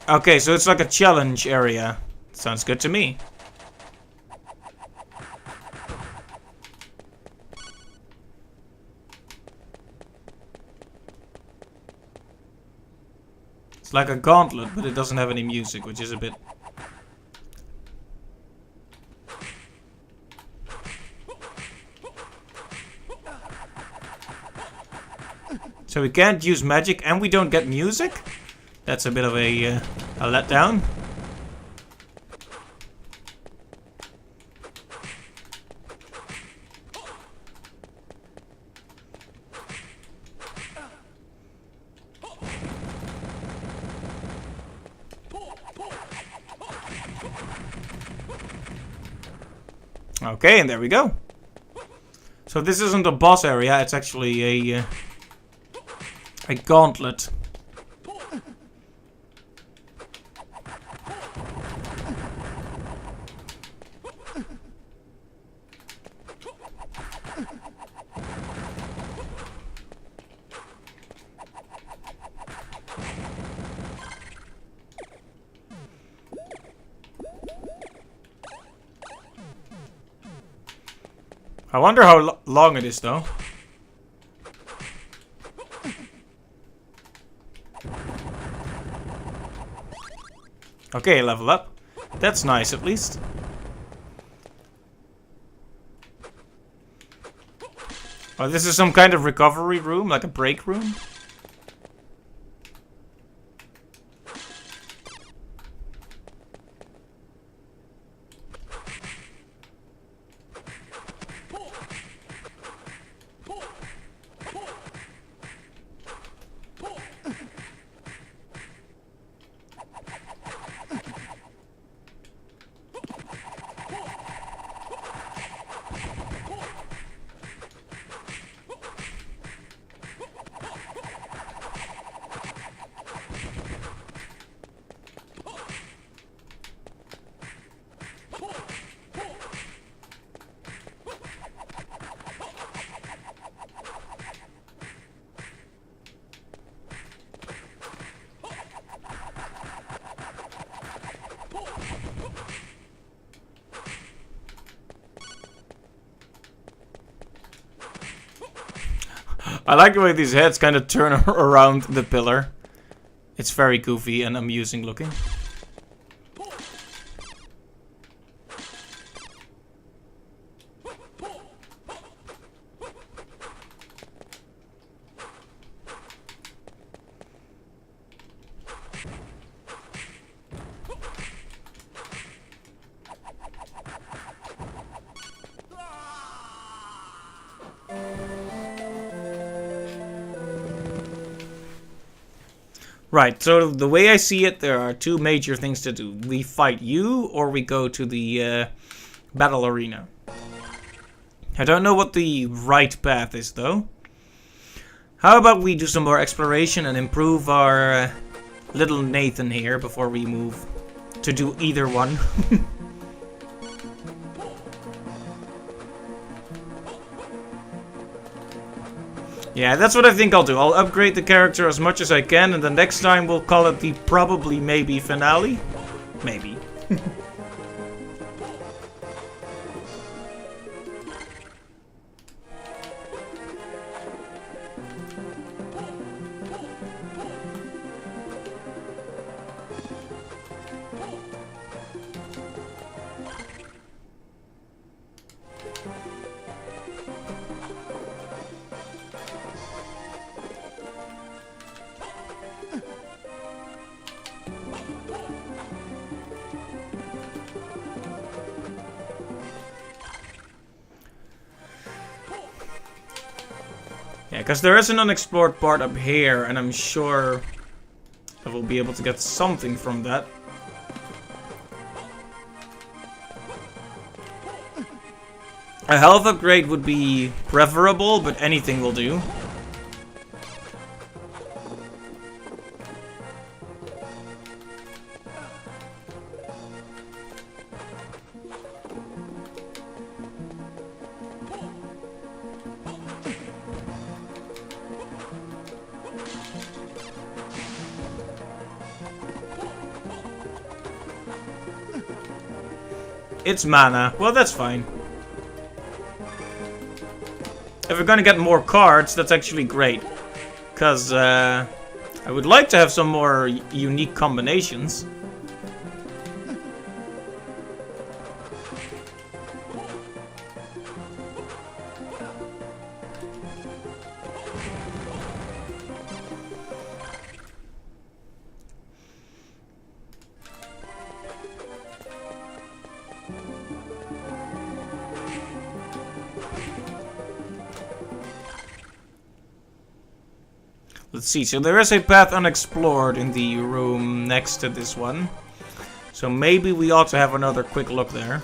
Speaker 1: Okay, so it's like a challenge area. Sounds good to me. It's like a gauntlet, but it doesn't have any music, which is a bit... So we can't use magic and we don't get music? That's a bit of a letdown. Okay, and there we go. So this isn't a boss area, it's actually a gauntlet. I wonder how long it is, though. Okay, level up. That's nice, at least. Oh, this is some kind of recovery room, like a break room? I like the way these heads kind of turn around the pillar. It's very goofy and amusing looking. Right, so the way I see it, there are two major things to do. We fight you, or we go to the battle arena. I don't know what the right path is, though. How about we do some more exploration and improve our little Nathan here before we move to do either one. Yeah, that's what I think I'll do. I'll upgrade the character as much as I can, and the next time we'll call it the probably maybe finale. Maybe. Yeah, because there is an unexplored part up here, and I'm sure I will be able to get something from that. A health upgrade would be preferable, but anything will do. It's mana. Well, that's fine. If we're gonna get more cards, that's actually great. Because, I I would like to have some more unique combinations. Let's see, so there is a path unexplored in the room next to this one. So maybe we ought to have another quick look there.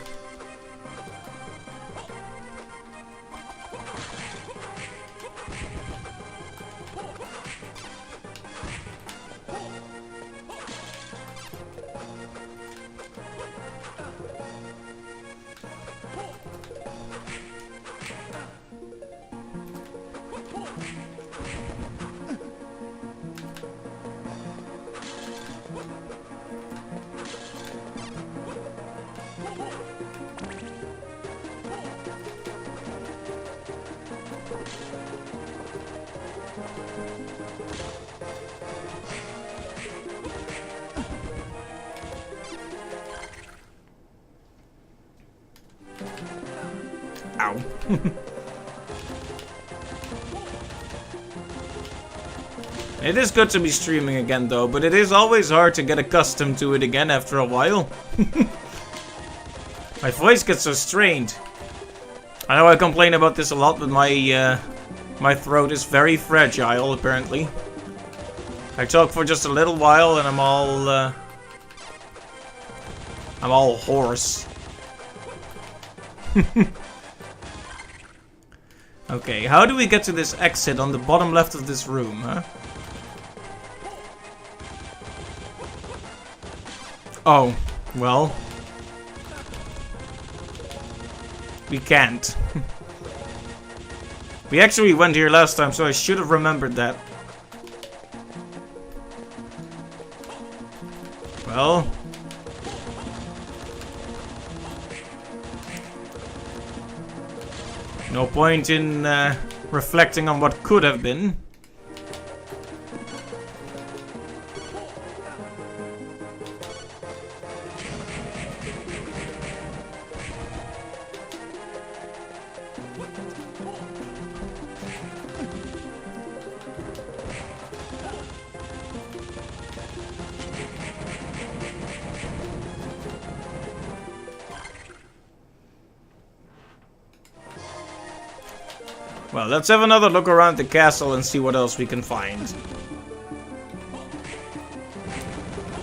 Speaker 1: Ow. It is good to be streaming again though, but it is always hard to get accustomed to it again after a while. My voice gets so strained. I know I complain about this a lot, but my throat is very fragile apparently. I talk for just a little while and I'm all hoarse. Okay, how do we get to this exit on the bottom left of this room, huh? Oh, well. We can't. We actually went here last time, so I should have remembered that. Well. No point in reflecting on what could have been. Well, let's have another look around the castle and see what else we can find.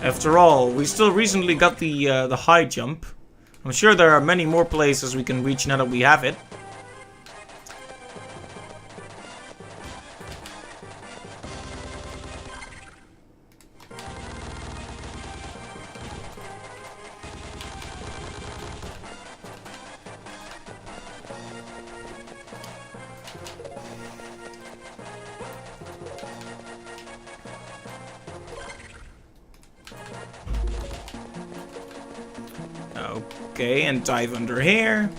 Speaker 1: After all, we still recently got the high jump. I'm sure there are many more places we can reach now that we have it. Okay, and dive under here.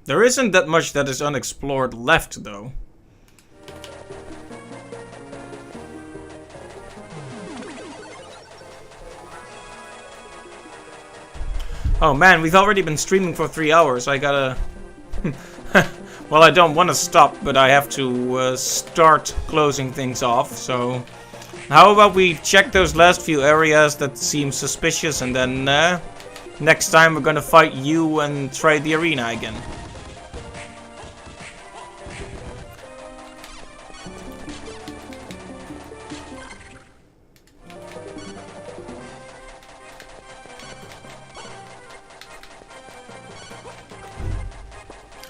Speaker 1: There isn't that much that is unexplored left, though. Oh man, we've already been streaming for 3 hours. I gotta... Well, I don't want to stop, but I have to start closing things off, so... How about we check those last few areas that seem suspicious, and then next time we're gonna fight you and try the arena again.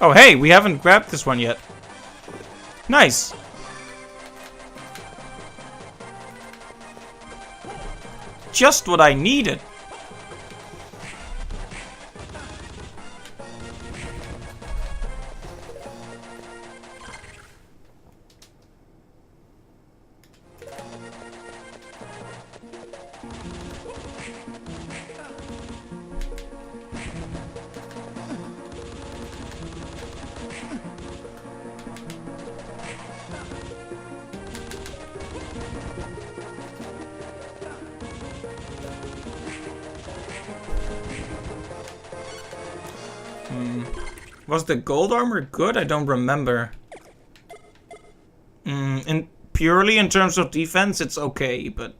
Speaker 1: Oh hey, we haven't grabbed this one yet. Nice. Just what I needed. Was the gold armor good? I don't remember. And purely in terms of defense, it's okay, but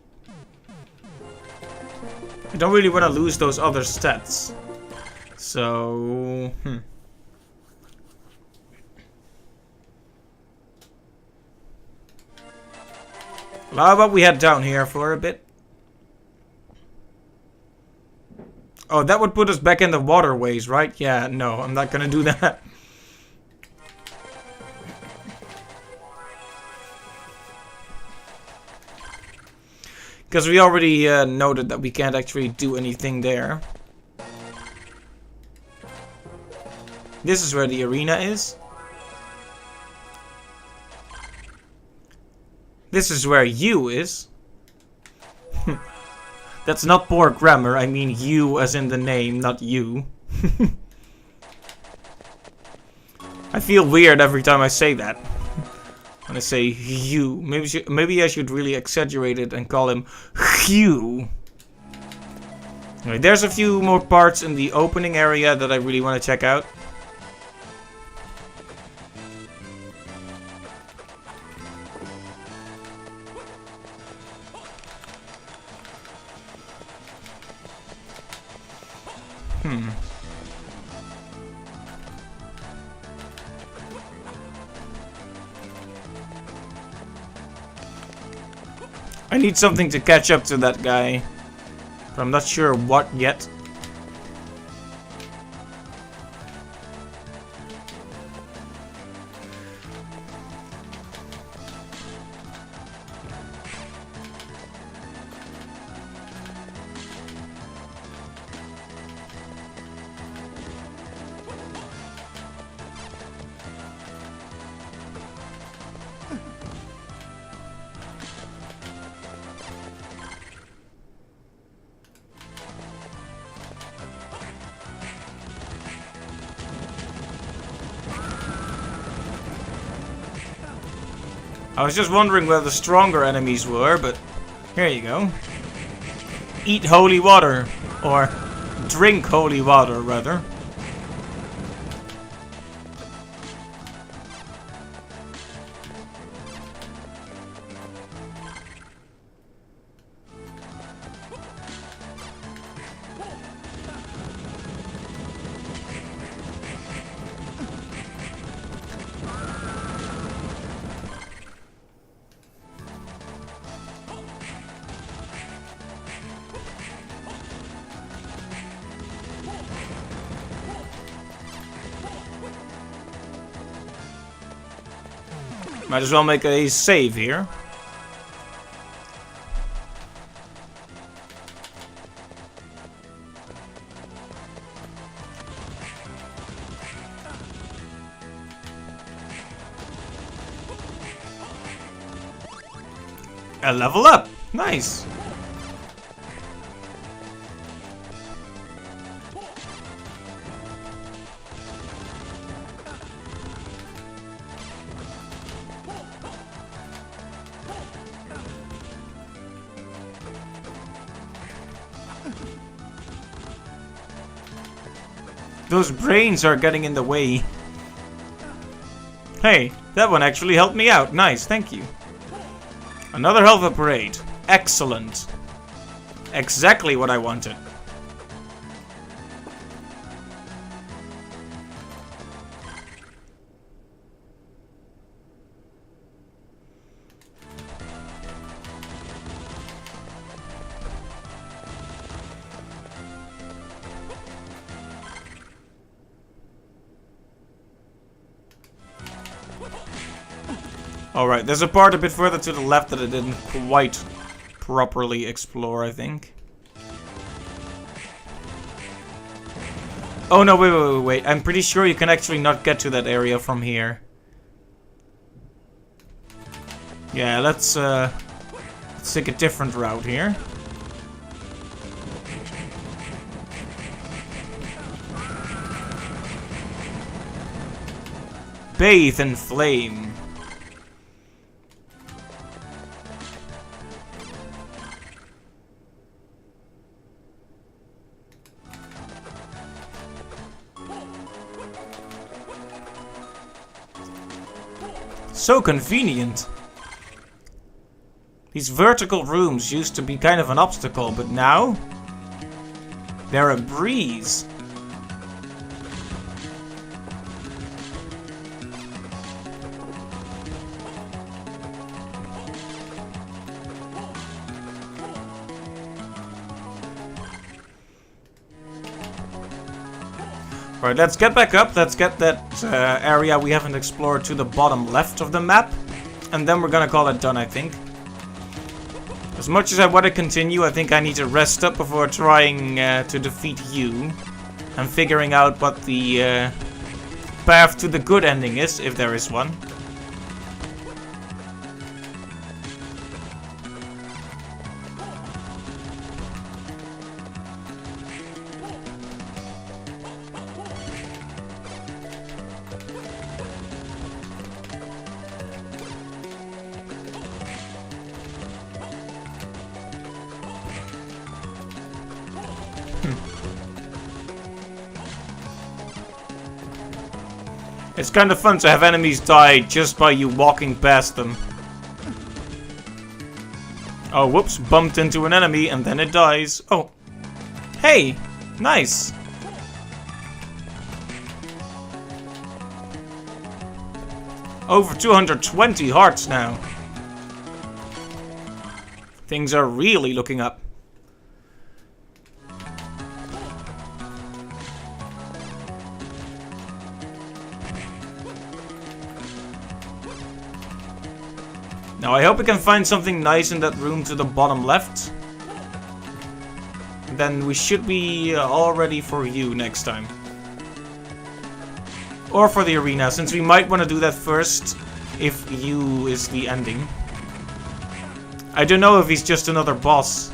Speaker 1: I don't really want to lose those other stats. So, Well, how about we head down here for a bit? Oh, that would put us back in the waterways, right? Yeah, no, I'm not gonna do that. Because we already noted that we can't actually do anything there. This is where the arena is. This is where you is. That's not poor grammar, I mean you as in the name, not you. I feel weird every time I say that. When I say you. Maybe I should really exaggerate it and call him Hugh. Anyway, there's a few more parts in the opening area that I really want to check out. I need something to catch up to that guy, but I'm not sure what yet. I was just wondering where the stronger enemies were, but here you go. Eat holy water, or drink holy water, rather. Might as well make a save here. A level up! Nice! Those brains are getting in the way. Hey, that one actually helped me out. Nice, thank you. Another health upgrade. Excellent. Exactly what I wanted. Alright, there's a part a bit further to the left that I didn't quite properly explore, I think. Oh no, wait. I'm pretty sure you can actually not get to that area from here. Yeah, let's take a different route here. Bathe in flame. So convenient. These vertical rooms used to be kind of an obstacle, but now they're a breeze. Right, let's get back up. Let's get that area we haven't explored to the bottom left of the map. And then we're gonna call it done, I think. As much as I want to continue, I think I need to rest up before trying to defeat you. And figuring out what the path to the good ending is, if there is one. It's kind of fun to have enemies die just by you walking past them. Oh, whoops, bumped into an enemy and then it dies. Oh. Hey, nice. Over 220 hearts now. Things are really looking up. Now I hope we can find something nice in that room to the bottom left. Then we should be all ready for you next time. Or for the arena, since we might want to do that first if you is the ending. I don't know if he's just another boss.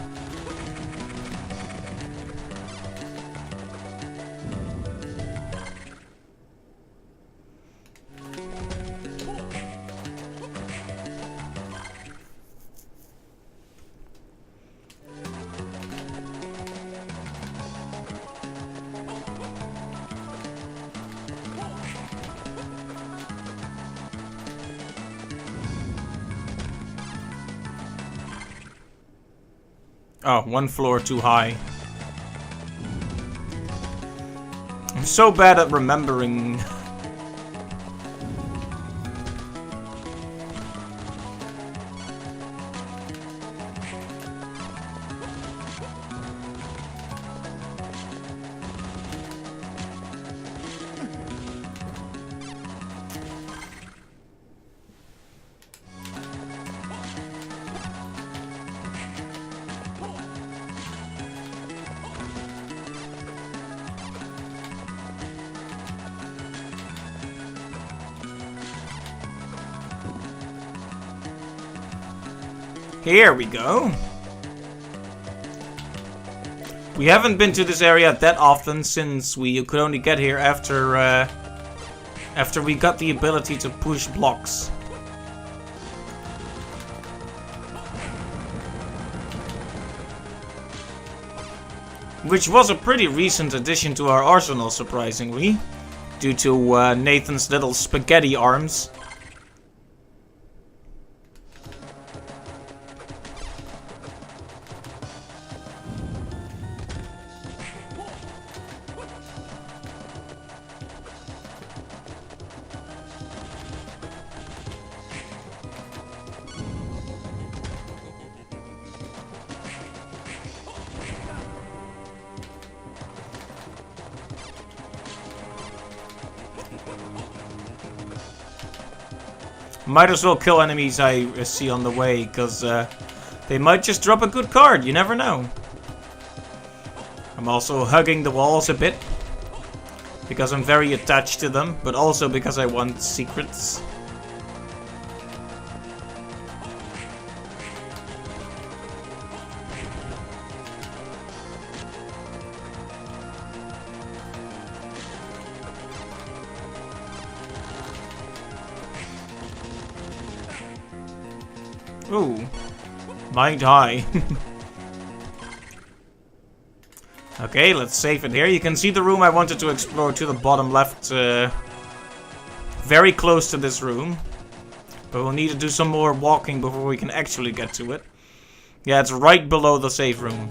Speaker 1: Oh, one floor too high. I'm so bad at remembering. Here we go. We haven't been to this area that often since we could only get here after we got the ability to push blocks. Which was a pretty recent addition to our arsenal, surprisingly, due to Nathan's little spaghetti arms. Might as well kill enemies I see on the way, because they might just drop a good card, you never know. I'm also hugging the walls a bit, because I'm very attached to them, but also because I want secrets. Ooh, mind high. Okay, let's save it here. You can see the room I wanted to explore to the bottom left, very close to this room. But we'll need to do some more walking before we can actually get to it. Yeah, it's right below the save room.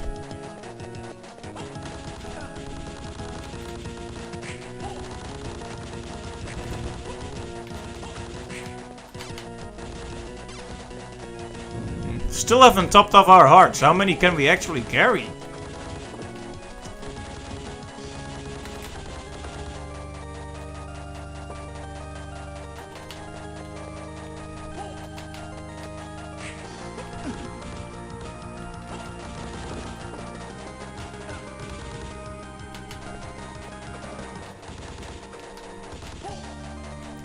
Speaker 1: Still haven't topped off our hearts. How many can we actually carry?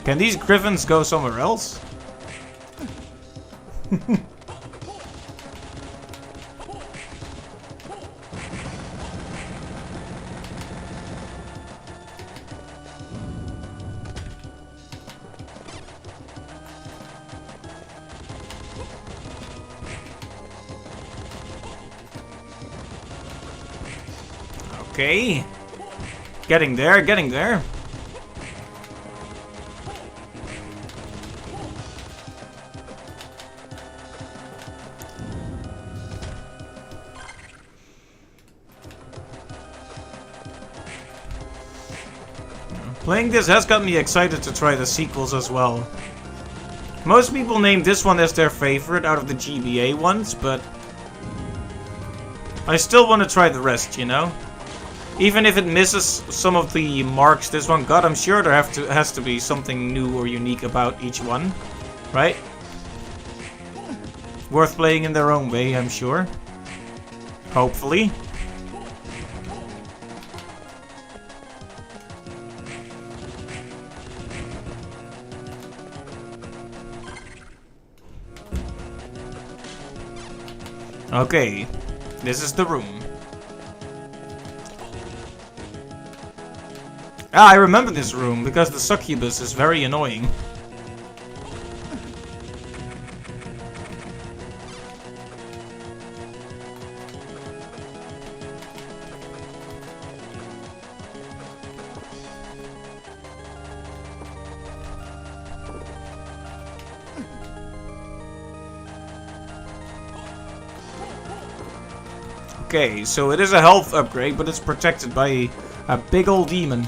Speaker 1: Can these griffins go somewhere else? Okay. Getting there, getting there. Playing this has got me excited to try the sequels as well. Most people name this one as their favorite out of the GBA ones, but I still want to try the rest, you know? Even if it misses some of the marks this one got, I'm sure there has to be something new or unique about each one, right? Worth playing in their own way, I'm sure. Hopefully. Okay, this is the room. Ah, I remember this room because the succubus is very annoying. Okay, so it is a health upgrade, but it's protected by a big old demon.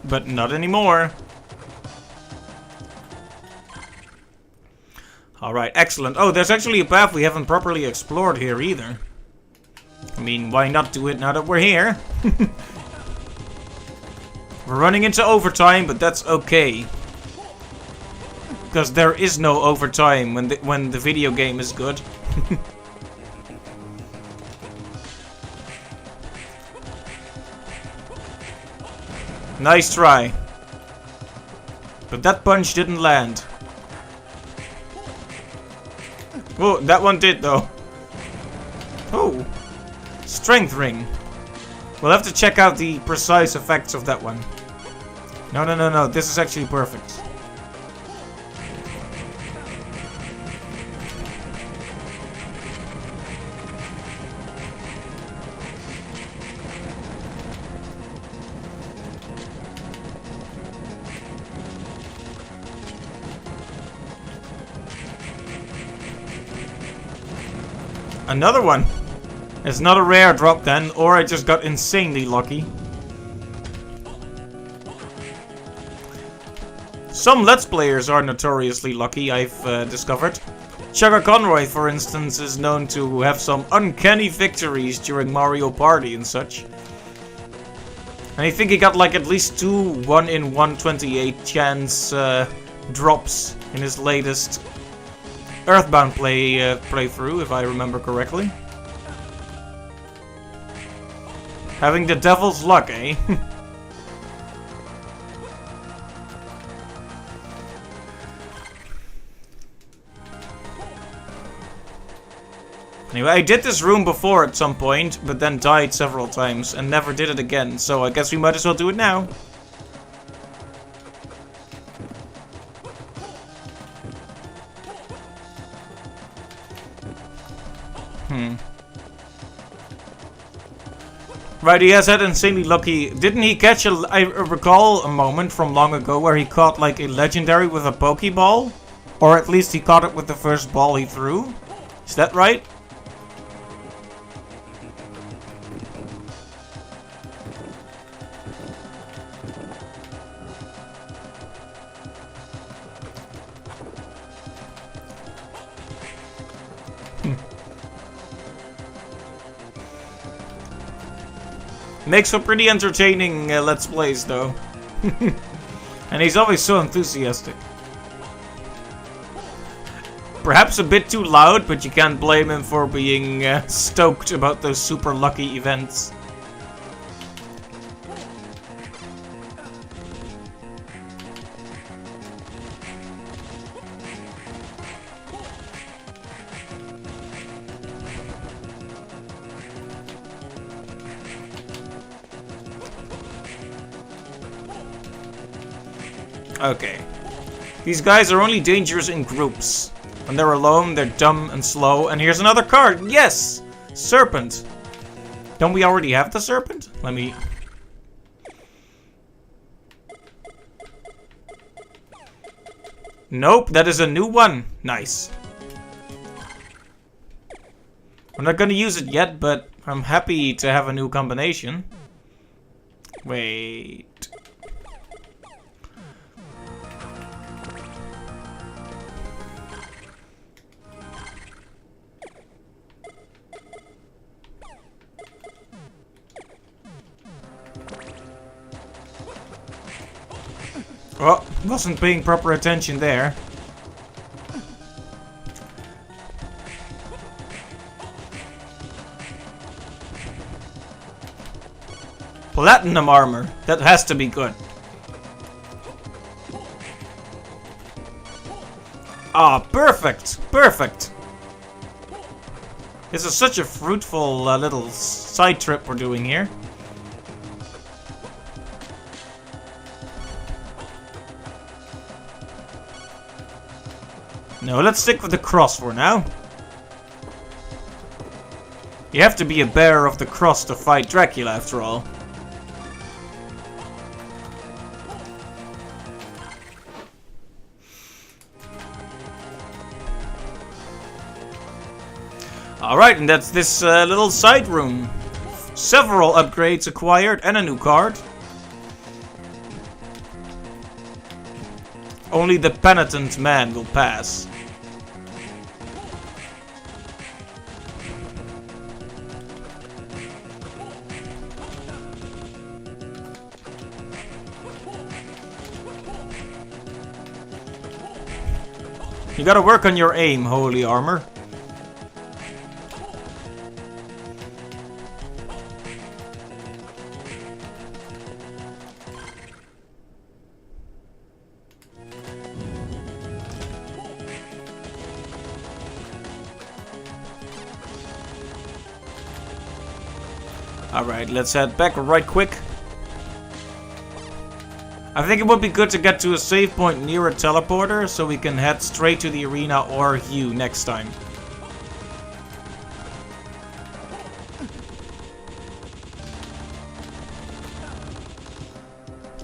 Speaker 1: But not anymore. Alright, excellent. Oh, there's actually a path we haven't properly explored here either. I mean, why not do it now that we're here? We're running into overtime, but that's okay. Because there is no overtime when the video game is good. Nice try. But that punch didn't land. Oh, that one did though. Oh. Strength ring. We'll have to check out the precise effects of that one. No, no, no, no. This is actually perfect. Another one. It's not a rare drop then, or I just got insanely lucky. Some Let's Players are notoriously lucky, I've discovered. Chugga Conroy, for instance, is known to have some uncanny victories during Mario Party and such. And I think he got like at least 2 1 in 128 chance drops in his latest Earthbound playthrough, if I remember correctly. Having the devil's luck, eh? Anyway, I did this room before at some point, but then died several times and never did it again, so I guess we might as well do it now. Right, he has had insanely lucky. Didn't he catch I recall a moment from long ago where he caught like a legendary with a Pokeball? Or at least he caught it with the first ball he threw? Is that right? Makes for pretty entertaining Let's Plays, though. And he's always so enthusiastic. Perhaps a bit too loud, but you can't blame him for being stoked about those super lucky events. Okay. These guys are only dangerous in groups. When they're alone, they're dumb and slow. And here's another card. Yes! Serpent. Don't we already have the serpent? Let me... Nope, that is a new one. Nice. I'm not gonna use it yet, but I'm happy to have a new combination. Wait... Oh, wasn't paying proper attention there. Platinum armor. That has to be good. Ah, perfect. Perfect. This is such a fruitful little side trip we're doing here. No, let's stick with the cross for now. You have to be a bearer of the cross to fight Dracula, after all. Alright, and that's this little side room. Several upgrades acquired and a new card. Only the penitent man will pass. You gotta work on your aim, holy armor. Alright, let's head back right quick. I think it would be good to get to a save point near a teleporter so we can head straight to the arena or Hugh next time.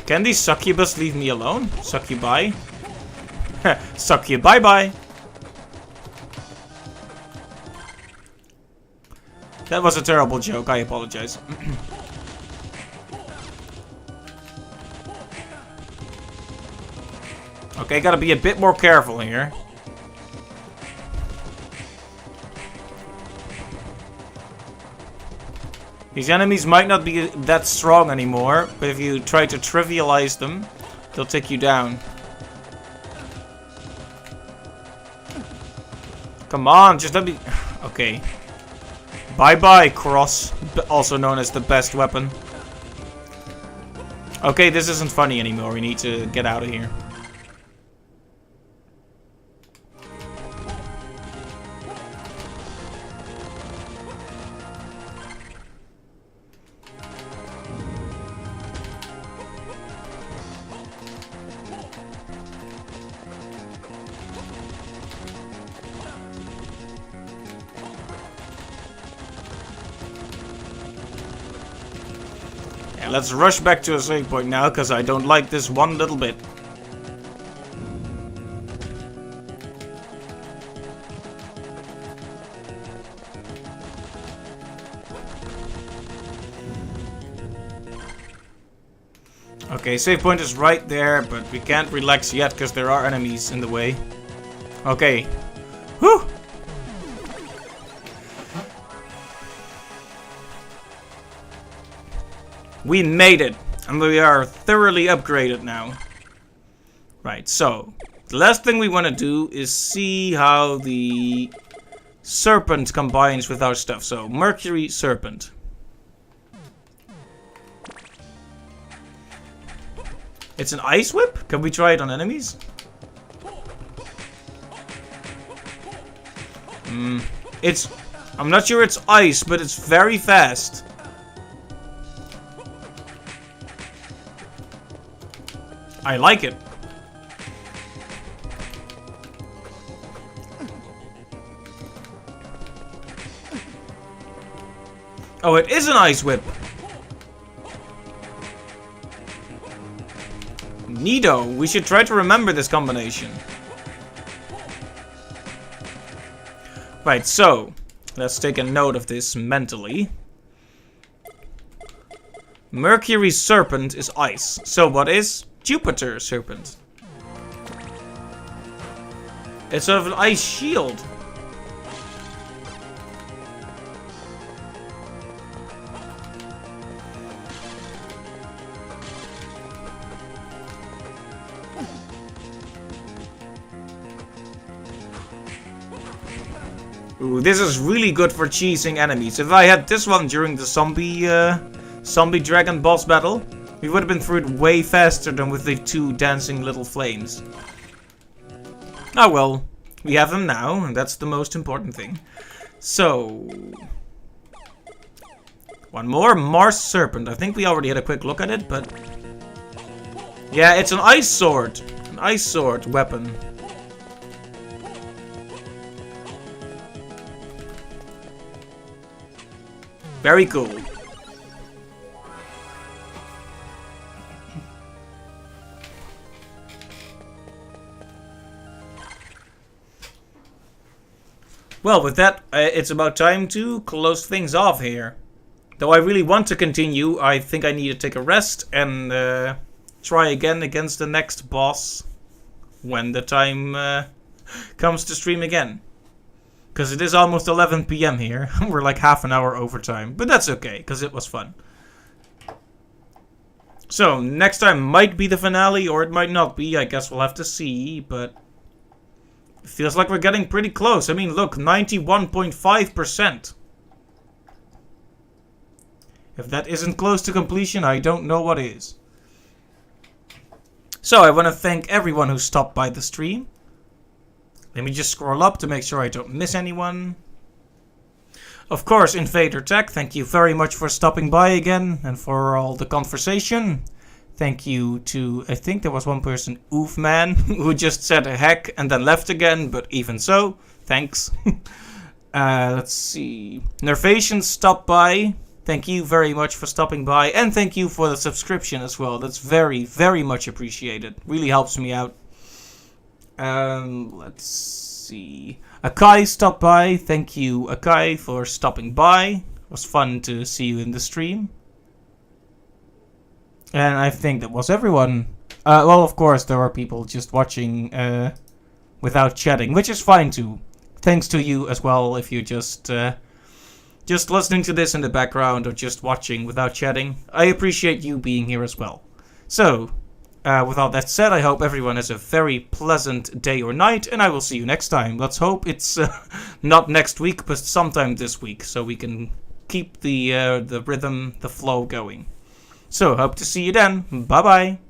Speaker 1: Can these succubus leave me alone? Succubi? Succubi bye. That was a terrible joke, I apologize. Okay, gotta be a bit more careful here. These enemies might not be that strong anymore, but if you try to trivialize them, they'll take you down. Come on, just let me... Okay. Bye-bye, cross. Also known as the best weapon. Okay, this isn't funny anymore. We need to get out of here. Okay, let's rush back to a save point now, because I don't like this one little bit. Okay, save point is right there, but we can't relax yet because there are enemies in the way. Okay. Whew! We made it! And we are thoroughly upgraded now. Right, so the last thing we want to do is see how the serpent combines with our stuff. So, Mercury Serpent. It's an ice whip? Can we try it on enemies? I'm not sure it's ice, but it's very fast. I like it. Oh, it is an ice whip. Neato, we should try to remember this combination. Right, so let's take a note of this mentally. Mercury Serpent is ice. So what is Jupiter Serpent? It's sort of an ice shield. Ooh, this is really good for cheesing enemies. If I had this one during the zombie dragon boss battle, we would have been through it way faster than with the two dancing little flames. Oh well, we have them now, and that's the most important thing. So, one more, Mars Serpent. I think we already had a quick look at it, but yeah, it's an ice sword weapon. Very cool. Well, with that, it's about time to close things off here. Though I really want to continue, I think I need to take a rest and try again against the next boss when the time comes to stream again. Because it is almost 11 PM here. We're like half an hour overtime. But that's okay, because it was fun. So, next time might be the finale, or it might not be. I guess we'll have to see, but it feels like we're getting pretty close. I mean, look, 91.5%. If that isn't close to completion, I don't know what is. So, I want to thank everyone who stopped by the stream. Let me just scroll up to make sure I don't miss anyone. Of course, Invader Tech, thank you very much for stopping by again and for all the conversation. Thank you to, I think there was one person, Oofman, who just said a heck and then left again, but even so, thanks. Let's see. Nervation stopped by. Thank you very much for stopping by. And thank you for the subscription as well. That's very, very much appreciated. Really helps me out. Let's see. Akai stopped by. Thank you, Akai, for stopping by. It was fun to see you in the stream. And I think that was everyone. Well, of course, there are people just watching without chatting, which is fine too. Thanks to you as well if you're just listening to this in the background or just watching without chatting. I appreciate you being here as well. So, with all that said, I hope everyone has a very pleasant day or night, and I will see you next time. Let's hope it's not next week, but sometime this week, so we can keep the rhythm, the flow going. So, hope to see you then. Bye-bye.